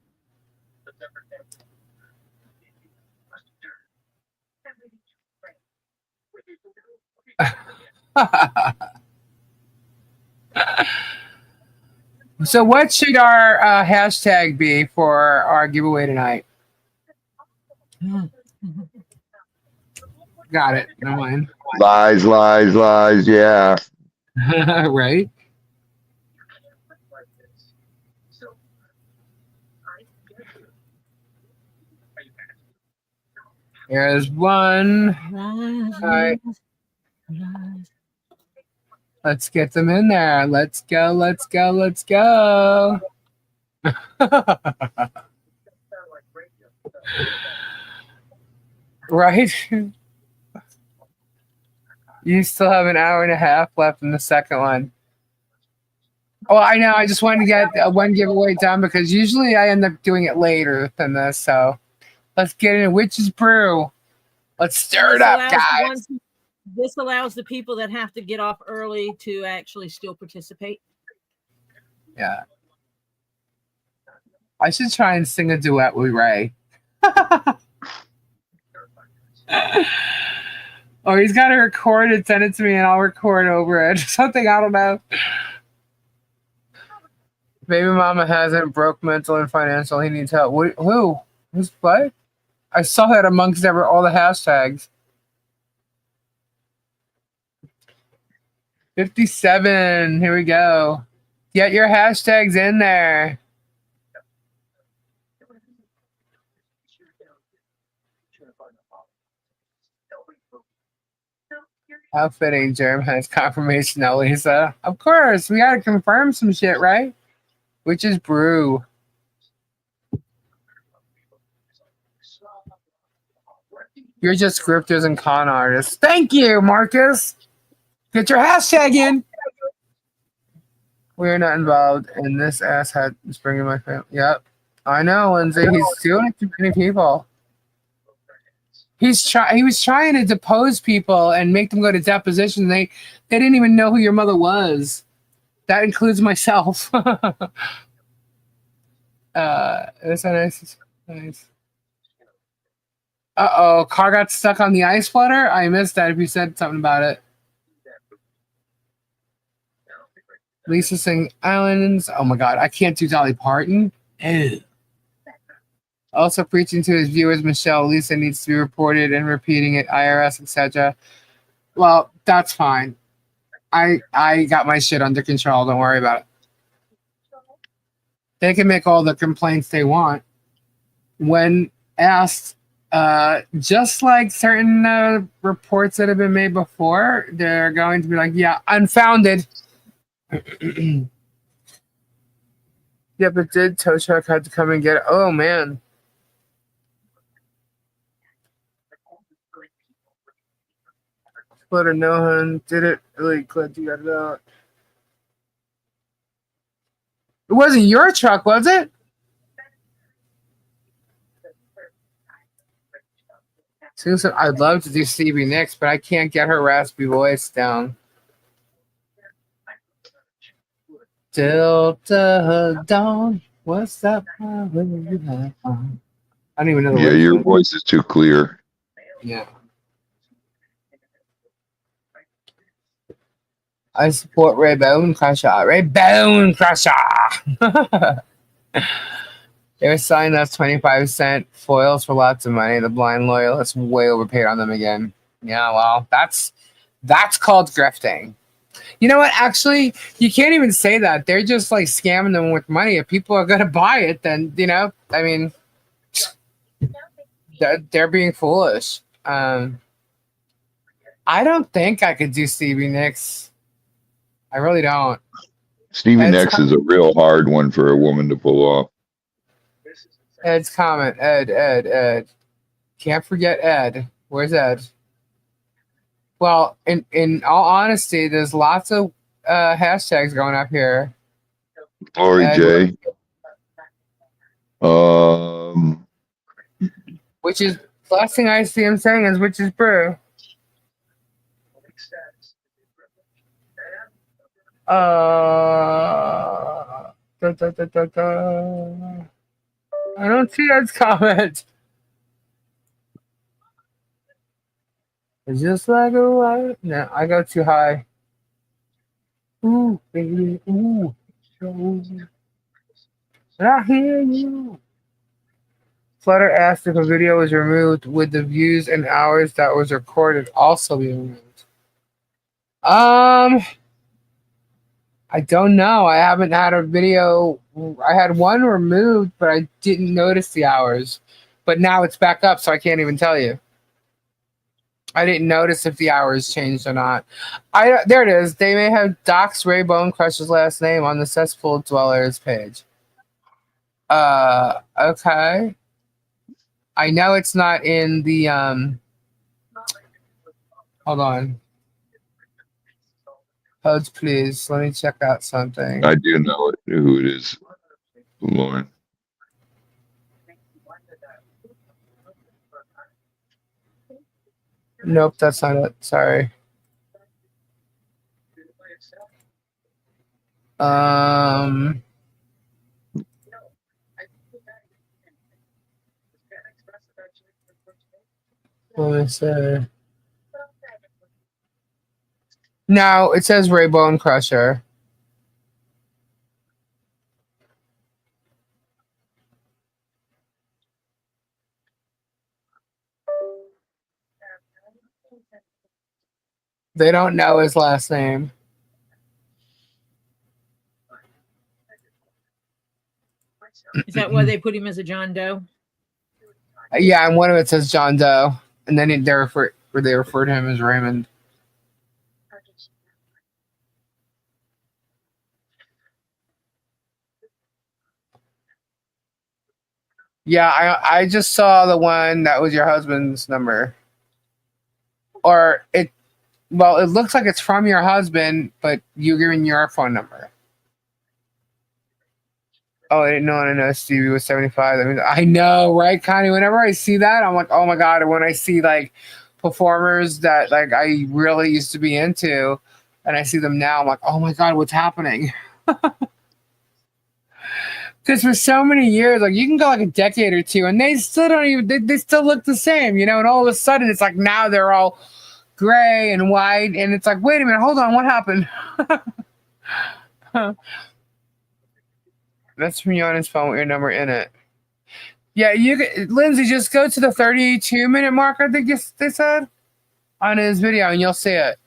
So what should our hashtag be for our giveaway tonight? Got it. Never mind. Lies, lies, lies. Yeah. Right? Here's one. Lies, Right. lies, lies. Let's get them in there. Let's go. Let's go. Let's go. Right? You still have an hour and a half left in the second one. Oh, I know. I just wanted to get one giveaway done because usually I end up doing it later than this. So let's get in Witch's Brew. Let's stir it up, guys. This allows the people that have to get off early to actually still participate. Yeah. I should try and sing a duet with Ray. Or he's got to record it, send it to me, and I'll record over it. Something, I don't know. Baby mama hasn't broke mental and financial. He needs help. Who? Who's what? I saw that amongst all the hashtags. 57. Here we go. Get your hashtags in there. How fitting. Germ has confirmation now, Lisa. Of course, we gotta confirm some shit, right? Witch's Brew. You're just grifters and con artists. Thank you, Marcus. Get your hashtag in. We're not involved in this asshat is bringing my family. Yep. I know, Lindsay. He's doing it to many people. He was trying to depose people and make them go to deposition. They didn't even know who your mother was. That includes myself. That's nice. Uh-oh, car got stuck on the ice flutter? I missed that if you said something about it. Lisa sing Islands. Oh my god, I can't do Dolly Parton. Ew. Also preaching to his viewers, Michelle, Lisa needs to be reported and repeating it, IRS, etc. Well, that's fine. I got my shit under control. Don't worry about it. They can make all the complaints they want. When asked, just like certain reports that have been made before, they're going to be like, yeah, unfounded. Yeah, but did tow truck had to come and get it? Oh, man. Splitter, no, hun. Did it? Really glad you got it out. It wasn't your truck, was it? Susan, I'd love to do Stevie Nicks, but I can't get her raspy voice down. Delta Dawn, what's that? I don't even know the Yeah, words. your voice is too clear. Yeah. I support Ray Bone Crusher. Ray Bone Crusher! They were selling us 25-cent foils for lots of money. The blind loyalists way overpaid on them again. Yeah, well, that's called grifting. You know what? Actually, you can't even say that. They're just like scamming them with money. If people are going to buy it, then, you know, I mean, they're being foolish. I don't think I could do Stevie Nicks. I really don't. Stevie Nicks is a real hard one for a woman to pull off. Ed's comment. Ed. Can't forget Ed. Where's Ed? Well, in all honesty, there's lots of hashtags going up here. Glory J. Which is the last thing I see him saying is Witch's Brew. I don't see Ed's comment. It's just like a light. No, I go too high. Ooh, baby, ooh. And I hear you. Flutter asked if a video was removed, would the views and hours that was recorded also be removed? I don't know. I haven't had a video. I had one removed, but I didn't notice the hours. But now it's back up, so I can't even tell you. I didn't notice if the hours changed or not. There it is. They may have doxed Ray Bone Crusher's last name on the Cesspool Dwellers page. Okay. I know it's not in the hold on. Hold, please. Let me check out something. I do know who it is, Lauren. Nope, that's not it. Sorry. Let me see. No, it says Ray Bone Crusher. They don't know his last name. Is that why they put him as a John Doe? Yeah, and one of it says John Doe, and then they refer to him as Raymond. Yeah, I just saw the one that was your husband's number. Or it looks like it's from your husband, but you're giving your phone number. Oh, I didn't know Stevie was 75. I know, right, Connie? Whenever I see that, I'm like, oh my God. And when I see like performers that like I really used to be into and I see them now, I'm like, oh my God, what's happening? Because for so many years, like you can go like a decade or two and they still don't even, they still look the same, you know? And all of a sudden it's like now they're all gray and white. And it's like, wait a minute, hold on, what happened? That's from you on his phone with your number in it. Yeah, Lindsay, just go to the 32-minute mark, I think they said, on his video, and you'll see it.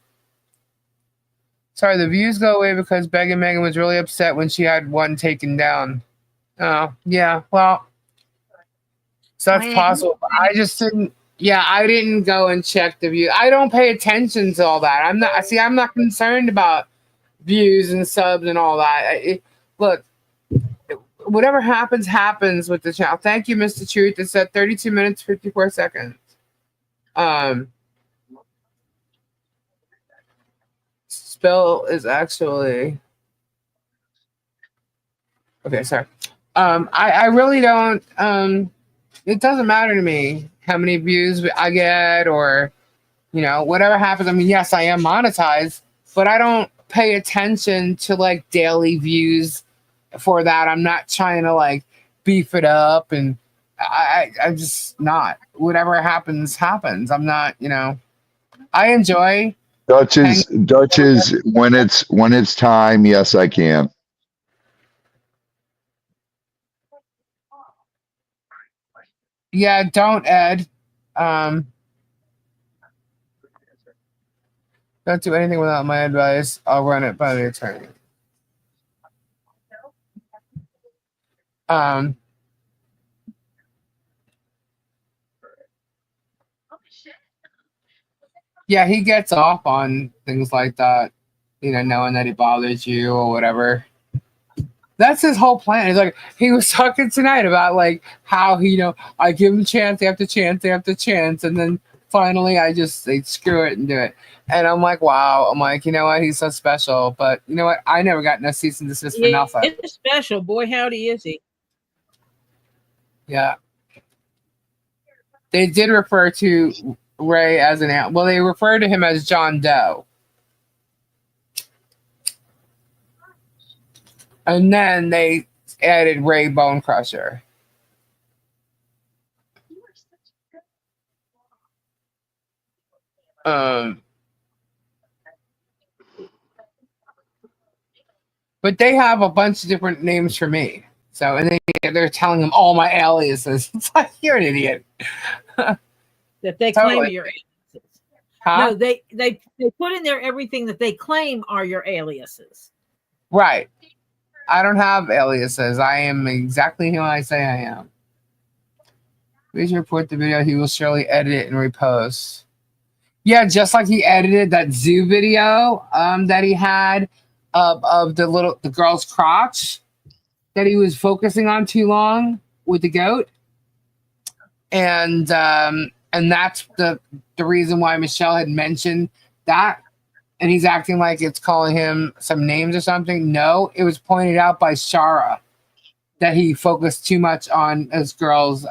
Sorry, the views go away because Megan was really upset when she had one taken down. Oh, yeah, well, so that's possible. I just didn't, I didn't go and check the view. I don't pay attention to all that. I'm not concerned about views and subs and all that. Look, whatever happens with the channel. Thank you, Mr. Truth. It said 32 minutes, 54 seconds. Spell is actually okay. Sorry. I really don't. It doesn't matter to me how many views I get or whatever happens. I mean, yes, I am monetized, but I don't pay attention to like daily views for that. I'm not trying to like beef it up, and I'm just not. Whatever happens. I'm not. I enjoy. Duchess, when it's time, yes, I can. Yeah, don't, Ed. Don't do anything without my advice. I'll run it by the attorney. Yeah, he gets off on things like that, knowing that he bothers you or whatever. That's his whole plan. He's like, he was talking tonight about like how I give him chance after chance after chance, and then finally I just say screw it and do it. And I'm like, wow. I'm like, you know what? He's so special. But you know what? I never got no cease and desist for nothing. It's special. Boy, howdy is he. Yeah. They did refer to Ray as they refer to him as John Doe. And then they added Ray Bone Crusher. Um, but they have a bunch of different names for me. So, and they're telling them all my aliases. It's like, you're an idiot. That they claim Totally. your aliases. Huh? No, they put in there everything that they claim are your aliases. Right. I don't have aliases. I am exactly who I say I am. Please report the video. He will surely edit it and repost. Yeah, just like he edited that zoo video that he had of the girl's crotch that he was focusing on too long with the goat. And that's the reason why Michelle had mentioned that. And he's acting like it's calling him some names or something. No, it was pointed out by Shara that he focused too much on his girl's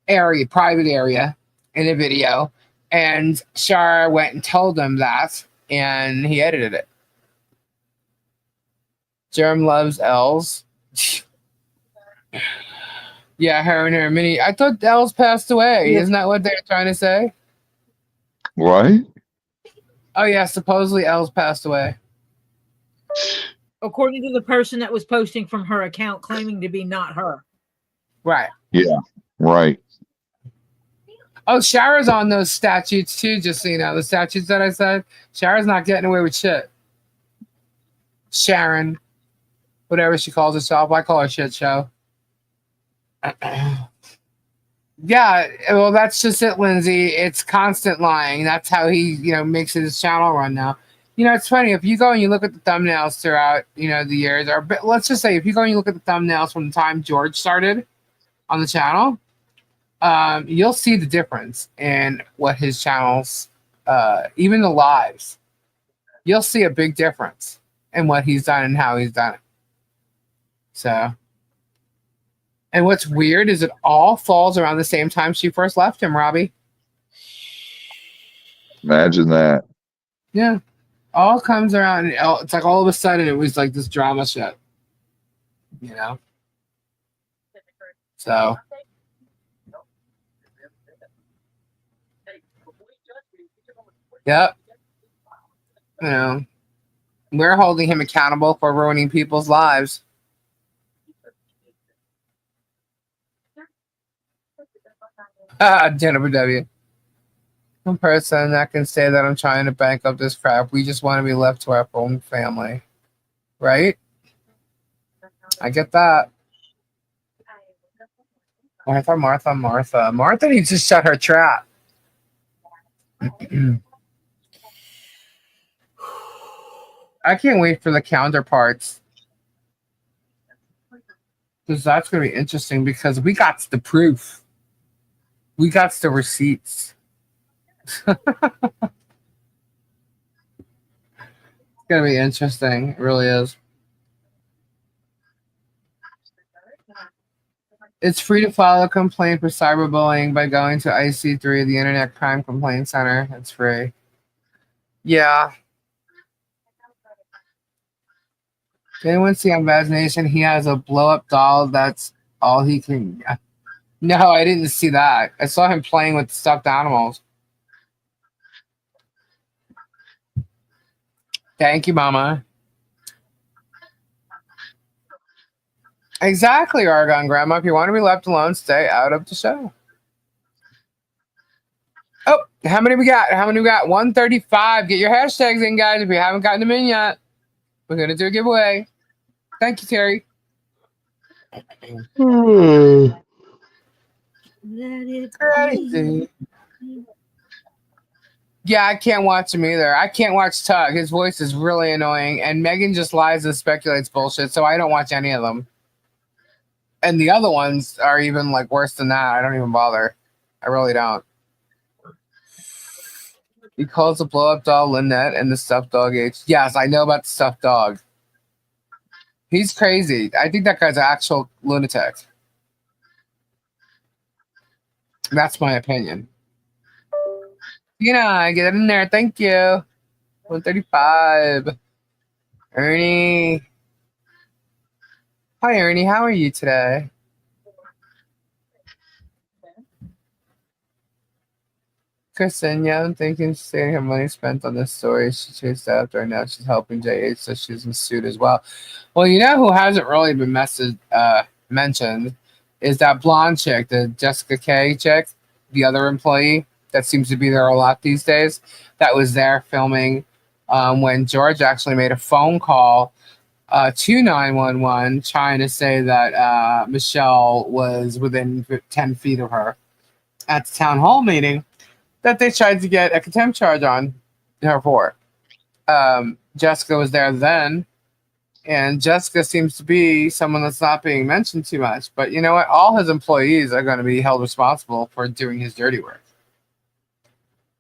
private area in the video. And Shara went and told him that, and he edited it. Germ loves Els. Yeah, her and her mini. I thought Els passed away. Yeah. Isn't that what they're trying to say? What? Oh, yeah, supposedly Els passed away. According to the person that was posting from her account claiming to be not her. Right. Yeah, right. Oh, Shara's on those statutes too, just so you know. The statutes that I said, Shara's not getting away with shit. Sharon, whatever she calls herself. I call her shit show. Yeah, well, that's just it, Lindsay. It's constant lying. That's how he, makes his channel run now. It's funny. If you go and you look at the thumbnails throughout, the years, or let's just say if you go and you look at the thumbnails from the time George started on the channel, you'll see the difference in what his channels, even the lives, you'll see a big difference in what he's done and how he's done it. So, and what's weird is it all falls around the same time she first left him, Robbie. Imagine that. Yeah. All comes around. It's like all of a sudden it was like this drama shit. So. Yep. We're holding him accountable for ruining people's lives. Jennifer W. One person that can say that I'm trying to bank up this crap. We just want to be left to our own family. Right? I get that. Martha. Martha needs to shut her trap. I can't wait for the counterparts. Because that's going to be interesting because we got the proof. We got the receipts. It's going to be interesting. It really is. It's free to file a complaint for cyberbullying by going to IC3, the Internet Crime Complaint Center. It's free. Yeah. Did anyone see on Bad Nation? He has a blow-up doll. That's all he can... No, I didn't see that. I saw him playing with stuffed animals. Thank you, Mama. Exactly, Argon Grandma. If you want to be left alone, stay out of the show. Oh, how many we got? 135. Get your hashtags in, guys, if you haven't gotten them in yet. We're going to do a giveaway. Thank you, Terry. Yeah, I can't watch him either. I can't watch Tug. His voice is really annoying. And Megan just lies and speculates bullshit, so I don't watch any of them. And the other ones are even like worse than that. I don't even bother. I really don't. He calls the blow-up doll Lynette and the stuffed dog H. Yes, I know about the stuffed dog. He's crazy. I think that guy's an actual lunatic. That's my opinion. Get in there. Thank you. 135. Ernie. Hi, Ernie. How are you today? Kristen, yeah, I'm thinking she's saying her money spent on this story. She chased after, and now she's helping JH, so she's in suit as well. Well, you know who hasn't really been mentioned is that blonde chick, the Jessica K chick, the other employee that seems to be there a lot these days, that was there filming when George actually made a phone call to 911 trying to say that Michelle was within 10 feet of her at the town hall meeting that they tried to get a contempt charge on her for. Jessica was there then, and Jessica seems to be someone that's not being mentioned too much. But you know what? All his employees are going to be held responsible for doing his dirty work.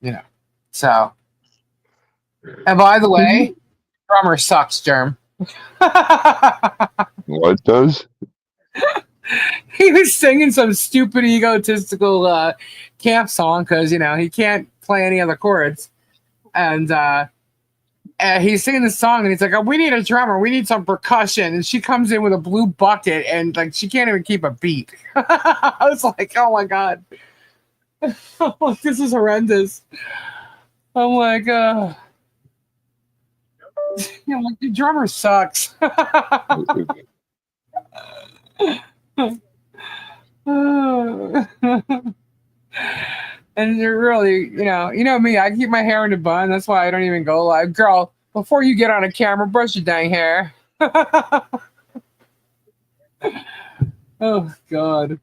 You know. So, and by the way, drummer sucks, Germ. What does? He was singing some stupid egotistical camp song because, you know, he can't play any other chords. And he's singing this song and he's like, oh, we need a drummer. We need some percussion. And she comes in with a blue bucket and like she can't even keep a beat. I was like, oh my God. This is horrendous. I'm like, you know, like the drummer sucks. And you're really, you know me, I keep my hair in a bun. That's why I don't even go live. Girl, before you get on a camera, brush your dang hair. Oh, God.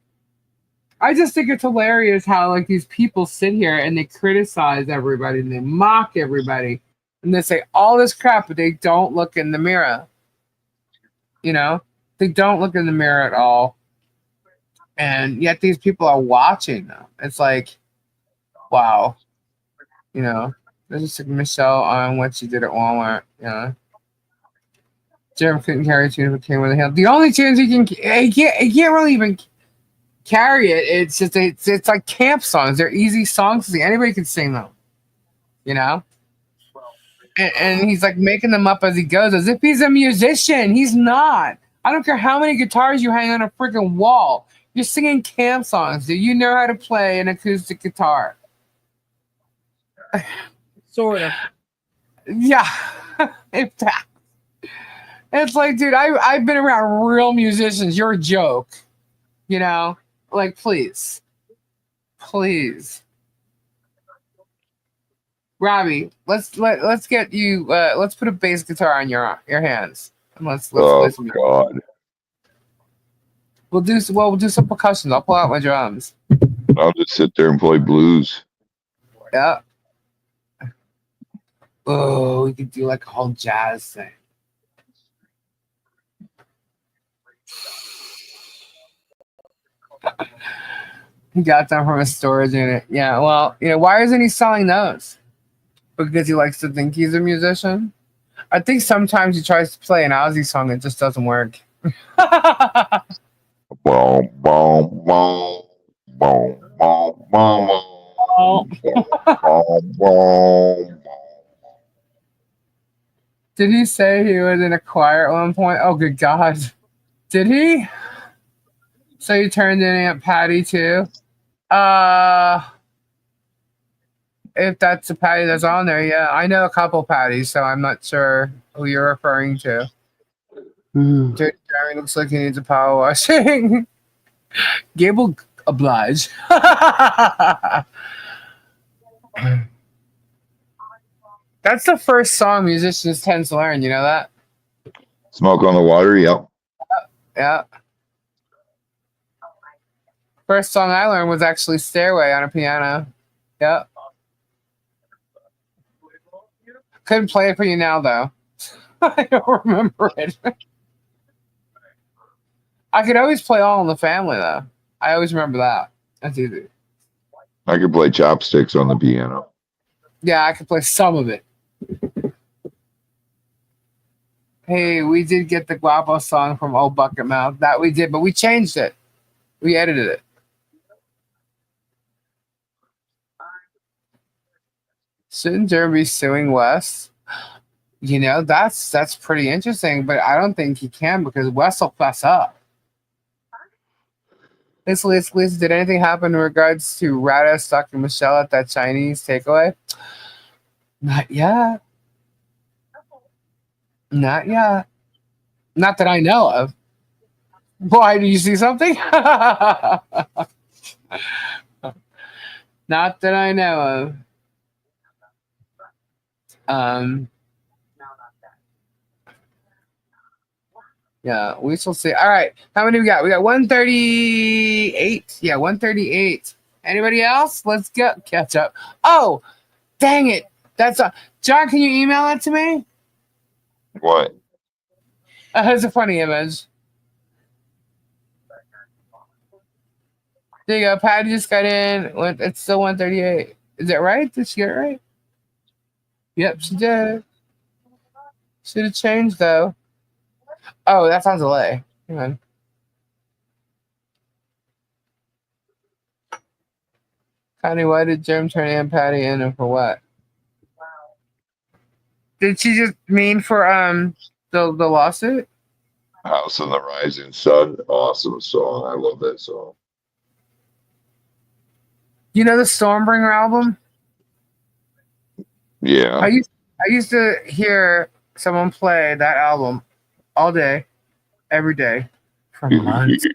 I just think it's hilarious how, like, these people sit here and they criticize everybody and they mock everybody. And they say all this crap, but they don't look in the mirror. You know? They don't look in the mirror at all. And yet these people are watching them. It's like, wow. You know, this is like Michelle on what she did at Walmart. You know, Germ couldn't carry a tune if it came with a hand. The only tunes he can't really even carry it. It's just it's like camp songs. They're easy songs to sing. Anybody can sing them. You know, and he's like making them up as he goes, as if he's a musician. He's not. I don't care how many guitars you hang on a freaking wall. You're singing camp songs. Do you know how to play an acoustic guitar? Sort of. Yeah. In fact. It's like, dude, I've been around real musicians. You're a joke. You know? Like, please. Please. Robbie, let's get you let's put a bass guitar on your hands. And let's play some. God. We'll do some percussion. I'll pull out my drums. I'll just sit there and play blues. Yeah. Oh, we could do like a whole jazz thing. He got them from a storage unit. Yeah, well, you know, why isn't he selling those? Because he likes to think he's a musician? I think sometimes he tries to play an Ozzy song, it just doesn't work. Boom, boom, boom, boom, boom, boom, boom, boom. Did he say he was in a choir at one point? Oh, good God. Did he? So you turned in Aunt Patty too? If that's the Patty that's on there, yeah. I know a couple Patties, so I'm not sure who you're referring to. Jerry looks like he needs a power washing. Gable oblige. That's the first song musicians tend to learn, you know that? Smoke on the Water, yep. Yeah. First song I learned was actually Stairway on a piano. Yep. Couldn't play it for you now, though. I don't remember it. I could always play All in the Family, though. I always remember that. That's easy. I could play Chopsticks on the piano. Yeah, I could play some of it. Hey, we did get the Guapo song from Old Bucket Mouth. That we did, but we changed it. We edited it. Shouldn't Germ be suing Wes? You know, that's pretty interesting, but I don't think he can because Wes will fess up. Lisa, did anything happen in regards to Rada stalking Michelle at that Chinese takeaway? Not yet. Not yet. Not that I know of. Why, do you see something? Not that I know of. Yeah, we shall see. All right. How many we got? We got 138. Yeah, 138. Anybody else? Let's go. Catch up. Oh, dang it. That's John, can you email it to me? What? It's a funny image. There you go. Patty just got in. It's still 138. Is that right? Did she get it right? Yep, she did. Should have changed though. Oh, that's on delay. Hang on. Patty, why did Germ turn Aunt Patty in and for what? Did she just mean for the lawsuit? House of the Rising Sun. Awesome song. I love that song. You know the Stormbringer album? Yeah. I used to hear someone play that album all day, every day, for months.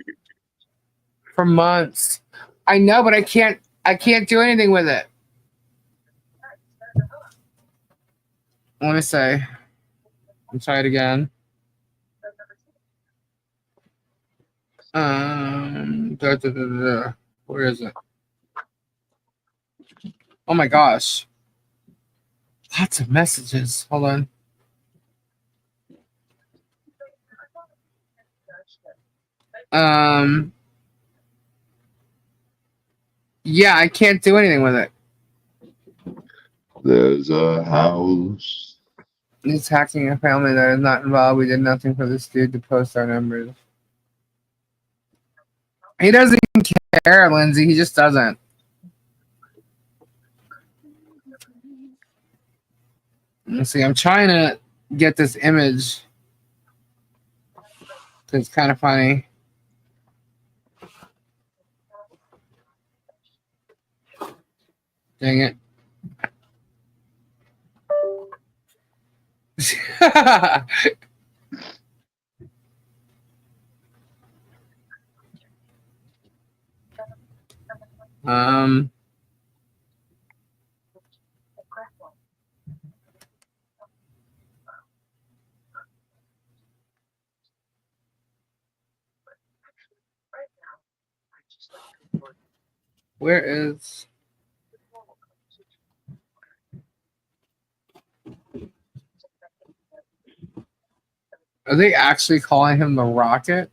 For months. I know, but I can't do anything with it. Let me say. Let's try it again. Where is it? Oh my gosh. Lots of messages. Hold on. Yeah, I can't do anything with it. There's a house. He's hacking a family that is not involved. We did nothing for this dude to post our numbers. He doesn't care, Lindsay. He just doesn't. Let's see. I'm trying to get this image. It's kind of funny. Dang it. Where is... Are they actually calling him the Rocket?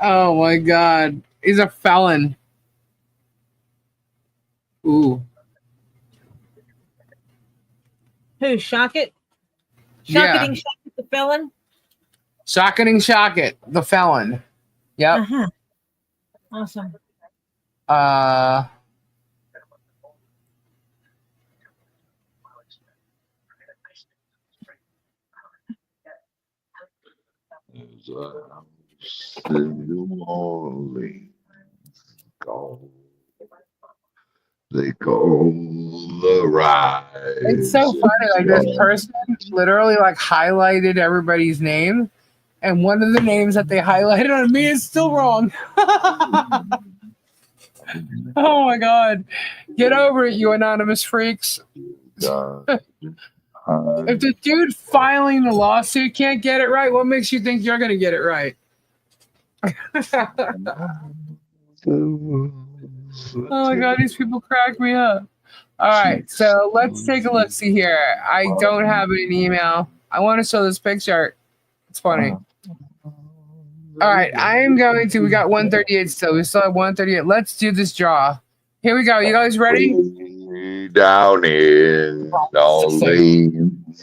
Oh my god. He's a felon. Ooh. Who? Shochet? Yeah. Shocketing Shochet the felon? Shocketing Shochet, the felon. Yep. Uh-huh. Awesome. There's a house in New Orleans called, they call the Rise. It's so funny. Like, this person literally like highlighted everybody's name, and one of the names that they highlighted on me is still wrong. Oh my god. Get over it, you anonymous freaks. If the dude filing the lawsuit can't get it right, what makes you think you're going to get it right? Oh my god, these people crack me up. All right, so let's take a look. See here. I don't have an email. I want to show this picture. It's funny. All right, I am going to. We got 138 still. We still have 138. Let's do this draw. Here we go. You guys ready? Down in Orleans.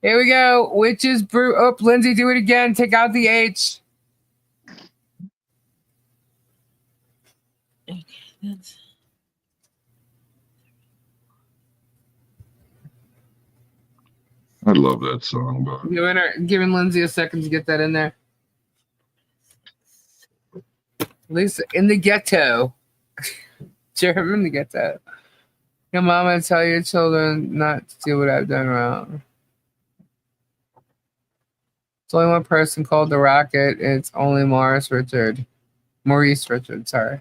Here we go. Witches brew. Oh, Lindsay, do it again. Take out the H. Okay, that's... I love that song, but Giving Lindsay a second to get that in there. Lisa in the ghetto. Germ in the ghetto. Your mama tell your children not to do what I've done wrong. It's only one person called the Rocket. It's only Maurice Richard, sorry.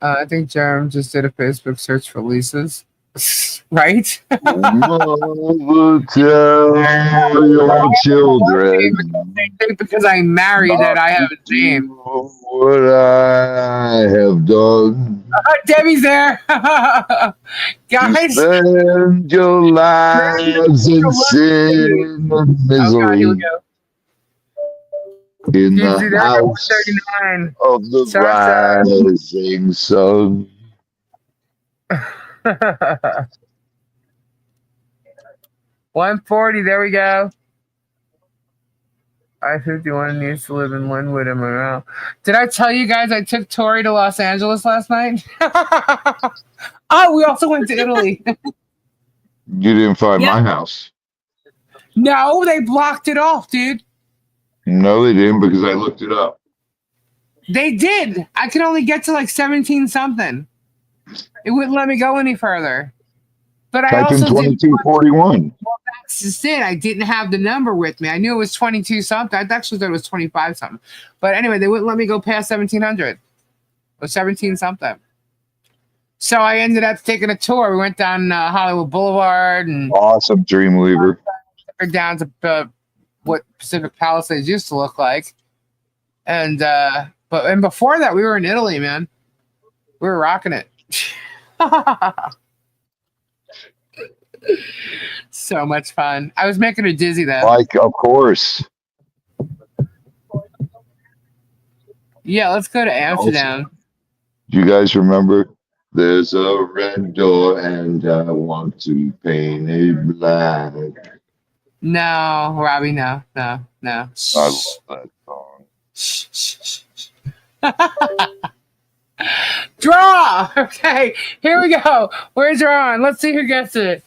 I think Jerem just did a Facebook search for Lisa's. Right? Mother, tell your children They think because I'm married that not I have to a name. do what I have done. Debbie's there. To Guys. spend your lives in sin and Oh, God, here we misery go. in Kids, the they're at house 139. of the rising sun. 140, there we go. I-51 needs to live in Linwood and Monroe. Did I tell you guys I took Tori to Los Angeles last night? Oh, we also went to Italy. You didn't find my house. No, they blocked it off, dude. No, they didn't, because I looked it up. They did. I could only get to like 17 something. It wouldn't let me go any further. But I Type in also didn't. 2241. Well, that's just it. I didn't have the number with me. I knew it was 22 something. I actually thought it was 25 something. But anyway, they wouldn't let me go past 1700 or 17 something. So I ended up taking a tour. We went down Hollywood Boulevard and Awesome, Dreamweaver. down to what Pacific Palisades used to look like. And before that, we were in Italy, man. We were rocking it. So much fun. I was making her dizzy though. Like, of course. Yeah, let's go to Amsterdam. Do you guys remember? There's a red door and I want to paint it black. No, Robbie, no. I love that song. Draw! Okay, here we go. We're drawing. Let's see who gets it.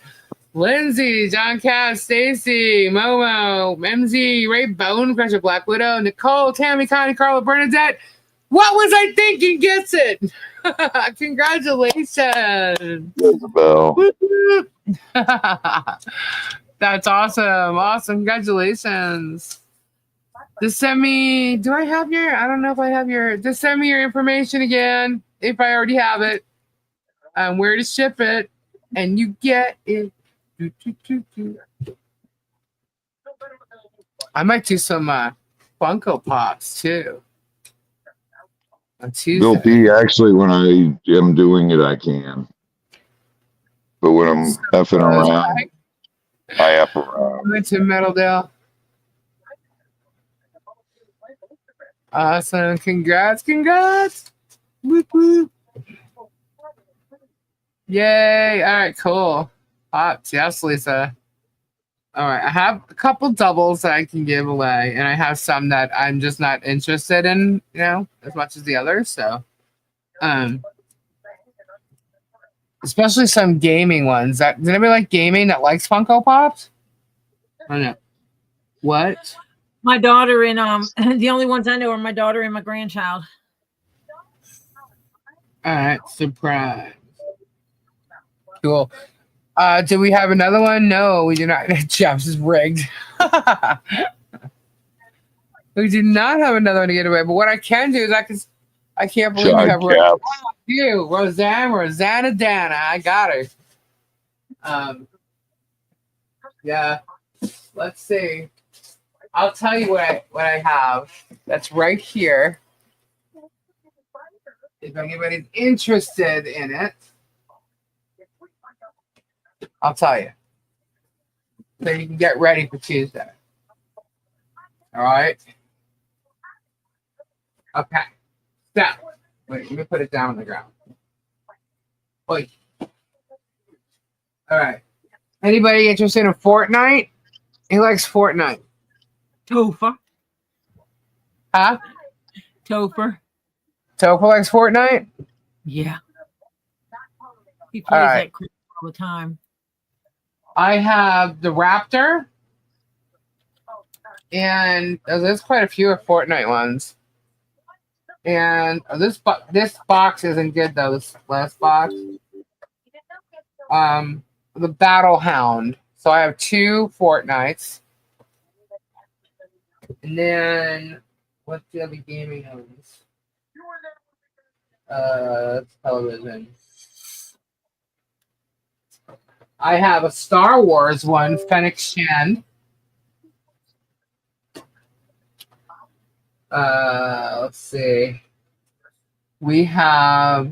Lindsay, John Cass, Stacy, Momo, MZ, Ray Bone Crusher, Black Widow, Nicole, Tammy, Connie, Carla, Bernadette. What was I thinking gets it? Congratulations. Isabel. That's awesome. Awesome. Congratulations. Just send me, do I have your, I don't know if I have your, just send me your information again, if I already have it, where to ship it, and you get it. I might do some Funko Pops too. On Tuesday. Bill P, actually, when I am doing it, I can. But when I'm effing around, I F around. Went to Meadowdale. Awesome. Congrats. Whoop, whoop. Yay. All right, cool. Pops. Yes, Lisa. All right. I have a couple doubles that I can give away, and I have some that I'm just not interested in, as much as the others. So, especially some gaming ones. Does anybody like gaming that likes Funko Pops? I don't know. What? My daughter and the only ones I know are my daughter and my grandchild. All right, surprise. Cool. Do we have another one? No, we do not. Jeff's is rigged. We do not have another one to get away. But what I can do is I can't believe we have you, Rosanna Dana. I got her. Yeah. Let's see. I'll tell you what I have. That's right here. If anybody's interested in it, I'll tell you. So you can get ready for Tuesday. All right? Okay. So, wait, let me put it down on the ground. Wait. All right. Anybody interested in Fortnite? He likes Fortnite. Topher. Huh? Topher. Topher likes Fortnite? Yeah. He plays that crap all the time. I have the Raptor. And there's quite a few of Fortnite ones. And this box isn't good though. This last box. The Battle Hound. So I have 2 Fortnites. And then what's the other gaming ones? Television. I have a Star Wars one, Fennec Shand. Let's see. We have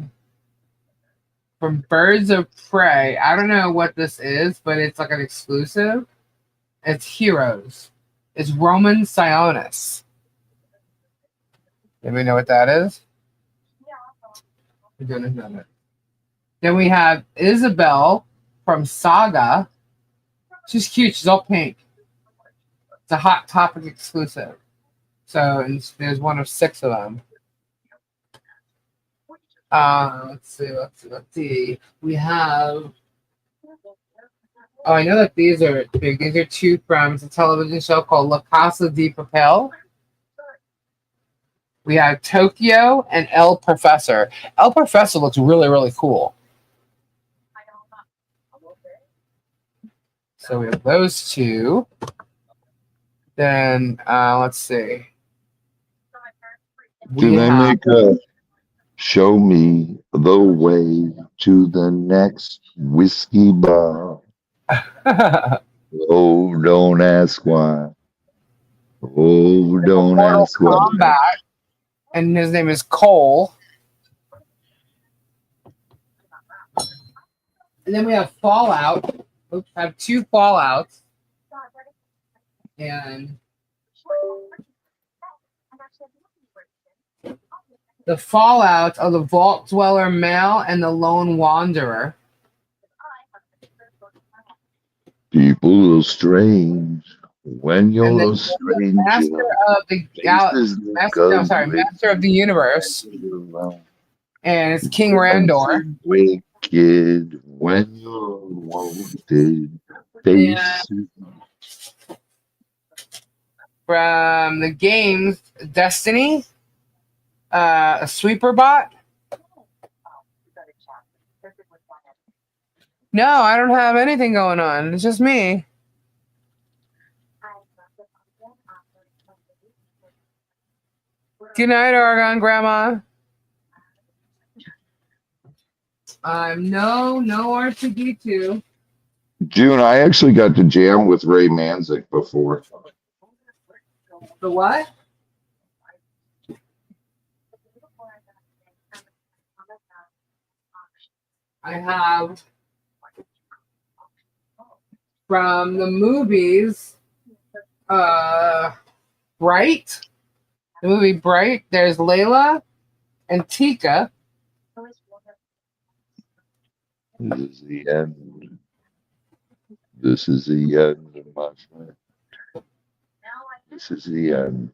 from Birds of Prey. I don't know what this is, but it's like an exclusive. It's Heroes. It's Roman Sionis. Anybody know what that is? We don't know it. Then we have Isabel from Saga. She's cute. She's all pink. It's a Hot Topic exclusive. So there's one of 6 of them. Let's see. We have. Oh, I know that these are big. These are 2 from a television show called La Casa de Papel. We have Tokyo and El Professor. El Professor looks really, really cool. So we have those 2. Then let's see. Do they make a show me the way to the next whiskey bar? Oh, don't ask why. Oh, don't Mortal ask why. Kombat, and his name is Cole. And then we have Fallout. Oops, I have 2 Fallouts. And the Fallouts are the Vault Dweller Male and the Lone Wanderer. People are strange when you're And then a stranger. Master of the Universe. And it's King Randor. Wicked when you're wanted. From the games, Destiny, a sweeper bot. No, I don't have anything going on. It's just me. Good night, Oregon Grandma. I'm no R2D2. June, I actually got to jam with Ray Manzik before. The what? I have from the movies, Bright. The movie Bright. There's Layla and Tika. This is the end. This is the end, my friend. This is the end.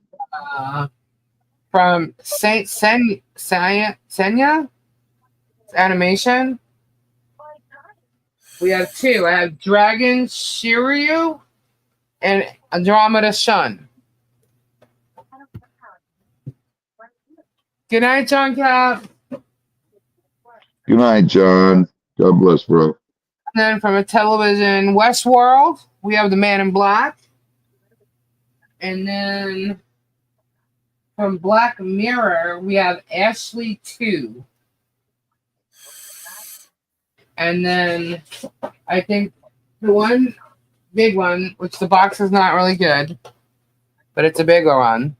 From Senya Animation. We have 2. I have Dragon Shiryu and Andromeda Shun. Good night, John Cap. Good night, John. God bless, bro. And then from a television, Westworld, we have the Man in Black. And then from Black Mirror, we have Ashley 2. And then I think the one big one, which the box is not really good, but it's a bigger one.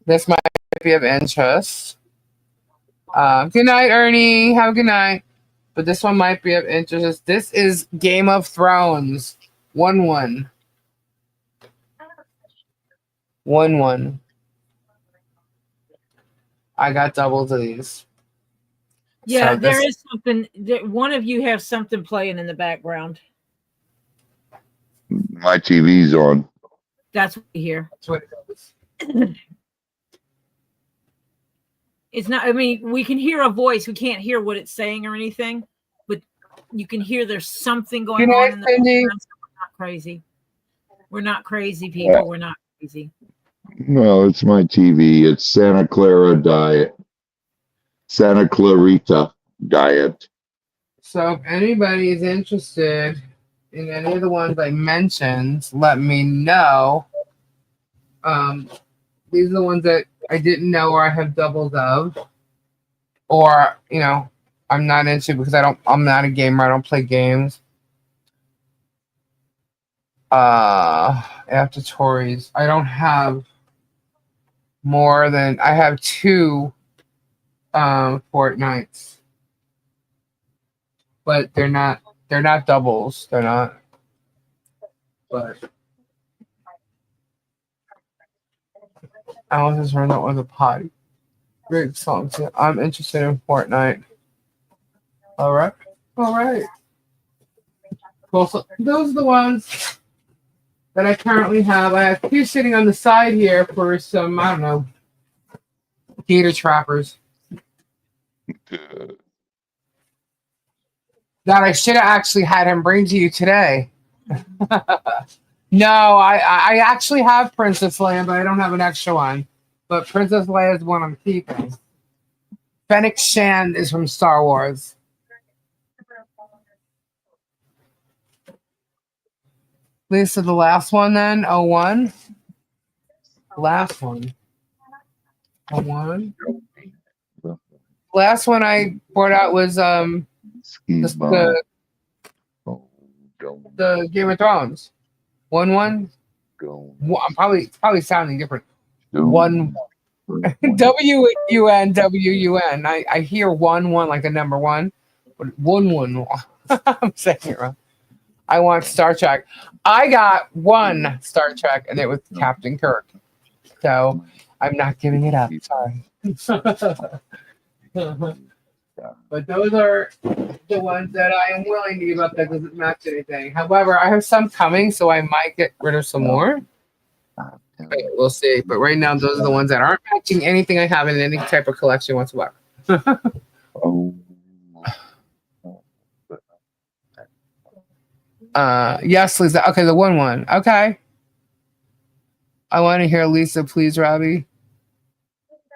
This might be of interest. Good night, Ernie. Have a good night. But this one might be of interest. This is Game of Thrones. 1-1. 1-1. I got doubles of these. Yeah, So there is something. One of you have something playing in the background. My TV's on. That's what we hear. That's what it is. It's not. I mean, we can hear a voice. We can't hear what it's saying or anything, but you can hear there's something going on in the background. So we're not crazy. We're not crazy people. We're not crazy. No, it's my TV. It's Santa Clara Diet. Santa Clarita Diet. So if anybody is interested in any of the ones I mentioned, let me know. These are the ones that I didn't know or I have doubles of. Or, you know, I'm not into because I'm not a gamer. I don't play games. After Tories, I don't have more than I have 2 Fortnites. But they're not doubles. They're not. But I was just run out with a potty. Great song too. I'm interested in Fortnite. All right. Cool. So those are the ones that I currently have. I have 2 sitting on the side here for some, I don't know, gator trappers. That I should have actually had him bring to you today. No, I actually have Princess Leia, but I don't have an extra one. But Princess Leia is one I'm keeping. Fennec Shand is from Star Wars. Lisa, the last one then? 01? Last one. 01? Last one I brought out was the Game of Thrones. 1-1. I'm probably sounding different. 1 WUN. I hear 1-1 like the number 1, but 1-1. I'm saying it wrong. I want Star Trek. I got 1 Star Trek, and it was Captain Kirk. So I'm not giving it up. Sorry. But those are the ones that I am willing to give up that doesn't match anything. However, I have some coming, so I might get rid of some more. But we'll see. But right now, those are the ones that aren't matching anything I have in any type of collection whatsoever. Yes, Lisa. Okay, the 1-1. Okay. I want to hear Lisa, please, Robbie.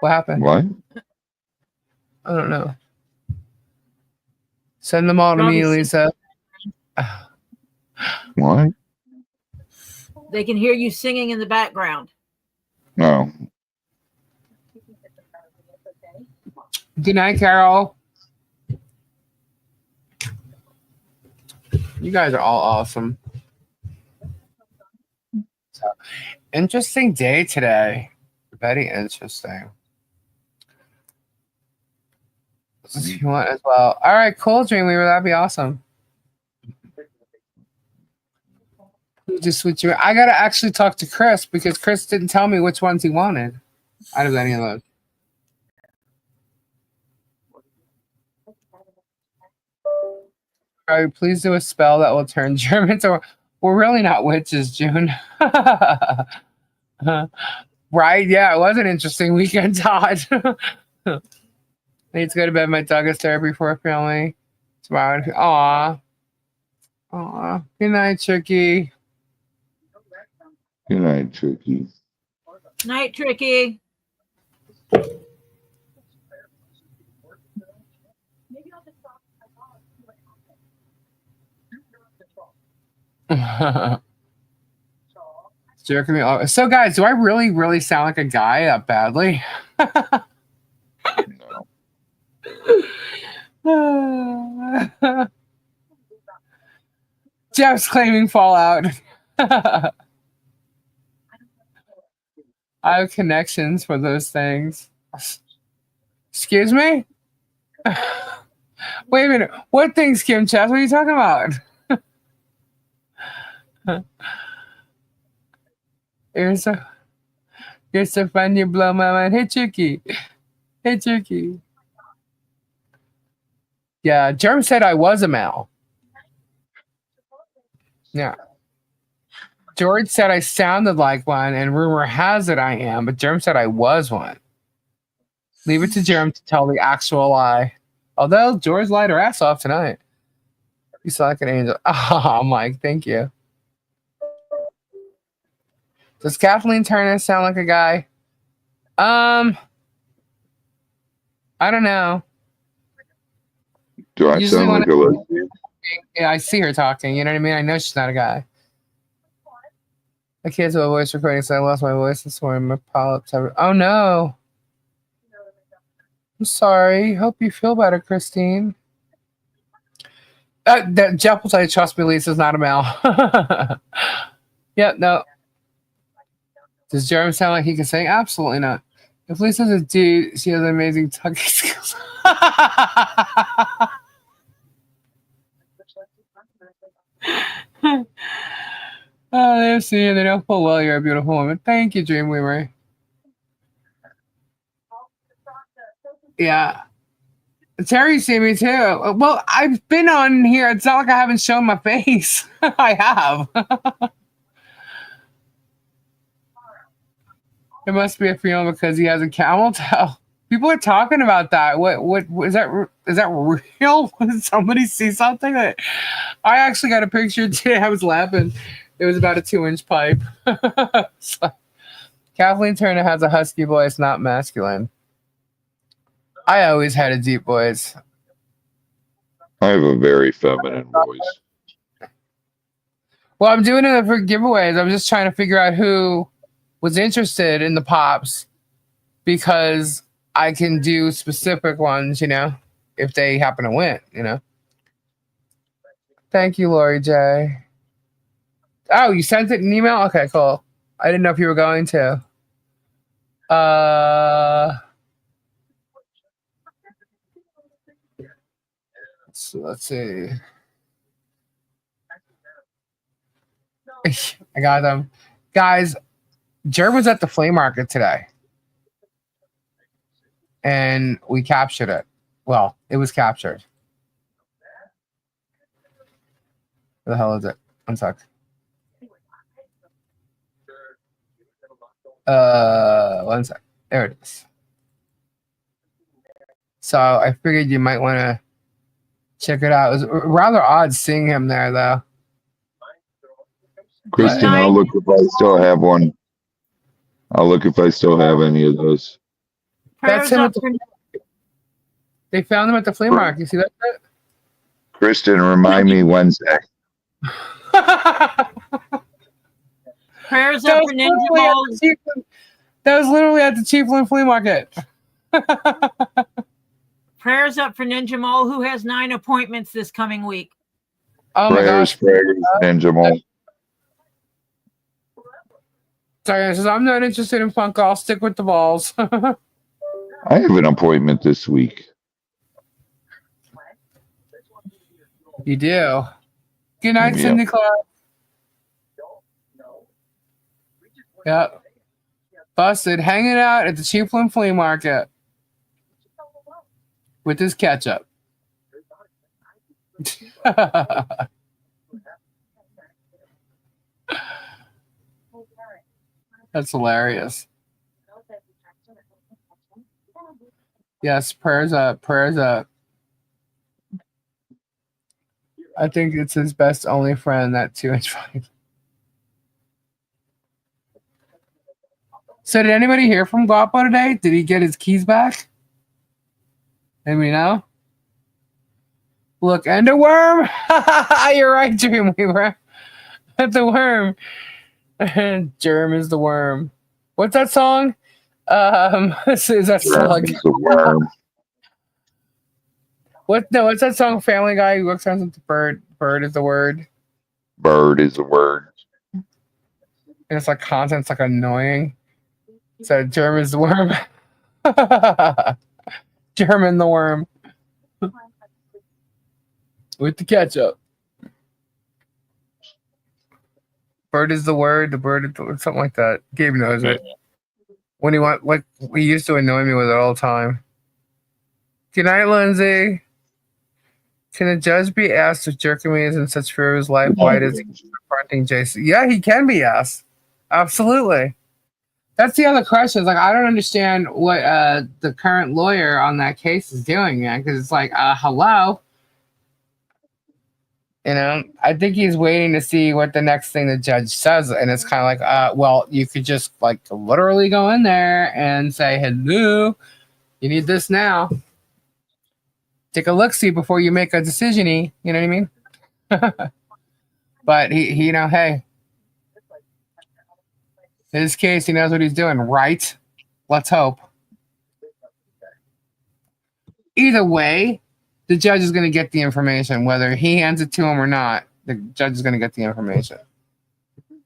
What happened? What? I don't know. Send them all to me, Lisa. What? They can hear you singing in the background. No. Good night, Carol. You guys are all awesome. So, interesting day today. Very interesting. If you want as well. All right, cool, Dreamweaver. That'd be awesome. Just switch you. I gotta actually talk to Chris because Chris didn't tell me which ones he wanted out of any of those. All right, please do a spell that will turn German into. We're really not witches, June. Right? Yeah, it was an interesting weekend, Todd. I need to go to bed. My dog is therapy for a family tomorrow. Aw. Good night, Tricky. Good night, Tricky. Night, Tricky. Jerking me off. So, guys, do I really sound like a guy that badly? No. Jeff's claiming Fallout. I have connections for those things. Excuse me? Wait a minute. What things, Kim Chess? What are you talking about? You're so fun. You blow my mind. Hey, Chicky. Yeah, Germ said I was a male. Yeah. George said I sounded like one, and rumor has it I am, but Germ said I was one. Leave it to Germ to tell the actual lie. Although George lied her ass off tonight. You sound like an angel. Oh, Mike, thank you. Does Kathleen Turner sound like a guy? I don't know. Do I Usually sound when like a lesbian? I see her talking, you know what I mean? I know she's not a guy. I can't do a voice recording, so I lost my voice this morning. My polyps have... Oh, no. I'm sorry. Hope you feel better, Christine. That Jeff will tell you, trust me, Lisa's not a male. Yeah, no. Does Germ sound like he can sing? Absolutely not. If Lisa's a dude, she has amazing tugging skills. Oh, they've seen you. They know full well you're a beautiful woman. Thank you, Dreamweaver. Yeah. Terry's seen me too. Well, I've been on here. It's not like I haven't shown my face. I have. It must be a female because he has a camel toe. People are talking about that. What is that? Is that real? Did somebody see something? I actually got a picture today. I was laughing. It was about a 2-inch pipe. So, Kathleen Turner has a husky voice, not masculine. I always had a deep voice. I have a very feminine voice. Well, I'm doing it for giveaways. I'm just trying to figure out who was interested in the pops because I can do specific ones, you know, if they happen to win, you know. Thank you, Lori J. Oh, you sent it an email? Okay, cool. I didn't know if you were going to. So let's see. I got them. Guys, Germ was at the flea market today. And we captured it. Well, it was captured. Where the hell is it? One sec. One sec. There it is. So I figured you might want to check it out. It was rather odd seeing him there, though. Kristen, I'll look if I still have one. I'll look if I still have any of those. That's him. They found him at the flea market. You see that? Kristen, remind me Wednesday. Prayers up for Ninja Ball. That was literally at the Chiefland flea market. Prayers up for Ninja Mole, who has 9 appointments this coming week. Oh my gosh. Prayers, Ninja Mole. Sorry, says I'm not interested in funk. I'll stick with the balls. I have an appointment this week. You do. Good night, Yep. Cindy Clark. Yep. Busted hanging out at the Chiefland flea market with his ketchup. That's hilarious. Yes, prayers up, prayers up. I think it's his best only friend, that 2-inch pipe. So did anybody hear from Guapo today? Did he get his keys back? Anybody know? Look, and a worm. You're right, Dreamweaver. The worm. Germ is the worm. What's that song? Is that slug? Germ is the worm. What's that song? Family Guy who looks around with the bird. Bird is the word. Bird is the word. And it's like content's like annoying. So Germ is the worm. Germ and the worm. With the ketchup. Bird is the word. The bird is the, something like that. Gabe knows it. When he he used to annoy me with it all the time. Good night, Lindsay. Can a judge be asked if jerking is in such fear of his life? Why does he keep confronting Jason? Yeah, he can be asked. Absolutely. That's the other question. Is like, I don't understand what the current lawyer on that case is doing, man. Because it's like, hello. You know, I think he's waiting to see what the next thing the judge says, and it's kind of like, well, you could just like literally go in there and say, "Hello, you need this now." Take a look, see before you make a decision. You know what I mean? But he, you know, hey, in this case, he knows what he's doing, right? Let's hope. Either way, the judge is going to get the information, whether he hands it to him or not. The judge is going to get the information.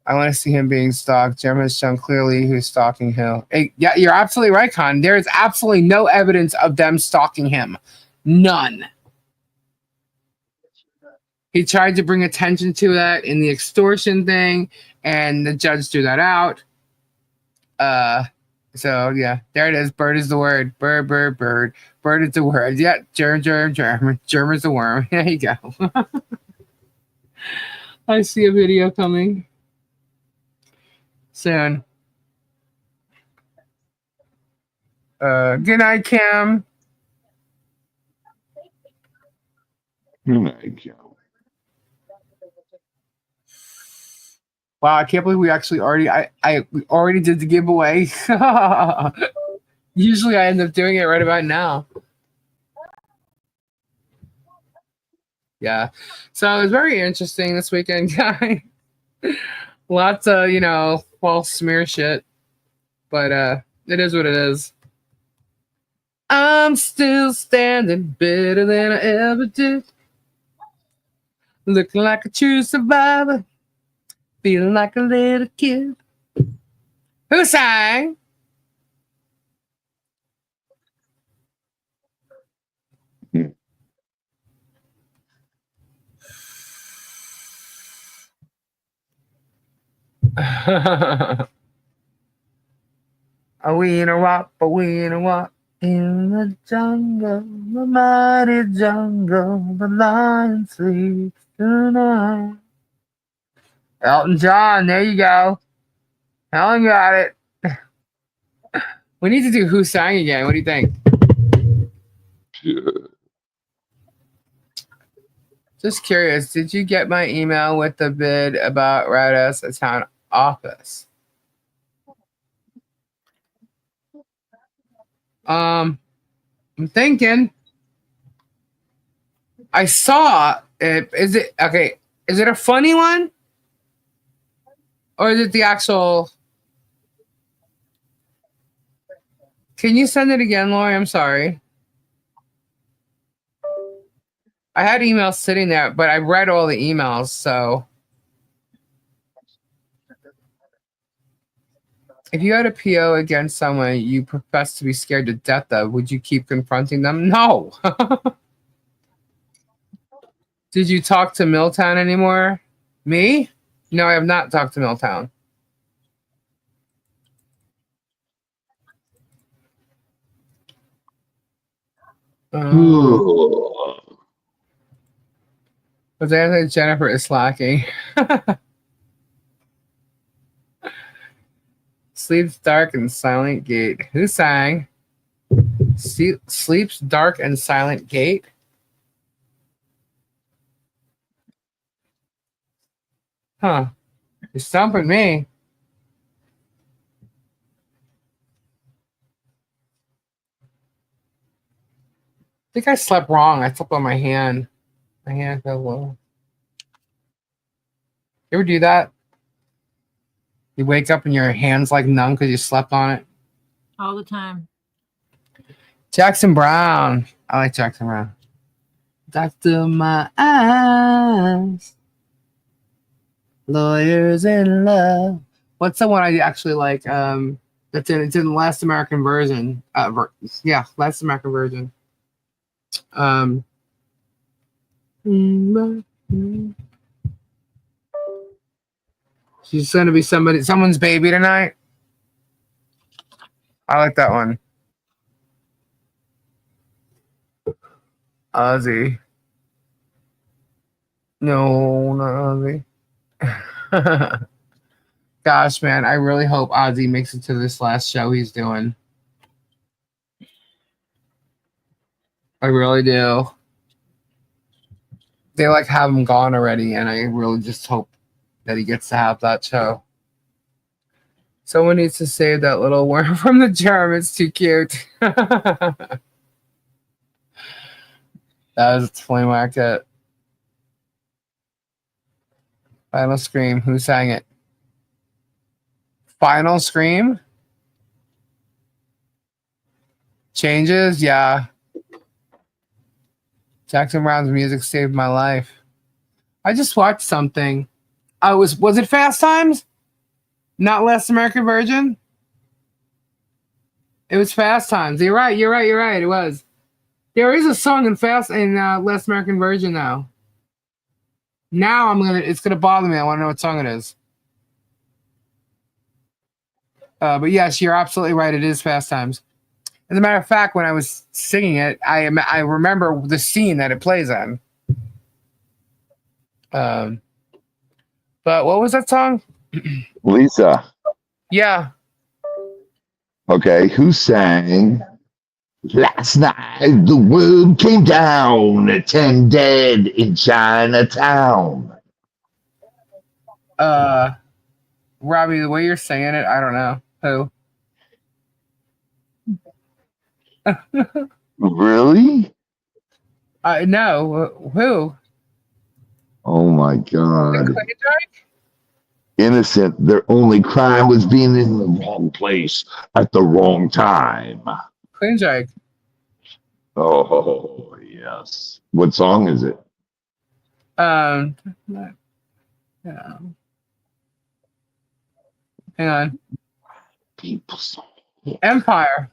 I want to see him being stalked. Germ has shown clearly who's stalking him. Hey, yeah, you're absolutely right, Con. There is absolutely no evidence of them stalking him. None. He tried to bring attention to that in the extortion thing, and the judge threw that out. So yeah, there it is. Bird is the word. Bird, bird, bird. Bird is the word. Yeah, germ, germ, germ. Germ is the worm. There you go. I see a video coming soon. Good night, Cam. Good night, Cam. Wow, I can't believe we actually already we already did the giveaway. Usually I end up doing it right about now. Yeah. So it was very interesting this weekend, guy. Lots of, you know, false smear shit. But it is what it is. I'm still standing better than I ever did. Looking like a true survivor. Feeling like a little kid. Who sang? Are we in a rock? Are we in a rock? In the jungle, the mighty jungle, the lion sleeps tonight. Elton John, there you go. Helen got it. We need to do Who Sang again. What do you think? Yeah. Just curious, did you get my email with the bid about Red Us at town office? I'm thinking. I saw it. Is it okay? Is it a funny one? Or is it the actual? Can you send it again, Lori? I'm sorry. I had emails sitting there, but I read all the emails, so. If you had a PO against someone you profess to be scared to death of, would you keep confronting them? No. Did you talk to Milltown anymore? Me? No, I have not talked to Milltown. But I think Jennifer is slacking. Sleeps dark and silent gate. Who sang? Sleeps dark and silent gate. Huh. You're stumping me. I think I slept wrong. I slept on my hand. My hand fell low. You ever do that? You wake up and your hand's like numb because you slept on it? All the time. Jackson Brown. I like Jackson Brown. Doctor My Eyes. Lawyers in Love. What's the one I actually like? It's in the Last American Version. Yeah, Last American Version. She's gonna be someone's baby tonight. I like that one. Ozzy. No, not Ozzy. Gosh, man, I really hope Ozzy makes it to this last show he's doing. I really do. they like have him gone already, and I really just hope that he gets to have that show. Someone needs to save that little worm from the germ. It's too cute. That was Flame Whacked It. Final Scream. Who sang it? Final Scream? Changes? Yeah. Jackson Brown's music saved my life. I just watched something. Was it Fast Times? Not Last American Virgin? It was Fast Times. You're right. It was. There is a song in Last American Virgin now. Now it's gonna bother me. I want to know what song it is. But yes, you're absolutely right. It is Fast Times. As a matter of fact, when I was singing it, I remember the scene that it plays on. But what was that song? Lisa. Yeah. Okay, who sang Last Night the World Came Down, 10 Dead in Chinatown? Robbie, the way you're saying it, I don't know. Who? Really? No. Who? Oh my God. Innocent. Their only crime was being in the wrong place at the wrong time. Queensryche. Oh, yes. What song is it? Yeah. Hang on. People song. Empire.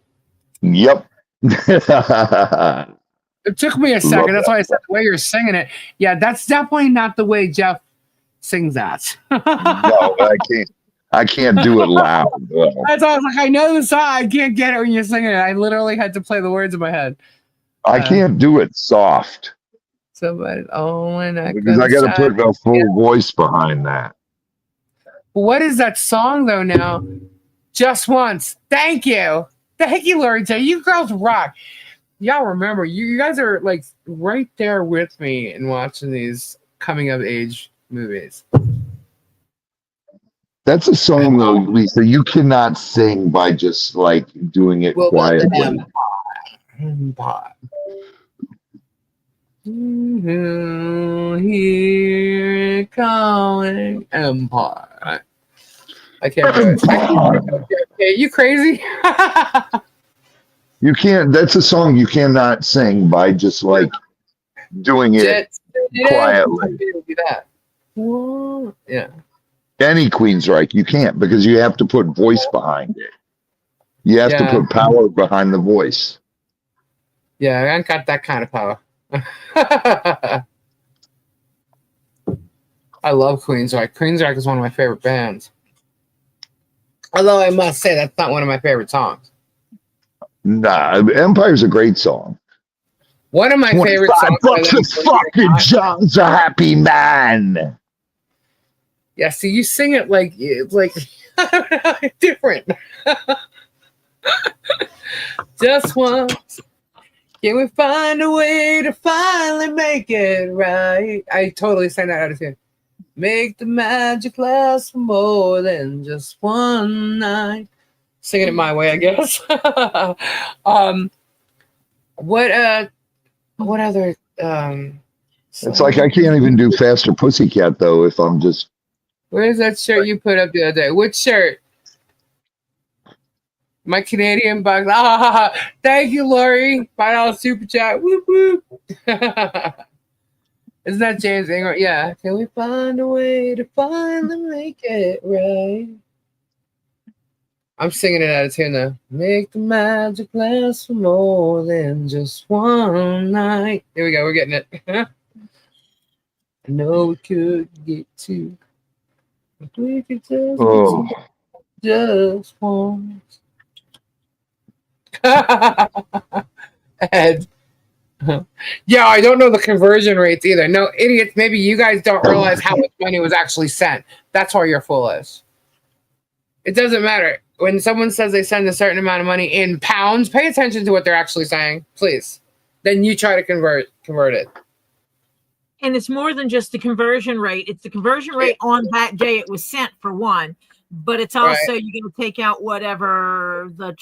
Yep. It took me a second. That's why I said the way you're singing it. Yeah, that's definitely not the way Jeff sings that. No, I can't do it loud. That's why I was like, I know the song. I can't get it when you're singing it. I literally had to play the words in my head. I can't do it soft. Somebody, because I got to put a full voice behind that. What is that song though? Now, Just Once. Thank you, Lori J. You girls rock. Y'all remember, you guys are like right there with me in watching these coming of age movies. That's a song though, Lisa. You cannot sing by just like doing it quietly. Empire. Here it calling Empire. I can't do it. Are you crazy? You can't. That's a song you cannot sing by just like doing it quietly. Yeah. Any Queensryche, you can't because you have to put voice behind it. You have to put power behind the voice. Yeah, I ain't got that kind of power. I love Queensryche. Queensryche is one of my favorite bands. Although I must say that's not one of my favorite songs. Nah, Empire's a great song. One of my favorite songs. $25 fucking John's a happy man. Yeah, see, you sing it like different. Just once, can we find a way to finally make it right? I totally sang that out of tune. Make the magic last for more than just one night. Singing it my way, I guess. What other it's like I can't even do Faster Pussycat though if I'm just. Where's that shirt you put up the other day? Which shirt? My Canadian bugs. Thank you, Lori. $5 super chat. Whoop whoop. Isn't that James Ingram? Yeah. Can we find a way to finally make it right? I'm singing it out of tune though. Make the magic last for more than just one night. Here we go. We're getting it. I know we could get to. If we could just once. Ed. Yeah, I don't know the conversion rates either. No, idiots. Maybe you guys don't realize how much money was actually sent. That's why you're foolish. It doesn't matter. When someone says they send a certain amount of money in pounds, pay attention to what they're actually saying, please. Then you try to convert it. And it's more than just the conversion rate. It's the conversion rate on that day it was sent, for one, but it's also you're going to take out whatever the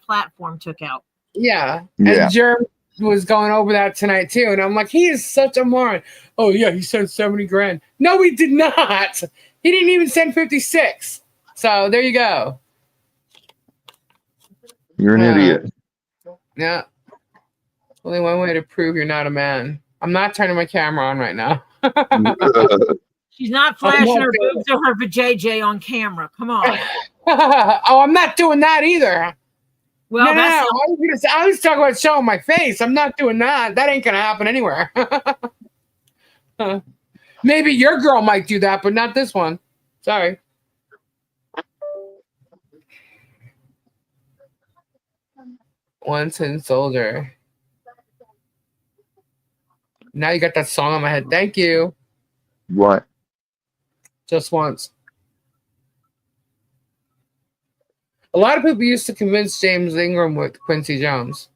platform took out. Yeah. And Germ was going over that tonight too, and I'm like, he is such a moron. Oh yeah, he sent 70 grand. No, he did not. He didn't even send 56. So there you go. You're an idiot. Yeah. Only one way to prove you're not a man. I'm not turning my camera on right now. She's not flashing her boobs or her vajayjay on camera. Come on. Oh, I'm not doing that either. Well, no. I was talking about showing my face. I'm not doing that. That ain't gonna happen anywhere. Maybe your girl might do that, but not this one. Sorry. Once in soldier. Now you got that song on my head. Thank you. What? Just once. A lot of people used to convince James Ingram with Quincy Jones.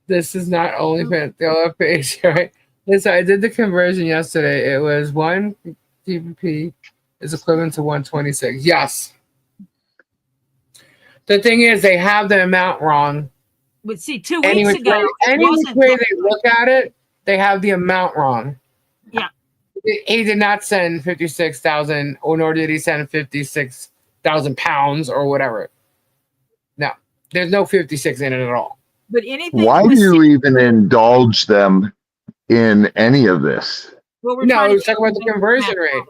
This is not only the page, right? Listen, I did the conversion yesterday. It was 1 GBP is equivalent to 126. Yes. The thing is, they have the amount wrong. But see, 2 weeks ago, any way they look at it, they have the amount wrong. Yeah. He did not send 56,000, or nor did he send 56,000 pounds or whatever. No, there's no 56 in it at all. But anything. Why do you even indulge them in any of this? Well, we're talking about the conversion rate.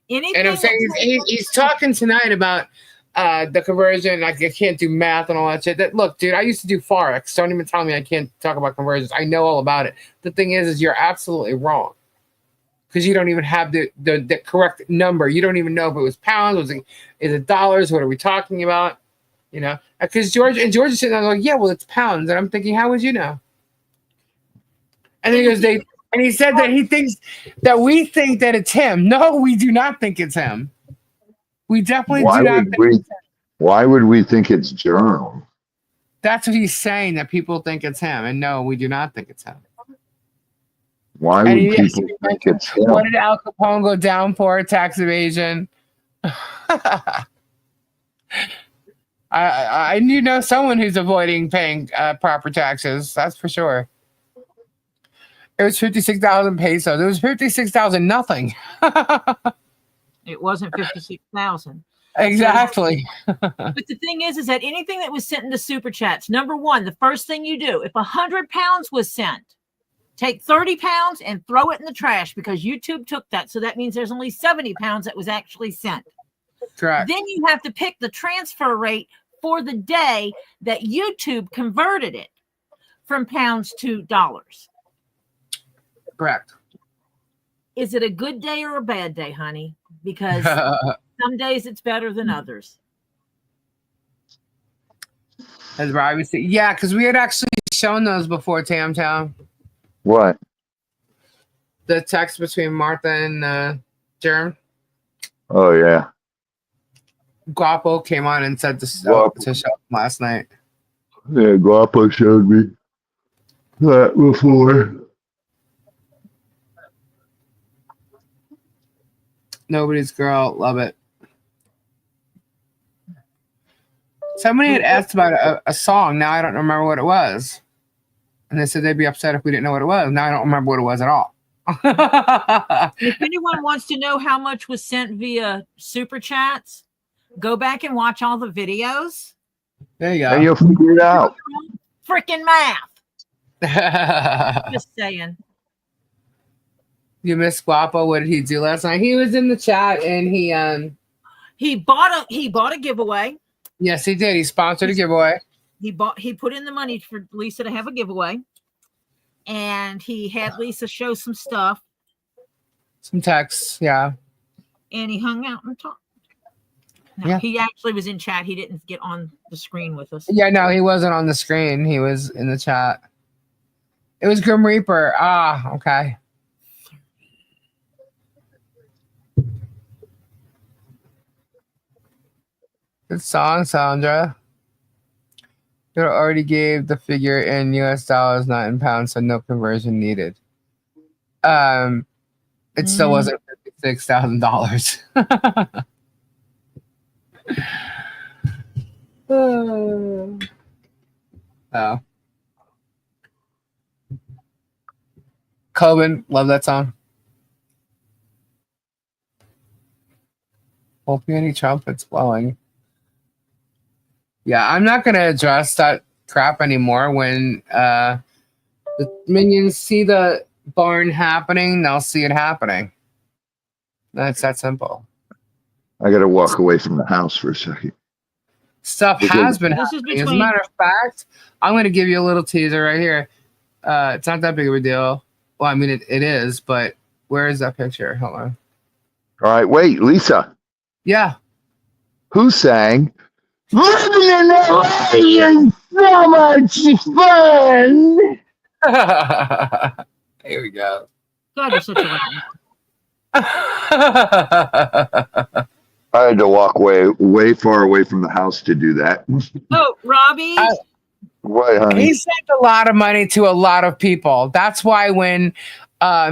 And I'm saying he's talking tonight about the conversion. Like, I can't do math and all that shit. Look, dude, I used to do Forex. Don't even tell me I can't talk about conversions. I know all about it. The thing is you're absolutely wrong. Because you don't even have the correct number. You don't even know if it was pounds, is it dollars? What are we talking about? You know, because George is sitting there like, yeah, well, it's pounds, and I'm thinking, how would you know? And then he goes, and he said that he thinks that we think that it's him. No, we do not think it's him. We definitely do not think it's him. Why would we think it's Germ? That's what he's saying, that people think it's him, and no, we do not think it's him. Why would people think it's him? What did Al Capone go down for? Tax evasion. I know someone who's avoiding paying proper taxes. That's for sure. It was 56,000 pesos. It was 56,000 nothing. It wasn't 56,000. Exactly. But the thing is that anything that was sent into super chats, number one, the first thing you do, if 100 pounds was sent, take 30 pounds and throw it in the trash, because YouTube took that. So that means there's only 70 pounds that was actually sent. Correct. Then you have to pick the transfer rate for the day that YouTube converted it from pounds to dollars. Correct. Is it a good day or a bad day, honey? Because some days it's better than others. As Robbie said, yeah, because we had actually shown those before, Tam Tam. What? The text between Martha and Germ. Oh, yeah. Guapo came on and said to show last night. Yeah, Guapo showed me that before. Nobody's girl. Love it. Somebody had asked about a song. Now I don't remember what it was. And they said they'd be upset if we didn't know what it was. Now I don't remember what it was at all. If anyone wants to know how much was sent via super chats, go back and watch all the videos. There you go. And you'll figure it out. Freaking math. Just saying. You missed Guapo. What did he do last night? He was in the chat and he bought a giveaway. Yes, he did. He sponsored a giveaway. He put in the money for Lisa to have a giveaway. And he had Lisa show some stuff. Some texts, yeah. And he hung out and talked. No, yeah. He actually was in chat. He didn't get on the screen with us. Yeah, no, he wasn't on the screen. He was in the chat. It was Grim Reaper. Ah, okay. Good song, Sandra. It already gave the figure in US dollars, not in pounds, so no conversion needed. It still wasn't $56,000. Oh. Coben, love that song. Whole peony trumpets blowing. Yeah, I'm not going to address that crap anymore. When the minions see the barn happening, they'll see it happening. That's that simple. I got to walk away from the house for a second. Stuff has been happening. As a matter of fact, I'm going to give you a little teaser right here. It's not that big of a deal. Well, I mean, it is, but where is that picture? Hold on. All right, wait, Lisa. Yeah. Who sang? Living in LA is so much fun. Here we go. God, you're such a I had to walk way far away from the house to do that. Oh, Robbie. What, honey? He sent a lot of money to a lot of people. That's why when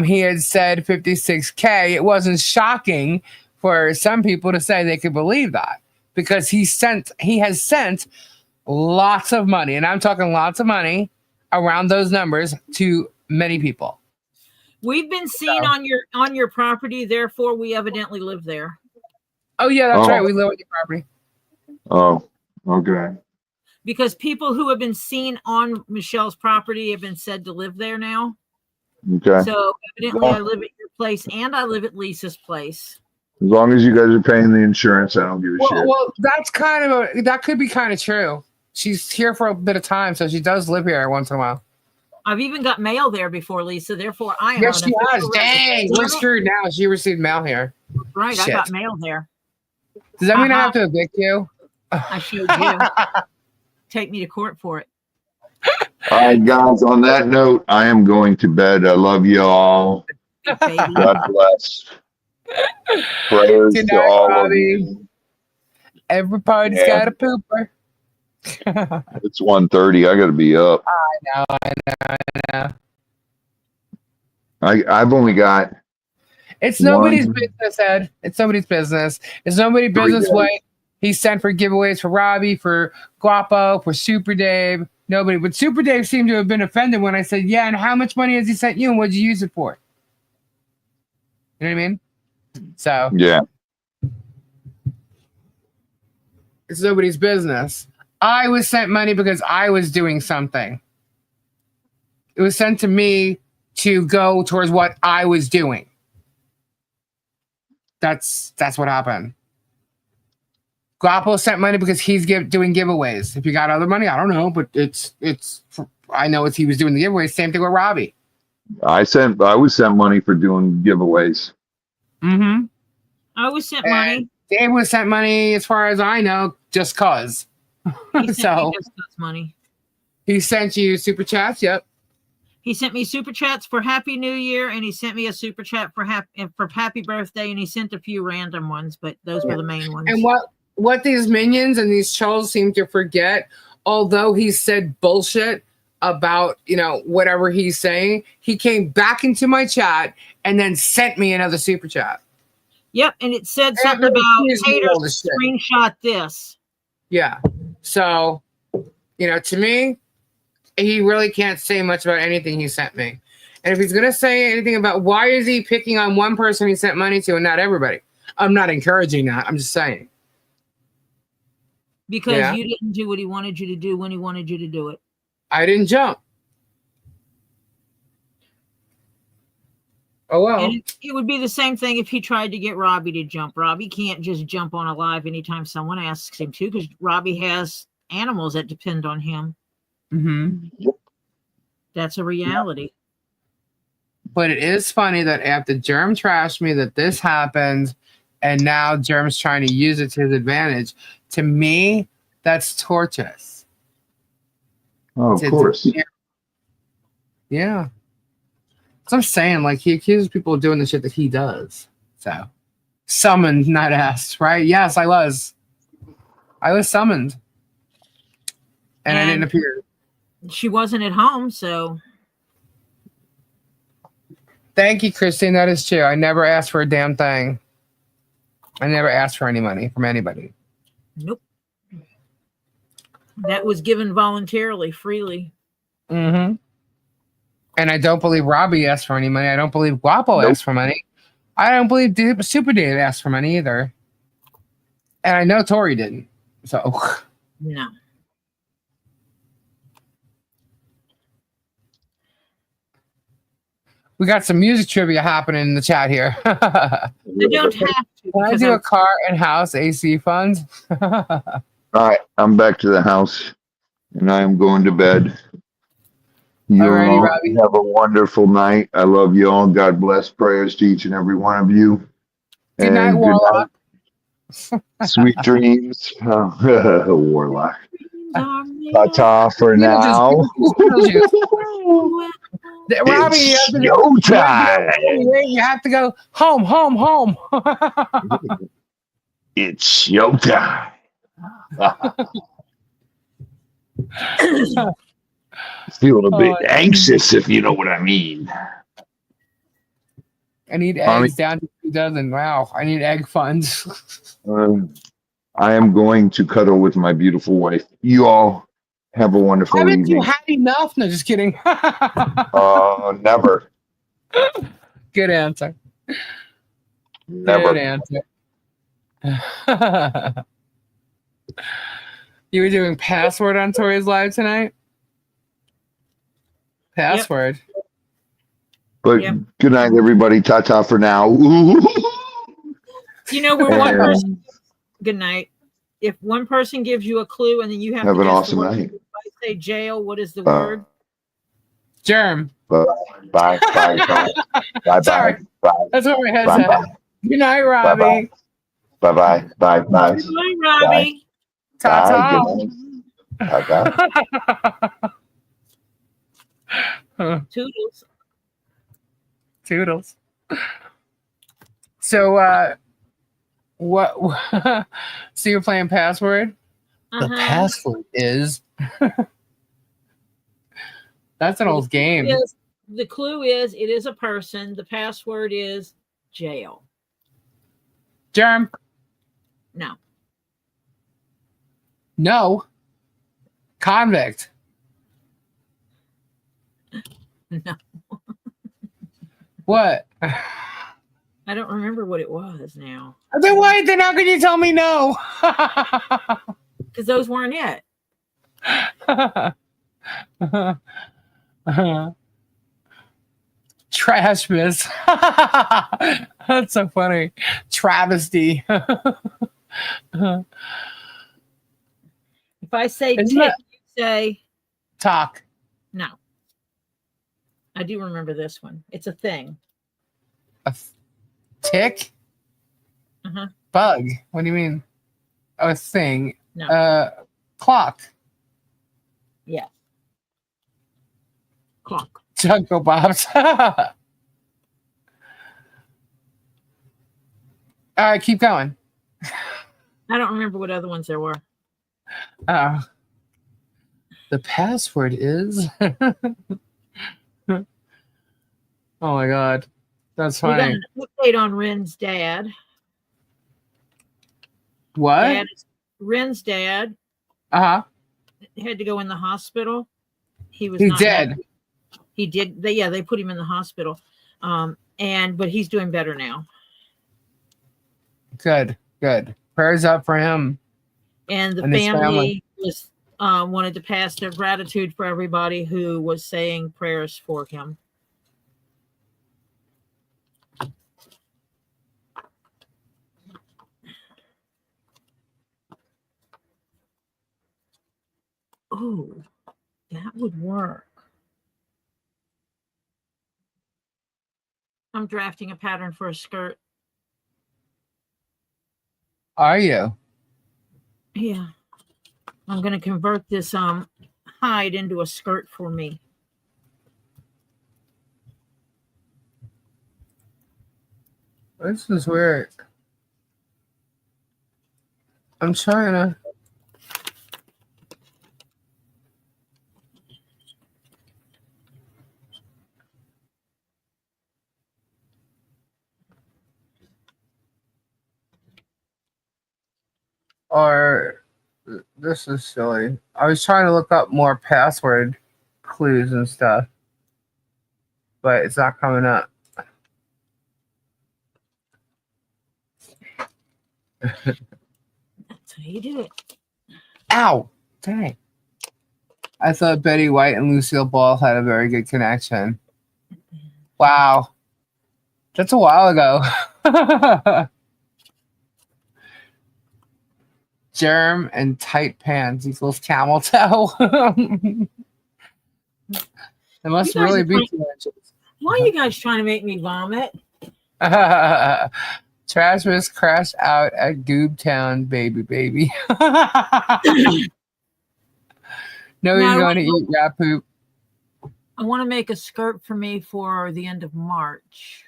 he had said 56K, it wasn't shocking for some people to say they could believe that, because he has sent lots of money, and I'm talking lots of money around those numbers to many people. We've been seen on your property, therefore we evidently live there. Oh yeah, that's right. We live on your property. Oh, okay. Because people who have been seen on Michelle's property have been said to live there now. Okay. So evidently I live at your place and I live at Lisa's place. As long as you guys are paying the insurance, I don't give a shit. Well, that's that could be kind of true. She's here for a bit of time, so she does live here once in a while. I've even got mail there before, Lisa. Therefore, I am. Yes, she has. Dang, we're screwed now. She received mail here. Right, shit. I got mail there. Does that mean I have to evict you? I showed you. Take me to court for it. All right, guys. On that note, I am going to bed. I love you all. God bless. Prayers to all of you. Everybody's got a pooper. It's 1:30. I got to be up. I know. I've only got. It's nobody's business, Ed. It's nobody's business. It's nobody's business what he sent for giveaways for Robbie, for Guapo, for Super Dave. Nobody. But Super Dave seemed to have been offended when I said, yeah, and how much money has he sent you and what did you use it for? You know what I mean? So. Yeah. It's nobody's business. I was sent money because I was doing something. It was sent to me to go towards what I was doing. That's what happened. Guapo sent money because he's doing giveaways. If you got other money, I don't know, but it's. I know he was doing the giveaways. Same thing with Robbie. I was sent money for doing giveaways. Mm-hmm. I was sent money. Dave was sent money, as far as I know, just cause. So money. He sent you super chats. Yep. He sent me super chats for Happy New Year, and he sent me a super chat for Happy Birthday, and he sent a few random ones, but those were the main ones. And what these minions and these trolls seem to forget, although he said bullshit about whatever he's saying, he came back into my chat and then sent me another super chat. Yep, and it said something about haters screenshot this. Yeah. So, to me, he really can't say much about anything he sent me. And if he's going to say anything about why is he picking on one person he sent money to and not everybody, I'm not encouraging that. I'm just saying. Because you didn't do what he wanted you to do when he wanted you to do it. I didn't jump. Oh, well. And it would be the same thing if he tried to get Robbie to jump. Robbie can't just jump on a live anytime someone asks him to, because Robbie has animals that depend on him. Mm-hmm. That's a reality. But it is funny that after Germ trashed me that this happened, and now Germ's trying to use it to his advantage. To me, that's torturous. Oh, of course. Yeah. So I'm saying, he accuses people of doing the shit that he does. So, summoned, not asked, right? Yes, I was. I was summoned. And I didn't appear. She wasn't at home, so. Thank you, Christine. That is true. I never asked for a damn thing. I never asked for any money from anybody. Nope. That was given voluntarily, freely. Mm-hmm. And I don't believe Robbie asked for any money. I don't believe Guapo asked for money. I don't believe Super Dave asked for money either. And I know Tori didn't. So. No. We got some music trivia happening in the chat here. They don't have to. Can I do a car and house AC funds? All right, I'm back to the house, and I am going to bed. You Alrighty, all Robbie. have a wonderful night. I love you all. God bless. Prayers to each and every one of you. Good night, And Warlock. Sweet dreams, Warlock. Ta-ta for now. Robbie, It's showtime. you have to go home, home, home. It's showtime. Feeling a bit anxious, if you know what I mean. I need eggs down to 2 dozen. Wow, I need egg funds. I am going to cuddle with my beautiful wife. You all have a wonderful Haven't evening. you had enough? No, just kidding. Never. Good answer. Never. Good answer. You were doing password on Tori's live tonight? Password. Yep. But good night, everybody. Ta-ta for now. You know, where one person, good night. If one person gives you a clue and then you have to an guess awesome the word, night. if I say jail, what is the word? Germ. Bye. Bye. Bye. Bye. Sorry. Bye. That's what my head Bye. said. Bye. Good night, Robbie. Bye. Bye. Bye. Bye. Good night, Robbie. Ta-ta. Toodles. Toodles. So, what? So you're playing password? The password is. That's an old game. The clue is it is a person. The password is jail. Germ. No. No. Convict. No. What? I don't remember what it was now. Then why? Then how can you tell me no? Because those weren't it. Trash miss. That's so funny. Travesty. If I say tick, you say talk. No. I do remember this one. It's a thing. A tick? Uh-huh. Bug. What do you mean? Oh, a thing. No. Clock. Yeah. Clock. Jungle Bobs. All right, keep going. I don't remember what other ones there were. The password is. Oh my god, that's funny. We got an update on Ren's dad. What? Ren's dad. Had to go in the hospital. He was. He not did. happy. He did. They put him in the hospital. But he's doing better now. Good. Prayers up for him. And the and family was wanted to pass their gratitude for everybody who was saying prayers for him. Oh, that would work. I'm drafting a pattern for a skirt. Are you? Yeah. I'm going to convert this hide into a skirt for me. This is weird. I'm trying to. Or this is silly. I was trying to look up more password clues and stuff, but it's not coming up. That's how you do it. Ow! Dang. I thought Betty White and Lucille Ball had a very good connection. Wow. That's a while ago. Germ and tight pants equals camel toe. It must really be 2 inches. Why are you guys trying to make me vomit? Trash was crashed out at Goobtown, baby. No, he's going to eat rat poop. I want to make a skirt for me for the end of March.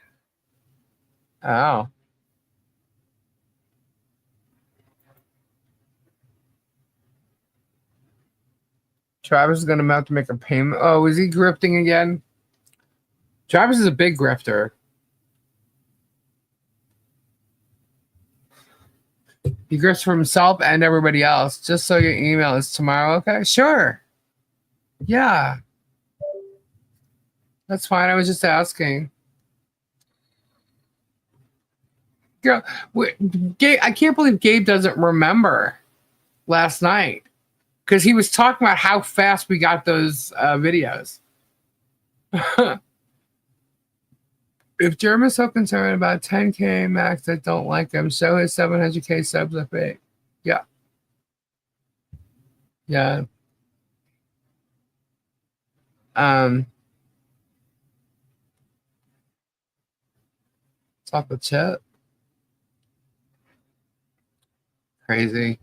Oh. Travis is going to have to make a payment. Oh, is he grifting again? Travis is a big grifter. He grifts for himself and everybody else. Just so your email is tomorrow, okay? Sure. Yeah. That's fine. I was just asking. Girl, Gabe, I can't believe Gabe doesn't remember last night. Because he was talking about how fast we got those videos. If Germ is so concerned about 10K max that don't like him, show his 700K subs are fake. Yeah. Yeah. Talk the chat. Crazy.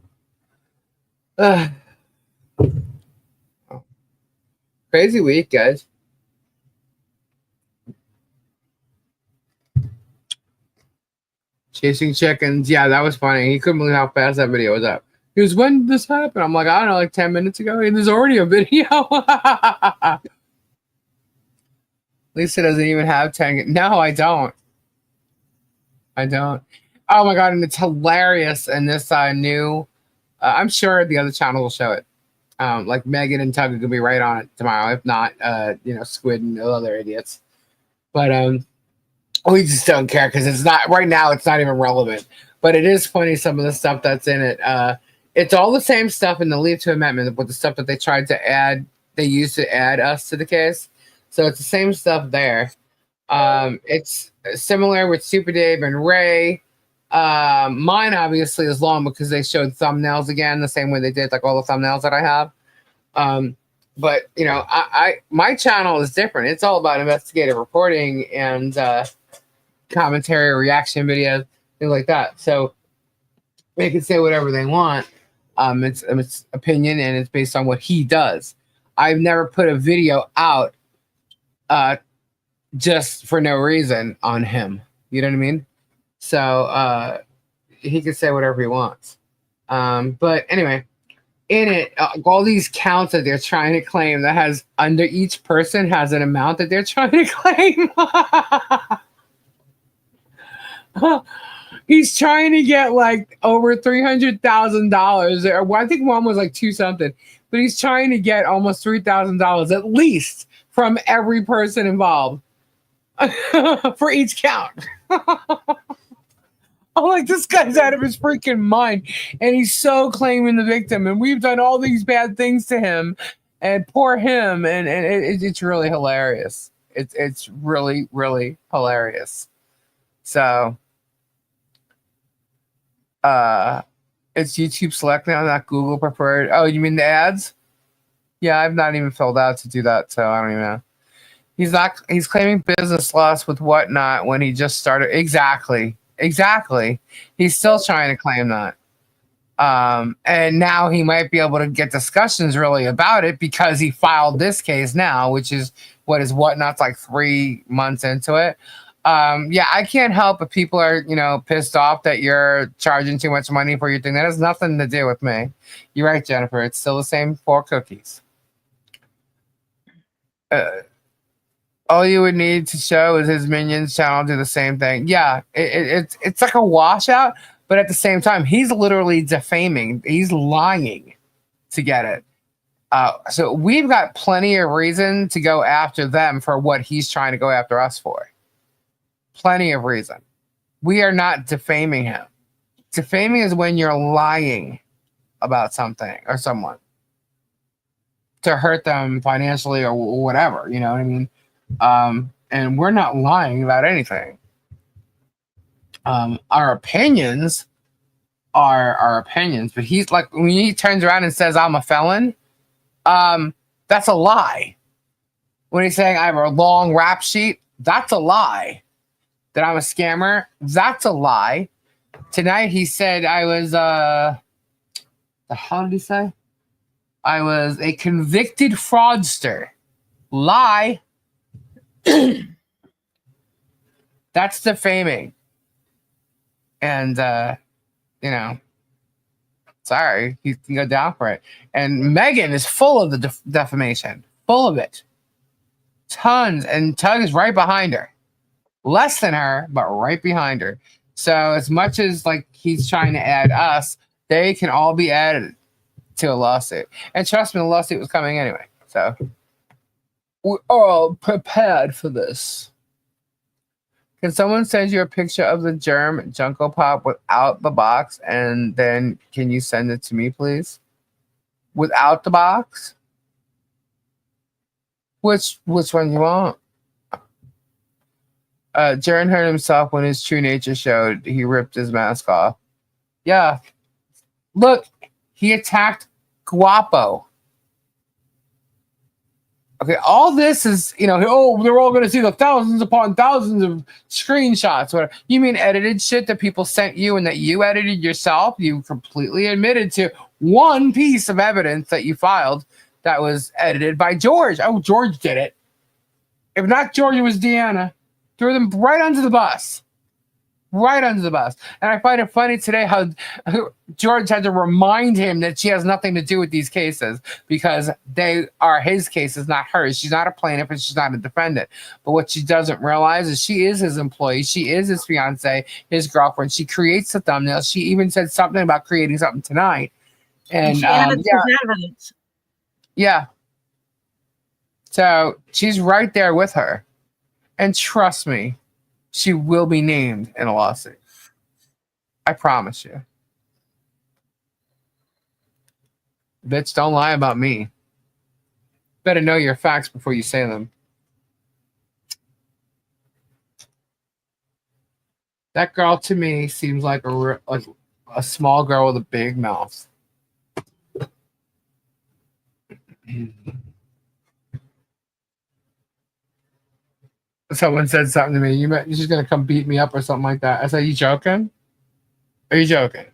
Crazy week, guys. Chasing chickens. Yeah, that was funny. He couldn't believe how fast that video was up. He goes, when did this happen? I'm like, I don't know, like 10 minutes ago. And there's already a video. Lisa doesn't even have 10. No, I don't. I don't. Oh my God. And it's hilarious. And this new, I'm sure the other channel will show it. Like Megan and Tugga could be right on it tomorrow. If not, Squid and other idiots. But we just don't care because it's not right now. It's not even relevant. But it is funny some of the stuff that's in it. It's all the same stuff in the leave to amendment with the stuff that they tried to add. They used to add us to the case, so it's the same stuff there. It's similar with Super Dave and Ray. Mine obviously is long because they showed thumbnails again the same way they did like all the thumbnails that I have. But my channel is different. It's all about investigative reporting and commentary, reaction videos, things like that. So they can say whatever they want. It's opinion and it's based on what he does. I've never put a video out just for no reason on him. You know what I mean? So he can say whatever he wants. But anyway, in it, all these counts that they're trying to claim that has under each person has an amount that they're trying to claim. He's trying to get like over $300,000. Or I think one was like 2 something, but he's trying to get almost $3,000 at least from every person involved for each count. I'm like, this guy's out of his freaking mind. And he's so claiming the victim. And we've done all these bad things to him. And poor him. And it's really hilarious. It's really, really hilarious. So, it's YouTube Select now, not Google Preferred. Oh, you mean the ads? Yeah, I've not even filled out to do that. So, I don't even know. He's claiming business loss with whatnot when he just started. Exactly. He's still trying to claim that. And now he might be able to get discussions really about it because he filed this case now, which is whatnot's like 3 months into it. Yeah, I can't help if people are, pissed off that you're charging too much money for your thing. That has nothing to do with me. You're right, Jennifer. It's still the same 4 cookies. All you would need to show is his minions channel do the same thing. Yeah, it's like a washout, But at the same time, he's literally defaming. He's lying to get it. So we've got plenty of reason to go after them for what he's trying to go after us for. Plenty of reason. We are not defaming him. Defaming is when you're lying about something or someone to hurt them financially or whatever, you know what I mean? And we're not lying about anything. Our opinions are our opinions, but he's like, when he turns around and says, I'm a felon, that's a lie. When he's saying I have a long rap sheet, that's a lie. That I'm a scammer, that's a lie. Tonight he said I was, the hell did he say? I was a convicted fraudster. Lie. That's defaming. And, you know, sorry, he can go down for it. And Megan is full of the defamation, full of it. Tons. And Tug is right behind her. Less than her, but right behind her. So as much as like he's trying to add us, they can all be added to a lawsuit. And trust me, the lawsuit was coming anyway. So we're all prepared for this. Can someone send you a picture of the Germ Junko Pop without the box? And then can you send it to me, please? Without the box? Which one you want? Jaren hurt himself when his true nature showed. He ripped his mask off. Yeah. Look, he attacked Guapo. Okay, all this is, you know, oh, they're all going to see the thousands upon thousands of screenshots. Whatever. You mean edited shit that people sent you and that you edited yourself? You completely admitted to one piece of evidence that you filed that was edited by George. Oh, George did it. If not George, it was Deanna. Threw them right under the bus. Right under the bus. And I find it funny today how George had to remind him that she has nothing to do with these cases because they are his cases, not hers. She's not a plaintiff and she's not a defendant. But what she doesn't realize is she is his employee. She is his fiance, his girlfriend. She creates the thumbnail. She even said something about creating something tonight. And she added evidence. Yeah. So she's right there with her. And trust me, she will be named in a lawsuit. I promise you. Bitch, don't lie about me. Better know your facts before you say them. That girl to me seems like a small girl with a big mouth. Someone said something to me. You're just gonna come beat me up or something like that. I said, "You joking? Are you joking?"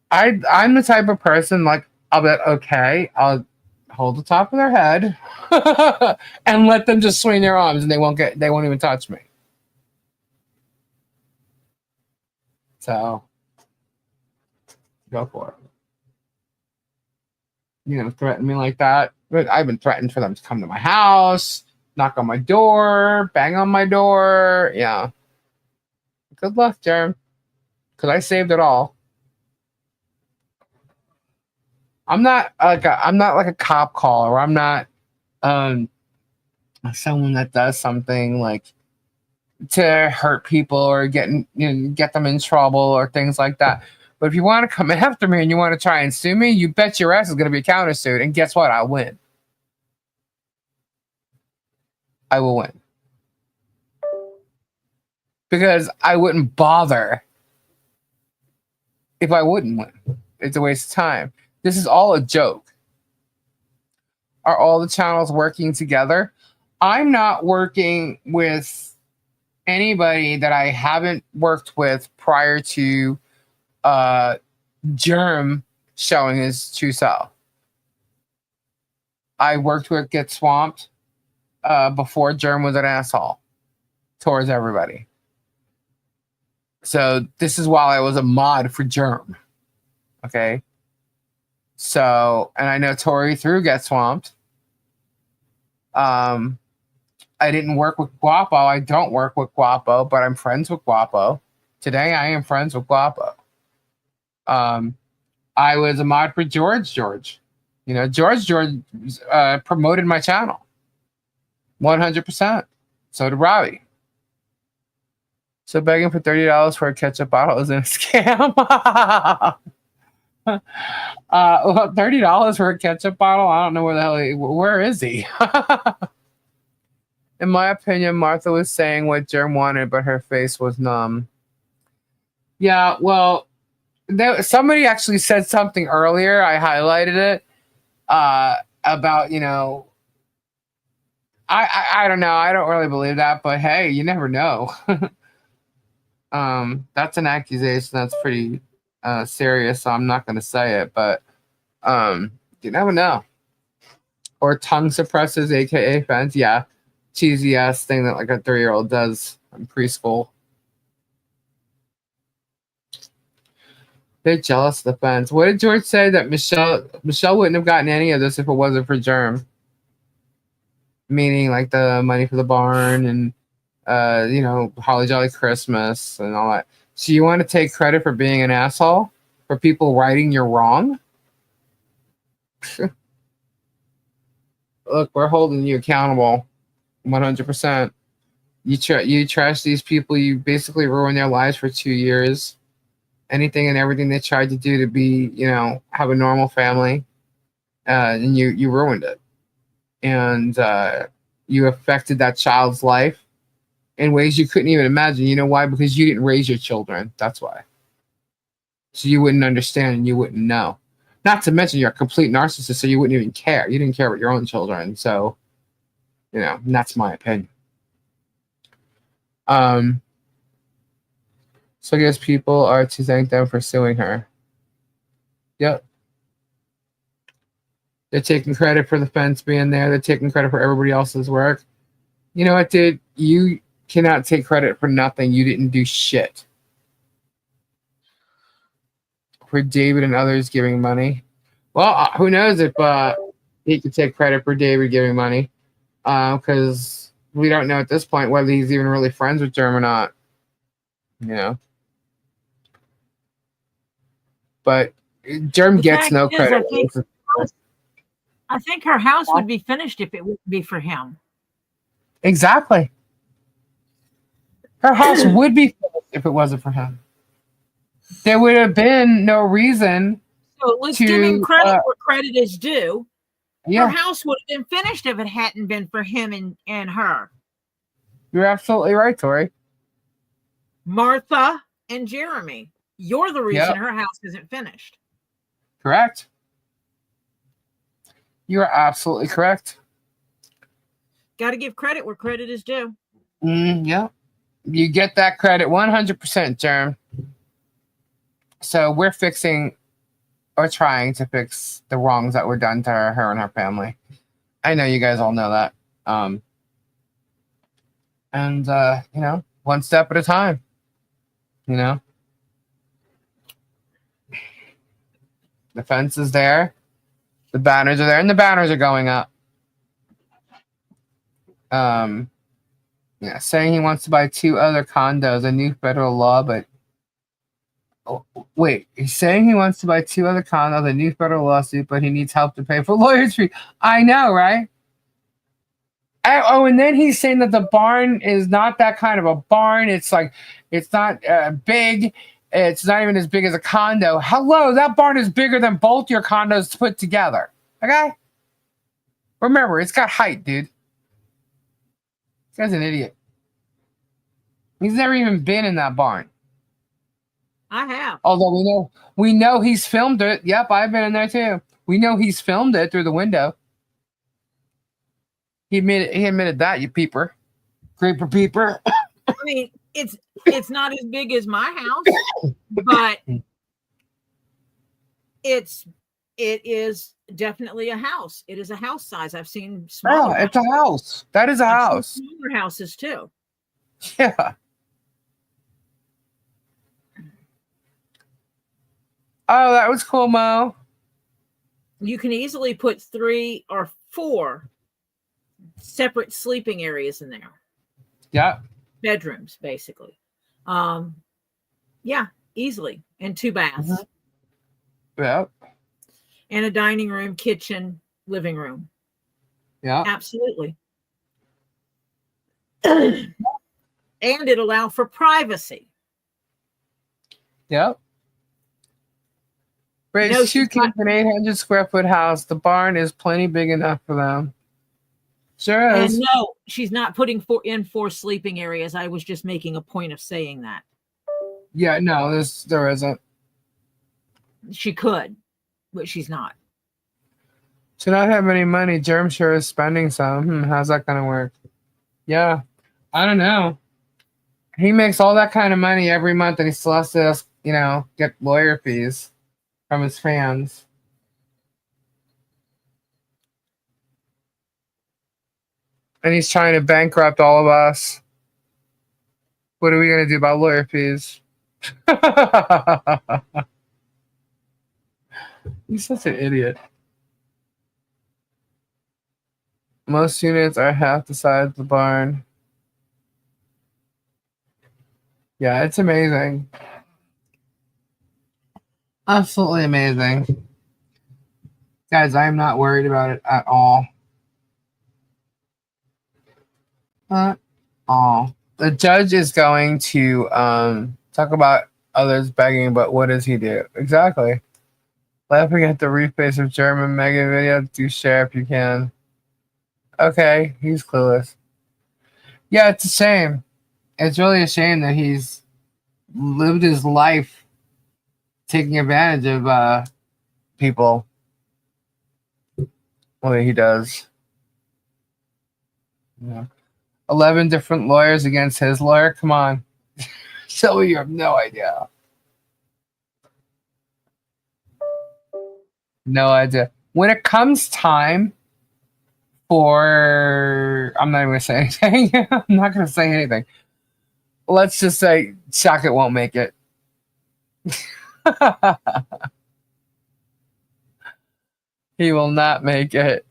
I'm the type of person like I'll be like, okay, I'll hold the top of their head and let them just swing their arms, and they won't even touch me. So go for it. You know, threaten me like that. But I've been threatened for them to come to my house, knock on my door, bang on my door. Yeah. Good luck, Germ. Because I saved it all. I'm not like a cop caller. I'm not someone that does something like to hurt people or get them in trouble or things like that. But if you want to come after me and you want to try and sue me, you bet your ass is going to be a countersuit. And guess what? I'll win. I will win. Because I wouldn't bother if I wouldn't win. It's a waste of time. This is all a joke. Are all the channels working together? I'm not working with anybody that I haven't worked with prior to Germ showing his true self. I worked with Get Swamped before Germ was an asshole towards everybody. So this is while I was a mod for Germ. Okay. So, and I know Tori through Get Swamped. I didn't work with Guapo. I don't work with Guapo, but I'm friends with Guapo. Today, I am friends with Guapo. I was a mod for George. You know, George promoted my channel 100%. So did Robbie. So begging for $30 for a ketchup bottle is a scam. Well, $30 for a ketchup bottle? I don't know where the hell where is he? In my opinion, Martha was saying what Germ wanted, but her face was numb. Yeah, well, somebody actually said something earlier. I highlighted it about, you know, I don't know. I don't really believe that, but hey, you never know. That's an accusation that's pretty serious, so I'm not going to say it, but you never know. Or tongue suppressors, aka fans. Yeah, cheesy ass thing that like a 3-year-old does in preschool. They're jealous of the fans. What did George say? That Michelle wouldn't have gotten any of this if it wasn't for Germ. Meaning like the money for the barn and you know, Holly Jolly Christmas and all that. So you want to take credit for being an asshole? For people righting your wrong? Look, we're holding you accountable 100%. You trash these people, you basically ruin their lives for 2 years. Anything and everything they tried to do to be, you know, have a normal family, and you ruined it. And you affected that child's life in ways you couldn't even imagine. You know why? Because you didn't raise your children. That's why. So you wouldn't understand and you wouldn't know. Not to mention you're a complete narcissist, so you wouldn't even care. You didn't care about your own children. So, you know, that's my opinion. So I guess people are to thank them for suing her. Yep. They're taking credit for the fence being there. They're taking credit for everybody else's work. You know what, dude? You cannot take credit for nothing. You didn't do shit. For David and others giving money. Well, who knows if he could take credit for David giving money. Because we don't know at this point whether he's even really friends with Germ or not. You know? But Germ gets no credit. I think her house would be finished if it wouldn't be for him. Exactly. Her house would be finished if it wasn't for him. There would have been no reason. So let's give him credit where credit is due. Yeah. Her house would have been finished if it hadn't been for him and her. You're absolutely right, Tori. Martha and Jeremy. You're the reason her house isn't finished. Correct. You are absolutely correct. Got to give credit where credit is due. Yeah. You get that credit 100%, Germ. So we're fixing or trying to fix the wrongs that were done to her and her family. I know you guys all know that. And, you know, one step at a time. You know? The fence is there. The banners are there, and the banners are going up. Yeah, saying he wants to buy 2 other condos, a new federal law, but wait, he's saying he wants to buy 2 other condos, a new federal lawsuit, but he needs help to pay for lawyers' fees. I know, right? And then he's saying that the barn is not that kind of a barn. It's like, it's not big. It's not even as big as a condo. Hello, that barn is bigger than both your condos put together. Okay? Remember, it's got height, dude. This guy's an idiot. He's never even been in that barn. I have. Although we know he's filmed it. Yep, I've been in there too. We know he's filmed it through the window. He admitted that, you peeper. Creeper peeper. I mean, it's not as big as my house, but it is definitely a house. It is a house size. I've seen smaller. Yeah, it's a house. That is a house. Smaller houses too. Yeah. Oh, that was cool, Mo. You can easily put 3 or 4 separate sleeping areas in there. Yeah. Bedrooms, basically. Yeah, easily. And 2 baths. Yeah. And a dining room, kitchen, living room. Yeah. Absolutely. And it allowed for privacy. Yep. Raise No, 2 kids in an 800 square foot house. The barn is plenty big enough for them. Sure is. And no, she's not putting in 4 sleeping areas. I was just making a point of saying that. Yeah, no, there isn't. She could, but she's not. To not have any money, Germ sure is spending some. How's that gonna work? Yeah, I don't know. He makes all that kind of money every month, and he still has to, get lawyer fees from his fans. And he's trying to bankrupt all of us. What are we gonna do about lawyer fees? He's such an idiot. Most units are half the size of the barn. Yeah, it's amazing. Absolutely amazing. Guys, I'm not worried about it at all. At all. The judge is going to talk about others begging, but what does he do? Exactly. Laughing at the reface of German mega video. Do share if you can. Okay, he's clueless. Yeah, it's a shame. It's really a shame that he's lived his life taking advantage of people. Well, he does. Yeah. 11 different lawyers against his lawyer. Come on. So you have no idea. No idea. When it comes time for... I'm not even going to say anything. I'm not going to say anything. Let's just say Shochet won't make it. He will not make it.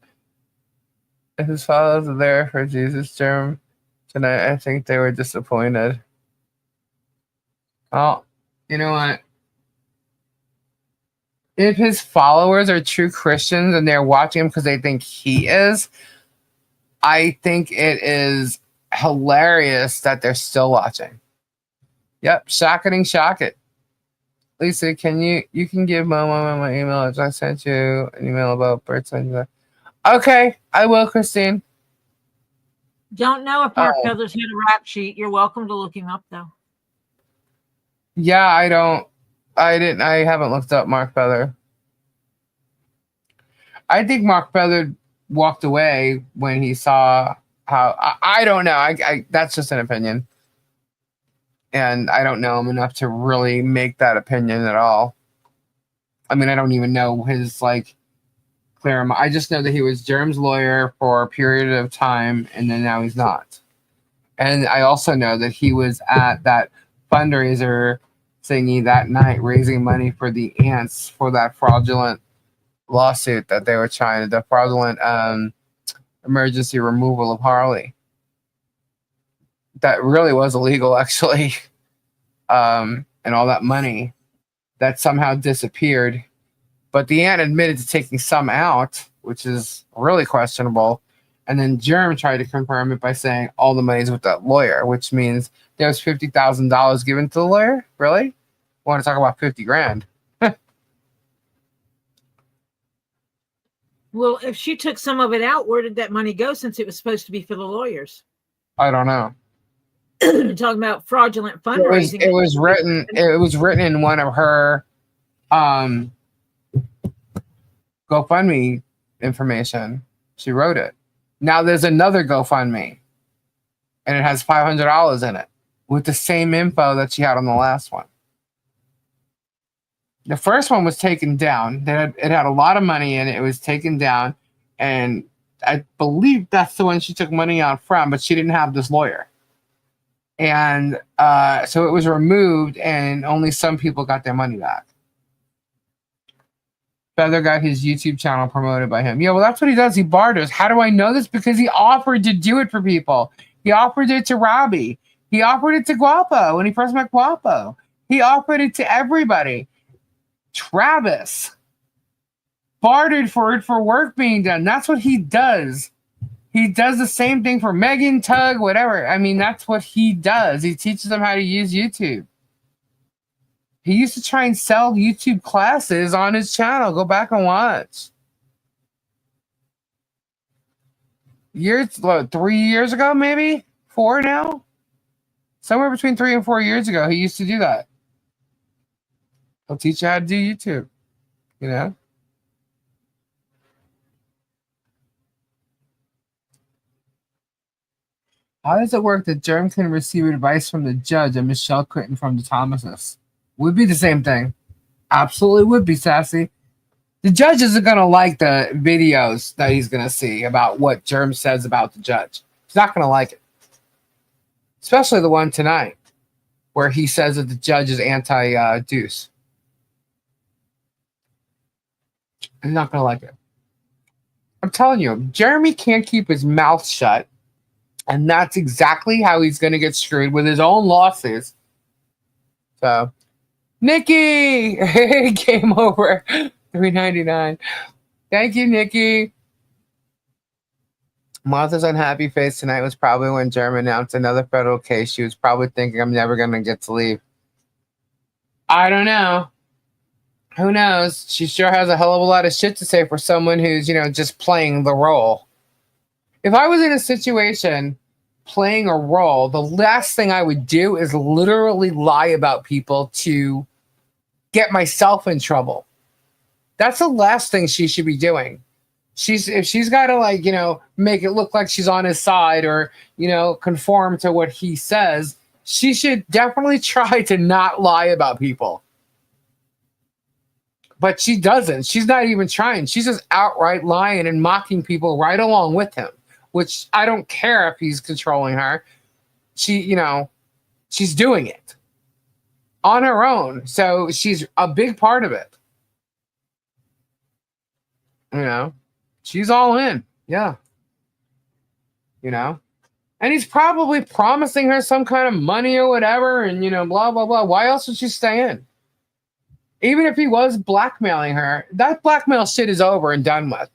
His followers are there for Jesus' Germ tonight. I think they were disappointed. Oh, you know what? If his followers are true Christians and they're watching him because they think he is, I think it is hilarious that they're still watching. Yep, Shochet. Lisa, can you can give Momo my email address? I sent you an email about birth. Okay, I will, Christine. Don't know if Mark Feathers hit a rap sheet. You're welcome to look him up, though. Yeah, I haven't looked up Mark Feather. I think Mark Feather walked away when he saw how... I don't know. I that's just an opinion. And I don't know him enough to really make that opinion at all. I mean, I don't even know his, clear... I just know that he was Germ's lawyer for a period of time, and then now he's not. And I also know that he was at that fundraiser thingy that night, raising money for the ants for that fraudulent lawsuit that they were trying to... The fraudulent emergency removal of Harley. That really was illegal, actually. And all that money that somehow disappeared. But the ant admitted to taking some out, which is really questionable. And then Germ tried to confirm it by saying all the money's with that lawyer, which means there was $50,000 given to the lawyer. Really? Want to talk about 50 grand? Well, if she took some of it out, where did that money go since it was supposed to be for the lawyers? I don't know. Talking about fraudulent fundraising. It was written in one of her GoFundMe information. She wrote it. Now there's another GoFundMe, and it has $500 in it with the same info that she had on the last one. The first one was taken down. It had a lot of money in it. It was taken down, and I believe that's the one she took money out from, but she didn't have this lawyer. And so it was removed, and only some people got their money back. Feather got his YouTube channel promoted by him. Yeah, well, that's what he does. He barters. How do I know this? Because he offered to do it for people. He offered it to Robbie. He offered it to Guapo when he first met Guapo. He offered it to everybody. Travis bartered for it for work being done. That's what he does. He does the same thing for Megan, Tug, whatever. I mean, that's what he does. He teaches them how to use YouTube. He used to try and sell YouTube classes on his channel. Go back and watch. What, 3 years ago, maybe? 4 now? Somewhere between 3 and 4 years ago, he used to do that. He'll teach you how to do YouTube, you know? How does it work that Germ can receive advice from the judge and Michelle couldn't from the Thomases? Would be the same thing. Absolutely would be, Sassy. The judge isn't going to like the videos that he's going to see about what Germ says about the judge. He's not going to like it. Especially the one tonight where he says that the judge is anti-Deuce. He's not going to like it. I'm telling you, Jeremy can't keep his mouth shut. And that's exactly how he's going to get screwed with his own losses. So, Nikki! Hey, game over. $3.99. Thank you, Nikki. Martha's unhappy face tonight was probably when Germ announced another federal case. She was probably thinking, I'm never going to get to leave. I don't know. Who knows? She sure has a hell of a lot of shit to say for someone who's, you know, just playing the role. If I was in a situation playing a role, the last thing I would do is literally lie about people to get myself in trouble. That's the last thing she should be doing. If she's got to, like, you know, make it look like she's on his side or, you know, conform to what he says, she should definitely try to not lie about people. But she doesn't. She's not even trying. She's just outright lying and mocking people right along with him, which I don't care if he's controlling her. She, you know, she's doing it on her own. So she's a big part of it. You know, she's all in. Yeah. You know, and he's probably promising her some kind of money or whatever. And, you know, blah, blah, blah. Why else would she stay in? Even if he was blackmailing her, that blackmail shit is over and done with.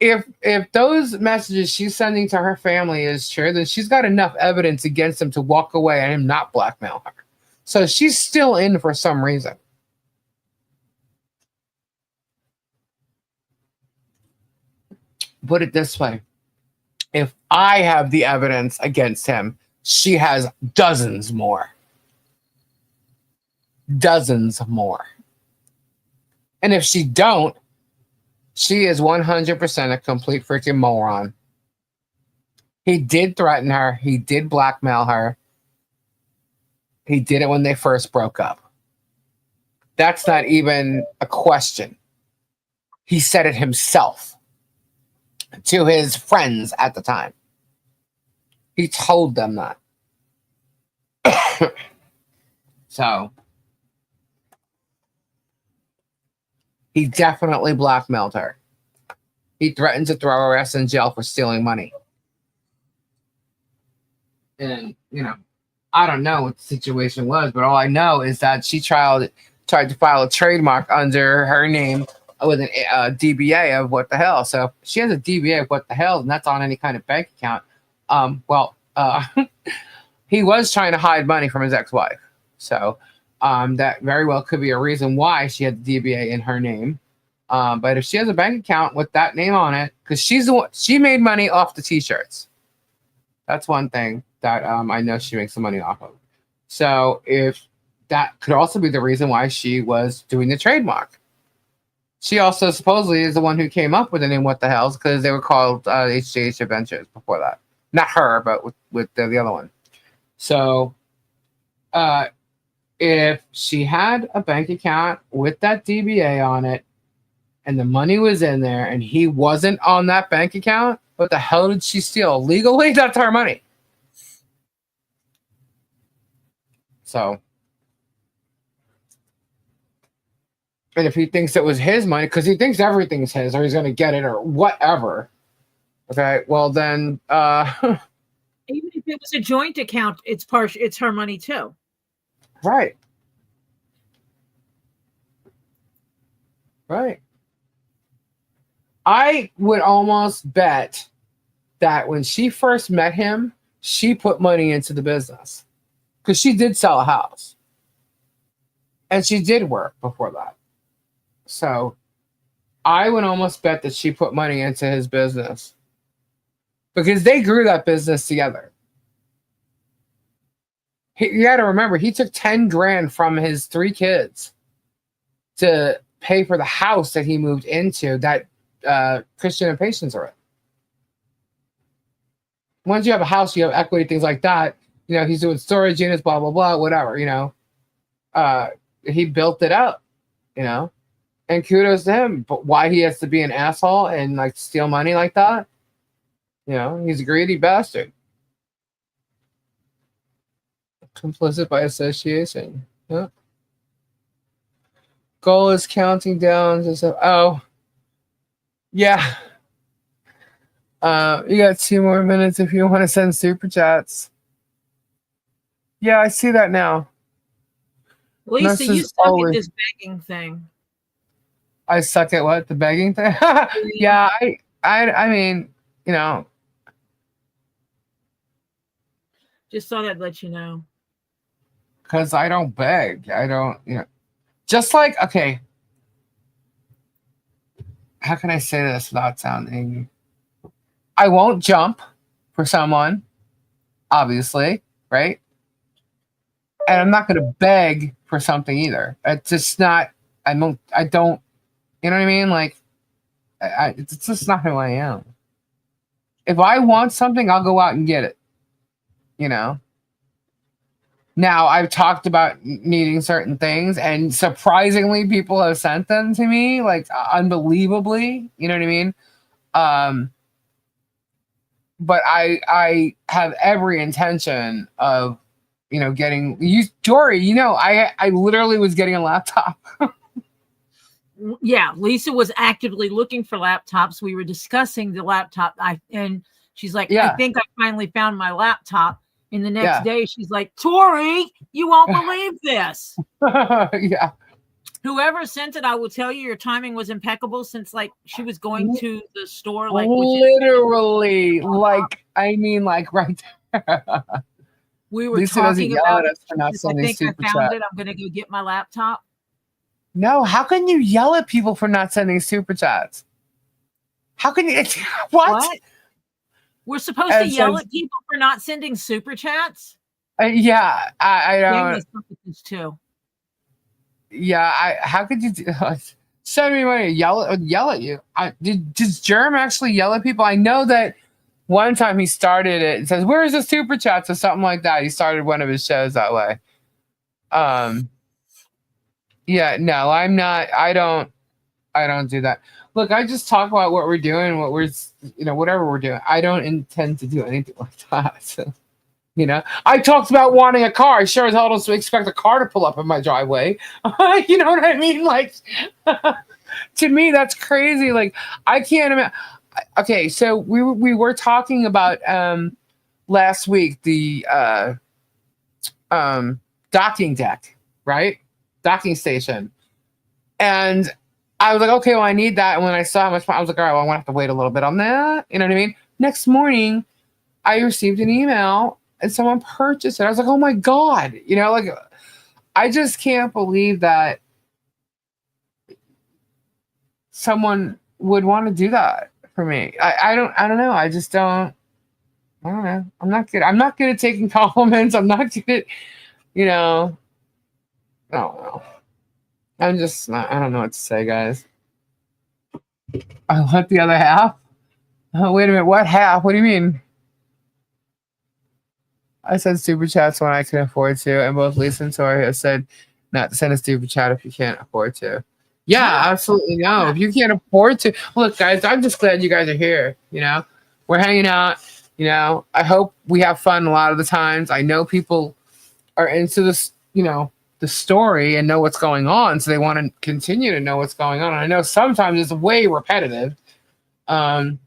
If those messages she's sending to her family is true, then she's got enough evidence against him to walk away and him not blackmail her. So she's still in for some reason. Put it this way. If I have the evidence against him, she has dozens more. Dozens more. And if she don't, she is 100% a complete freaking moron. He did threaten her. He did blackmail her. He did it when they first broke up. That's not even a question. He said it himself to his friends at the time. He told them that. So, he definitely blackmailed her. He threatened to throw her ass in jail for stealing money. And, you know, I don't know what the situation was, but all I know is that she tried to file a trademark under her name with a DBA of what the hell. So if she has a DBA of what the hell, and that's on any kind of bank account. He was trying to hide money from his ex-wife. So that very well could be a reason why she had the DBA in her name. But if she has a bank account with that name on it, because she made money off the t-shirts. That's one thing that I know she makes some money off of. So if that could also be the reason why she was doing the trademark. She also supposedly is the one who came up with the name What the Hells, because they were called HJH Adventures before that. Not her, but with the other one. So if she had a bank account with that DBA on it, and the money was in there, and he wasn't on that bank account, what the hell did she steal? Legally, that's her money. So And if he thinks it was his money, because he thinks everything's his, or he's going to get it, or whatever. Okay, well then, Even if it was a joint account, it's her money too. right. Right. I would almost bet that when she first met him, she put money into the business because she did sell a house and she did work before that. So I would almost bet that she put money into his business because they grew that business together. You got to remember, he took 10 grand from his 3 kids to pay for the house that he moved into that Christian and Patience are in. Once you have a house, you have equity, things like that. You know, he's doing storage units, blah, blah, blah, whatever, you know. He built it up, you know. And kudos to him. But why he has to be an asshole and like steal money like that? You know, he's a greedy bastard. Complicit by association. Yep. Goal is counting down to oh. Yeah. You got 2 more minutes if you want to send super chats. Yeah, I see that now. Lisa, you suck at this begging thing. I suck at what? The begging thing? Yeah, I mean, you know. Just thought I'd let you know. Because I don't beg. I don't, you know. Just like, okay. How can I say this without sounding? I won't jump for someone, obviously, right? And I'm not going to beg for something either. It's just not, I don't, you know what I mean? Like, it's just not who I am. If I want something, I'll go out and get it, you know? Now, I've talked about needing certain things, and surprisingly, people have sent them to me, like, unbelievably, you know what I mean? But I have every intention of, you know, getting you, Dory. You know, I literally was getting a laptop. Yeah, Lisa was actively looking for laptops. We were discussing the laptop, and she's like, Yeah. I think I finally found my laptop. And the next day, she's like, Tori, you won't believe this. Yeah. Whoever sent it, I will tell you, your timing was impeccable since, like, she was going to the store, like, literally, like, I mean, like, right there. We were Lisa talking about us for not sending I think I found it. I'm going to go get my laptop. No, how can you yell at people for not sending super chats? How can you? What? We're supposed to yell at people for not sending super chats? Yeah, I don't. This too. Yeah, how could you send me money? Yell at you? Does Germ actually yell at people? I know that one time he started it and says, "Where's the super chats?" or something like that. He started one of his shows that way. Yeah, no, I'm not. I don't do that. Look, I just talk about what we're doing, what we're, you know, whatever we're doing. I don't intend to do anything like that. So, you know, I talked about wanting a car. I sure as hell don't expect a car to pull up in my driveway. You know what I mean? Like, to me, that's crazy. Like, I can't imagine. Okay, so we were talking about last week the docking deck, right? Docking station, and I was like, okay, well, I need that. And when I saw how much, I was like, all right, well, I'm gonna have to wait a little bit on that. You know what I mean? Next morning, I received an email and someone purchased it. I was like, oh my God, you know, like, I just can't believe that someone would want to do that for me. I don't know. I just don't. I don't know. I'm not good. I'm not good at taking compliments. I'm not good at, you know. I don't know. I'm just not, I don't know what to say, guys. I want the other half. Oh, wait a minute. What half? What do you mean? I said super chats when I can afford to, and both Lisa and Tori have said not to send a super chat if you can't afford to. Yeah, absolutely no. If you can't afford to, look, guys, I'm just glad you guys are here. You know, we're hanging out. You know, I hope we have fun a lot of the times. I know people are into this, you know, the story and know what's going on, so they want to continue to know what's going on. And I know sometimes it's way repetitive, but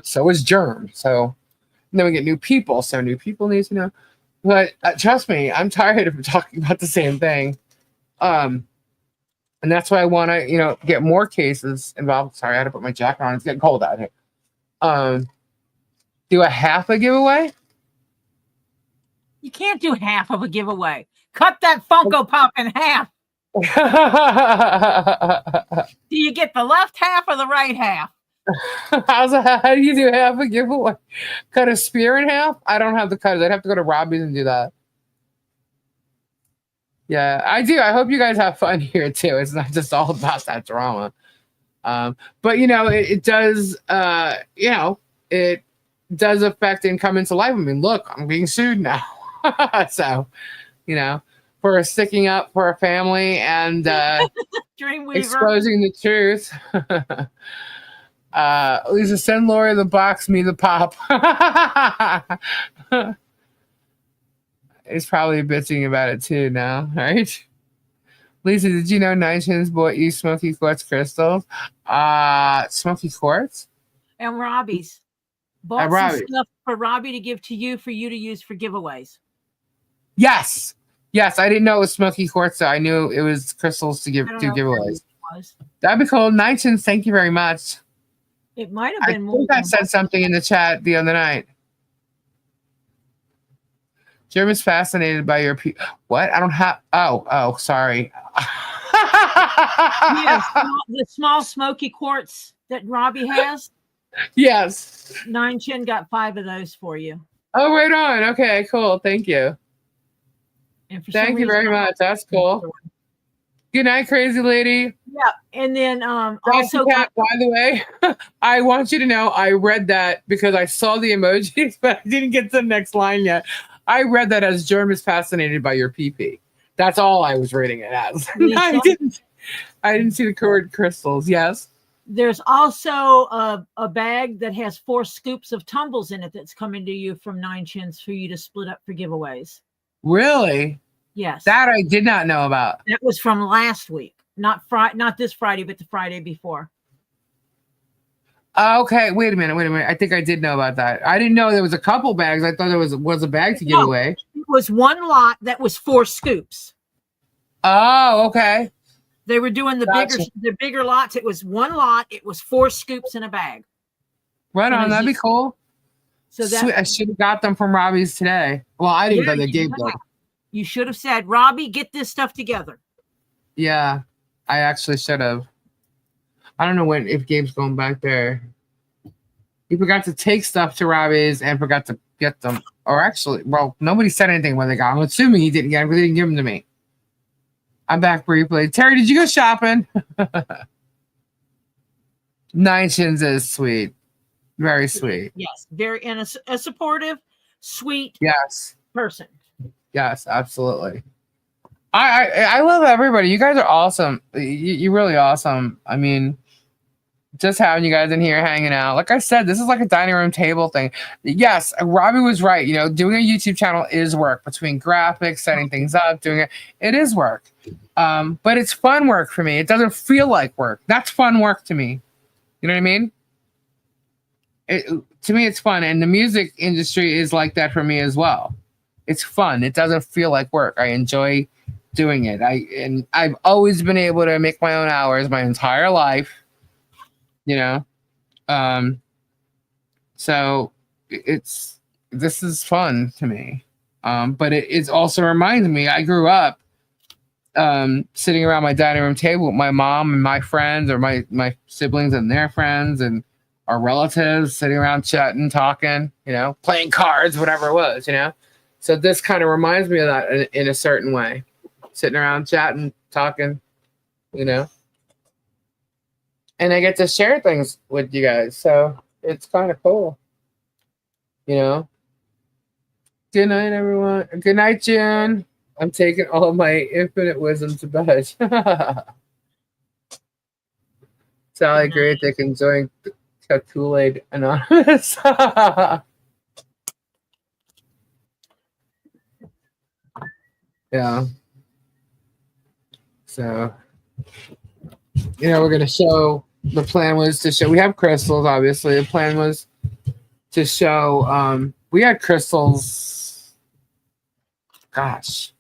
so is Germ. So then we get new people, so new people need to know. But trust me, I'm tired of talking about the same thing, and that's why I want to, get more cases involved. Sorry, I had to put my jacket on. It's getting cold out here. Do a half a giveaway? You can't do half of a giveaway. Cut that Funko Pop in half. Do you get the left half or the right half? How do you do half a giveaway? Cut a spear in half? I don't have the cutters. I'd have to go to Robbie's and do that. Yeah, I do. I hope you guys have fun here too. It's not just all about that drama. But it does. It does affect income into life. I mean, look, I'm being sued now. So, for sticking up for a family and exposing the truth. Lisa, send Lori the box, me the pop. He's probably bitching about it too now, right? Lisa, did you know Nine Chins bought you smoky quartz crystals? Smoky quartz? And Robbie's. Bought some stuff for Robbie to give to you for you to use for giveaways. Yes. Yes, I didn't know it was smoky quartz, so I knew it was crystals to do giveaways. That'd be cool. Nine Chins, thank you very much. It might have been more. I think I said something in the chat the other night. Germ is fascinated by your what? I don't have. Oh, sorry. Yes, the small smoky quartz that Robbie has. Yes. Nine Chin got 5 of those for you. Oh, right on. Okay, cool. Thank you. Thank you very much. That's cool. Good night, crazy lady. Yeah, and then also, by the way, I want you to know I read that because I saw the emojis, but I didn't get to the next line yet. I read that as Germ is fascinated by your PP. That's all I was reading it as. I didn't see the word crystals. Yes. There's also a bag that has 4 scoops of tumbles in it that's coming to you from Nine Chins for you to split up for giveaways. Really? Yes. That I did not know about. That was from last week. Not this Friday, but the Friday before. Okay, wait a minute. I think I did know about that. I didn't know there was a couple bags. I thought there was a bag to give away. It was one lot that was 4 scoops. Oh, okay. They were doing the bigger lots. It was one lot. It was 4 scoops in a bag. Right on. That'd be cool. So that I should have got them from Robbie's today. Well, I didn't, but they gave them. You should have said, Robbie, get this stuff together. Yeah, I actually should have. I don't know if Gabe's going back there. He forgot to take stuff to Robbie's and forgot to get them. Or actually, well, nobody said anything when they got them. I'm assuming he didn't get them because he didn't give them to me. I'm back briefly. Terry, did you go shopping? Nine Chins is sweet. Very sweet. Yes, very, and a supportive, sweet person. Yes, absolutely. I love everybody. You guys are awesome. You're really awesome. I mean, just having you guys in here hanging out. Like I said, this is like a dining room table thing. Yes, Robbie was right. Doing a YouTube channel is work. Between graphics, setting things up, doing it is work. But it's fun work for me. It doesn't feel like work. That's fun work to me. You know what I mean? To me, it's fun. And the music industry is like that for me as well. It's fun. It doesn't feel like work. I enjoy doing it. I've always been able to make my own hours my entire life. So this is fun to me. But it also reminds me, I grew up sitting around my dining room table with my mom and my friends, or my siblings and their friends and our relatives, sitting around chatting, talking, playing cards, whatever it was, So this kind of reminds me of that in a certain way. Sitting around chatting, talking, And I get to share things with you guys. So it's kind of cool. Good night, everyone. Good night, June. I'm taking all my infinite wisdom to bed. Sally Great, they can join Kool-Aid Anonymous. Yeah. So, we're going to show, the plan was to show, we have crystals, obviously. The plan was to show, we had crystals, gosh.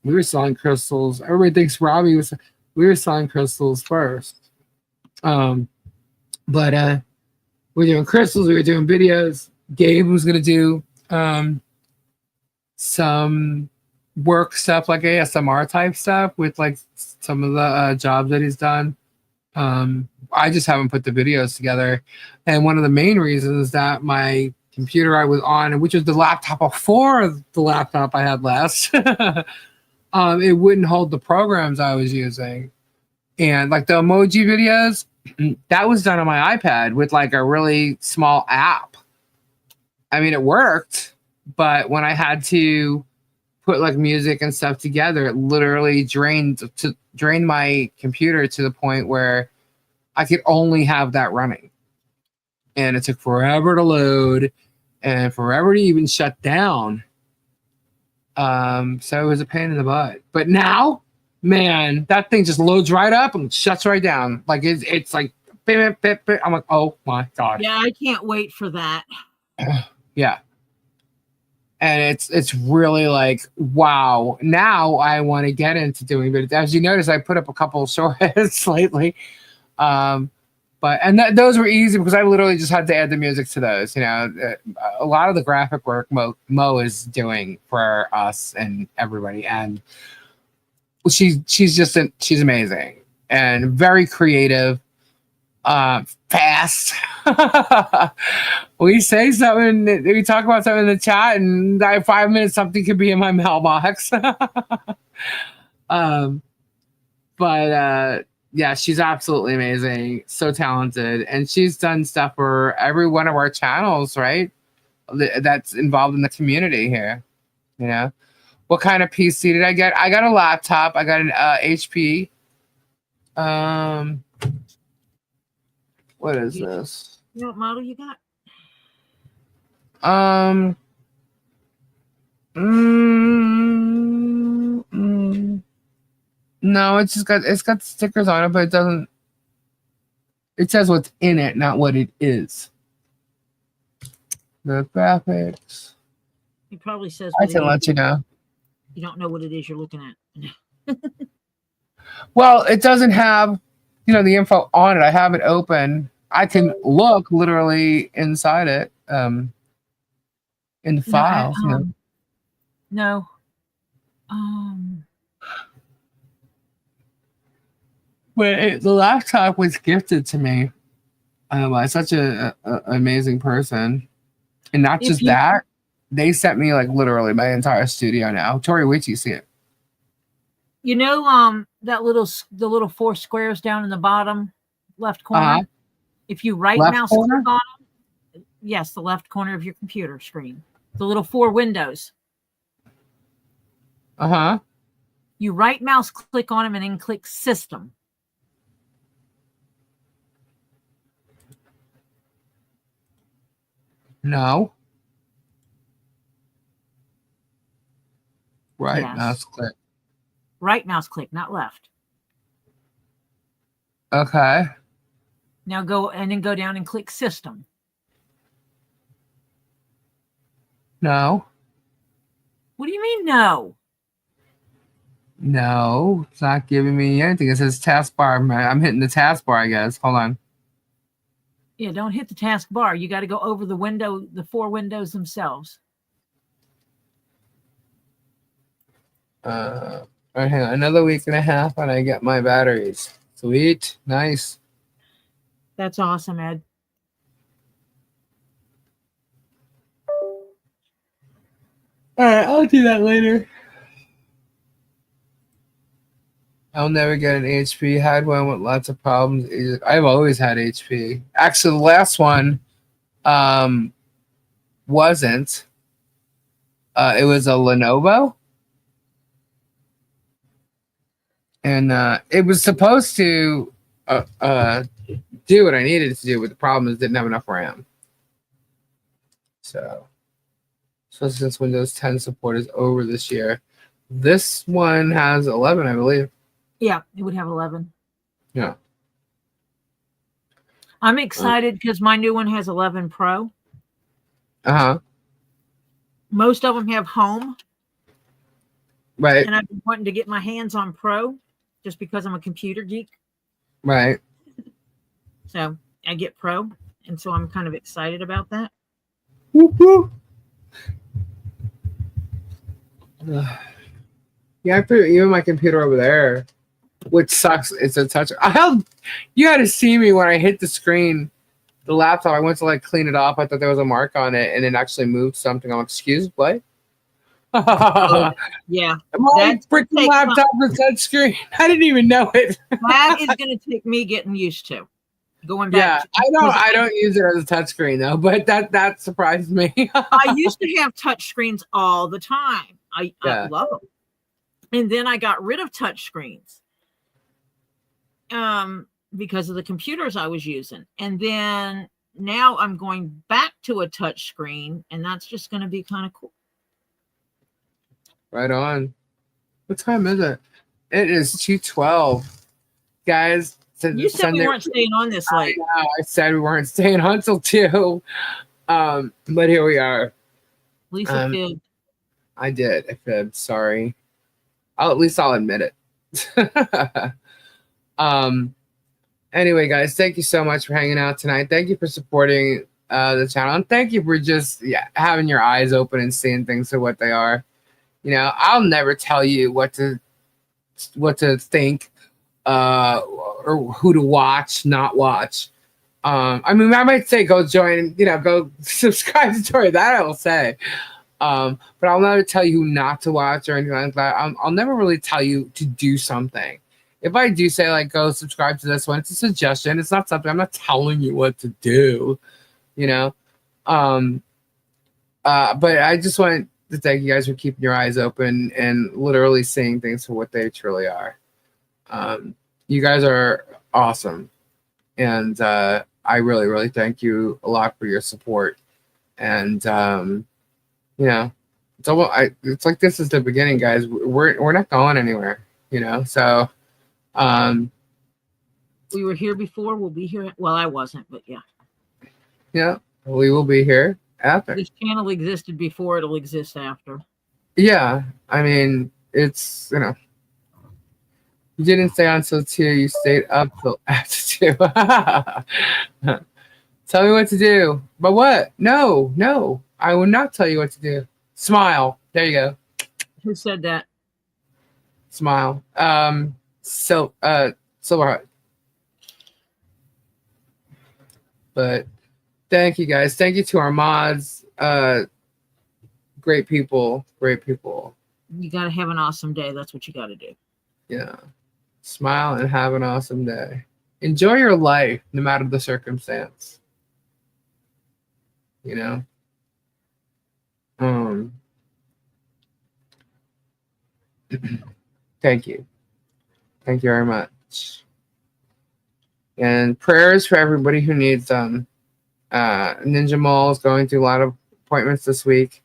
We were selling crystals. Everybody thinks we were selling crystals first. But we're doing crystals, we were doing videos. Gabe was going to do some work stuff, like ASMR type stuff with like some of the jobs that he's done. I just haven't put the videos together. And one of the main reasons is that my computer I was on, which was the laptop before the laptop I had last, it wouldn't hold the programs I was using. And like the emoji videos, that was done on my iPad with like a really small app. I mean, it worked, but when I had to put like music and stuff together, it literally drained my computer to the point where I could only have that running. And it took forever to load and forever to even shut down. So it was a pain in the butt. But now, man, that thing just loads right up and shuts right down. Like it's like, I'm like, oh my God. Yeah, I can't wait for that. Yeah. And it's really like, wow. Now I want to get into doing, but as you notice, I put up a couple of shorts lately. Those were easy because I literally just had to add the music to those. A lot of the graphic work Mo is doing for us and everybody, and she's amazing and very creative, fast. We say something, we talk about something in the chat, and 5 minutes something could be in my mailbox. Yeah, she's absolutely amazing, so talented, and she's done stuff for every one of our channels, right? That's involved in the community here. What kind of PC did I get? I got a laptop. I got an HP. What is this? What model you got? No, it's got stickers on it, but it doesn't. It says what's in it, not what it is. The graphics. It probably says. I can let you know. You don't know what it is you're looking at. Well, it doesn't have, the info on it. I have it open. I can look literally inside it, in the files. No. But the laptop was gifted to me by such an amazing person, and not just that, they sent me like literally my entire studio now. Tori, wait till you see it. That the little 4 squares down in the bottom left corner. If you right mouse click on them, yes, the left corner of your computer screen, the little 4 windows. You right mouse click on them and then click System. No. Right mouse click. Right mouse click, not left. Okay. Now go down and click System. No. What do you mean no? No, it's not giving me anything. It says taskbar. I'm hitting the taskbar, I guess. Hold on. Yeah, don't hit the taskbar. You got to go over the 4 windows themselves. All right, hang on. Another week and a half and I get my batteries. Sweet. Nice. That's awesome, Ed. All right, I'll do that later. I'll never get an HP. Had one with lots of problems. I've always had HP. Actually, the last one wasn't. It was a Lenovo. And it was supposed to do what I needed to do, but the problem is it didn't have enough RAM. So since Windows 10 support is over this year, This one has 11, I believe. Yeah, it would have 11. Yeah. I'm excited because my new one has 11 Pro. Uh-huh. Most of them have home. Right. And I've been wanting to get my hands on Pro just because I'm a computer geek. Right. So I get Pro. And so I'm kind of excited about that. Whoop, whoop. Yeah, I put even my computer over there, which sucks. It's a touch. You had to see me when I hit the screen, the laptop. I went to like clean it off. I thought there was a mark on it, and it actually moved something. I'm like, excuse what? Yeah. My freaking laptop is touch screen. I didn't even know it. That is going to take me getting used to. Going back. Yeah, I don't use it as a touchscreen though, but that surprised me. I used to have touch screens all the time. I love them. And then I got rid of touch screens because of the computers I was using. And then now I'm going back to a touch screen, and that's just going to be kind of cool. Right on. What time is it? It is 2:12. Guys, you said we weren't staying on this late. I said we weren't staying on till 2. But here we are. Lisa fibbed. I did. I fibbed. Sorry. At least I'll admit it. Anyway, guys, thank you so much for hanging out tonight. Thank you for supporting the channel, and thank you for just having your eyes open and seeing things for what they are. You know, I'll never tell you what to think or who to watch, not watch. I mean, I might say go join, go subscribe to Tori. That I will say. But I'll never tell you who not to watch or anything like that. I'll never really tell you to do something. If I do say, like, go subscribe to this one, it's a suggestion. It's not something. I'm not telling you what to do, But I just want to thank you guys for keeping your eyes open and literally seeing things for what they truly are. You guys are awesome. And I really, really thank you a lot for your support. And, it's like this is the beginning, guys. We're not going anywhere, So, we were here before. We'll be here. Well, I wasn't, but yeah. Yeah, we will be here after. This channel existed before. It'll exist after. Yeah, I mean, it's you didn't stay on until 2. You stayed up till after 2. Tell me what to do. But what? No, I will not tell you what to do. Smile. There you go. Who said that? Smile. Silverheart. But thank you guys. Thank you to our mods. Great people. You got to have an awesome day. That's what you got to do. Yeah. Smile and have an awesome day. Enjoy your life, no matter the circumstance. Thank you. Thank you very much. And prayers for everybody who needs them. Ninja Mall is going through a lot of appointments this week.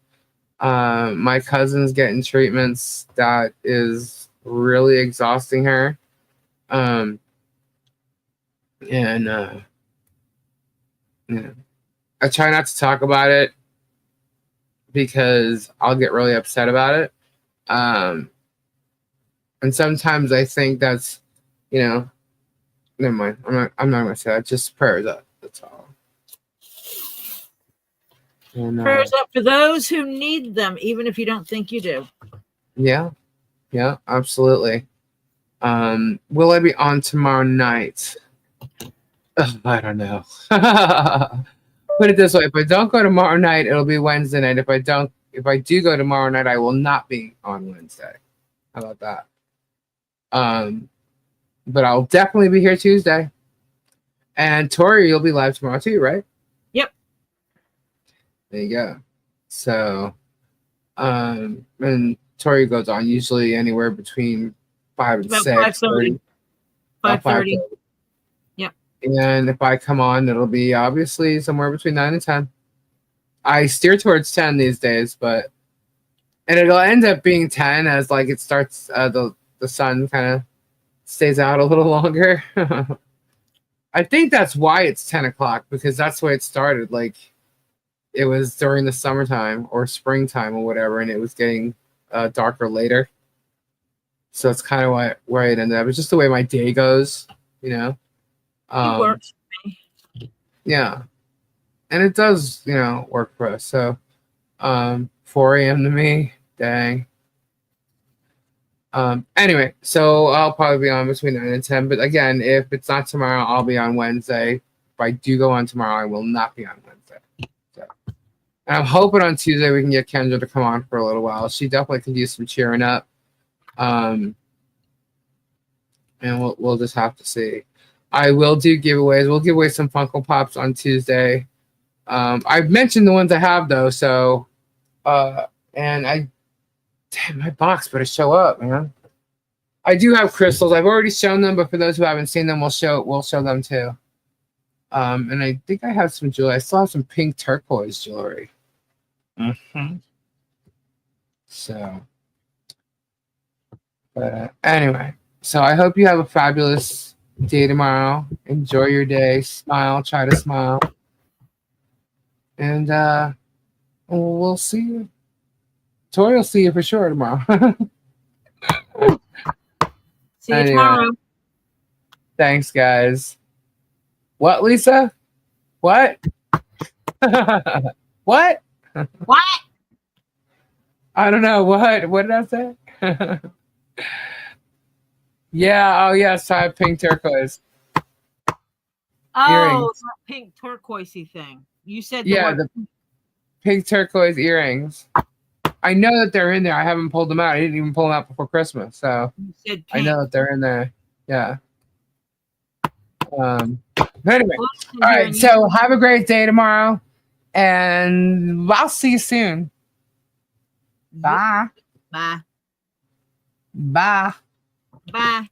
My cousin's getting treatments that is really exhausting her. I try not to talk about it because I'll get really upset about it. And sometimes I think that's, never mind. I'm not gonna say that. Just prayers up. That's all. And, prayers up for those who need them, even if you don't think you do. Yeah, absolutely. Will I be on tomorrow night? I don't know. Put it this way: if I don't go tomorrow night, it'll be Wednesday night. If I do go tomorrow night, I will not be on Wednesday. How about that? But I'll definitely be here Tuesday. And Tori, you'll be live tomorrow too, right? Yep. There you go. So, and Tori goes on usually anywhere between 5 and 6. 5:30. 5:30. Yep. And if I come on, it'll be obviously somewhere between 9 and 10. I steer towards 10 these days, but And it'll end up being 10 as like it starts. The sun kind of stays out a little longer. I think that's why it's 10 o'clock, because that's why it started. Like it was during the summertime or springtime or whatever, and it was getting darker later. So it's kind of where it ended up. It's just the way my day goes, you know. It works for me. Yeah, and it does, you know, work for us. So 4 a.m. to me, dang. Anyway, so I'll probably be on between 9 and 10. But again, if it's not tomorrow, I'll be on Wednesday. If I do go on tomorrow, I will not be on Wednesday. So, and I'm hoping on Tuesday we can get Kendra to come on for a little while. She definitely can use some cheering up. And we'll just have to see. I will do giveaways. We'll give away some Funko Pops on Tuesday. I've mentioned the ones I have though. So, and damn, my box better show up, man. I do have crystals. I've already shown them, but for those who haven't seen them, we'll show them too. And I think I have some jewelry. I still have some pink turquoise jewelry. So, but anyway, so I hope you have a fabulous day tomorrow. Enjoy your day. Smile. Try to smile. And we'll see you. Tori will see you for sure tomorrow. See you tomorrow. Thanks, guys. What, Lisa? What? What? What? I don't know. What did I say? Yeah. Oh, yes. I have pink turquoise. Oh, Earrings. it's that pink turquoisey thing. You said The pink turquoise earrings. I know that they're in there. I haven't pulled them out. I didn't even pull them out before Christmas. So I know that they're in there. Yeah. But anyway. All right. So have a great day tomorrow. And I'll see you soon. Bye. Bye. Bye. Bye.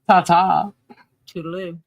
Ta-ta. Toodaloo.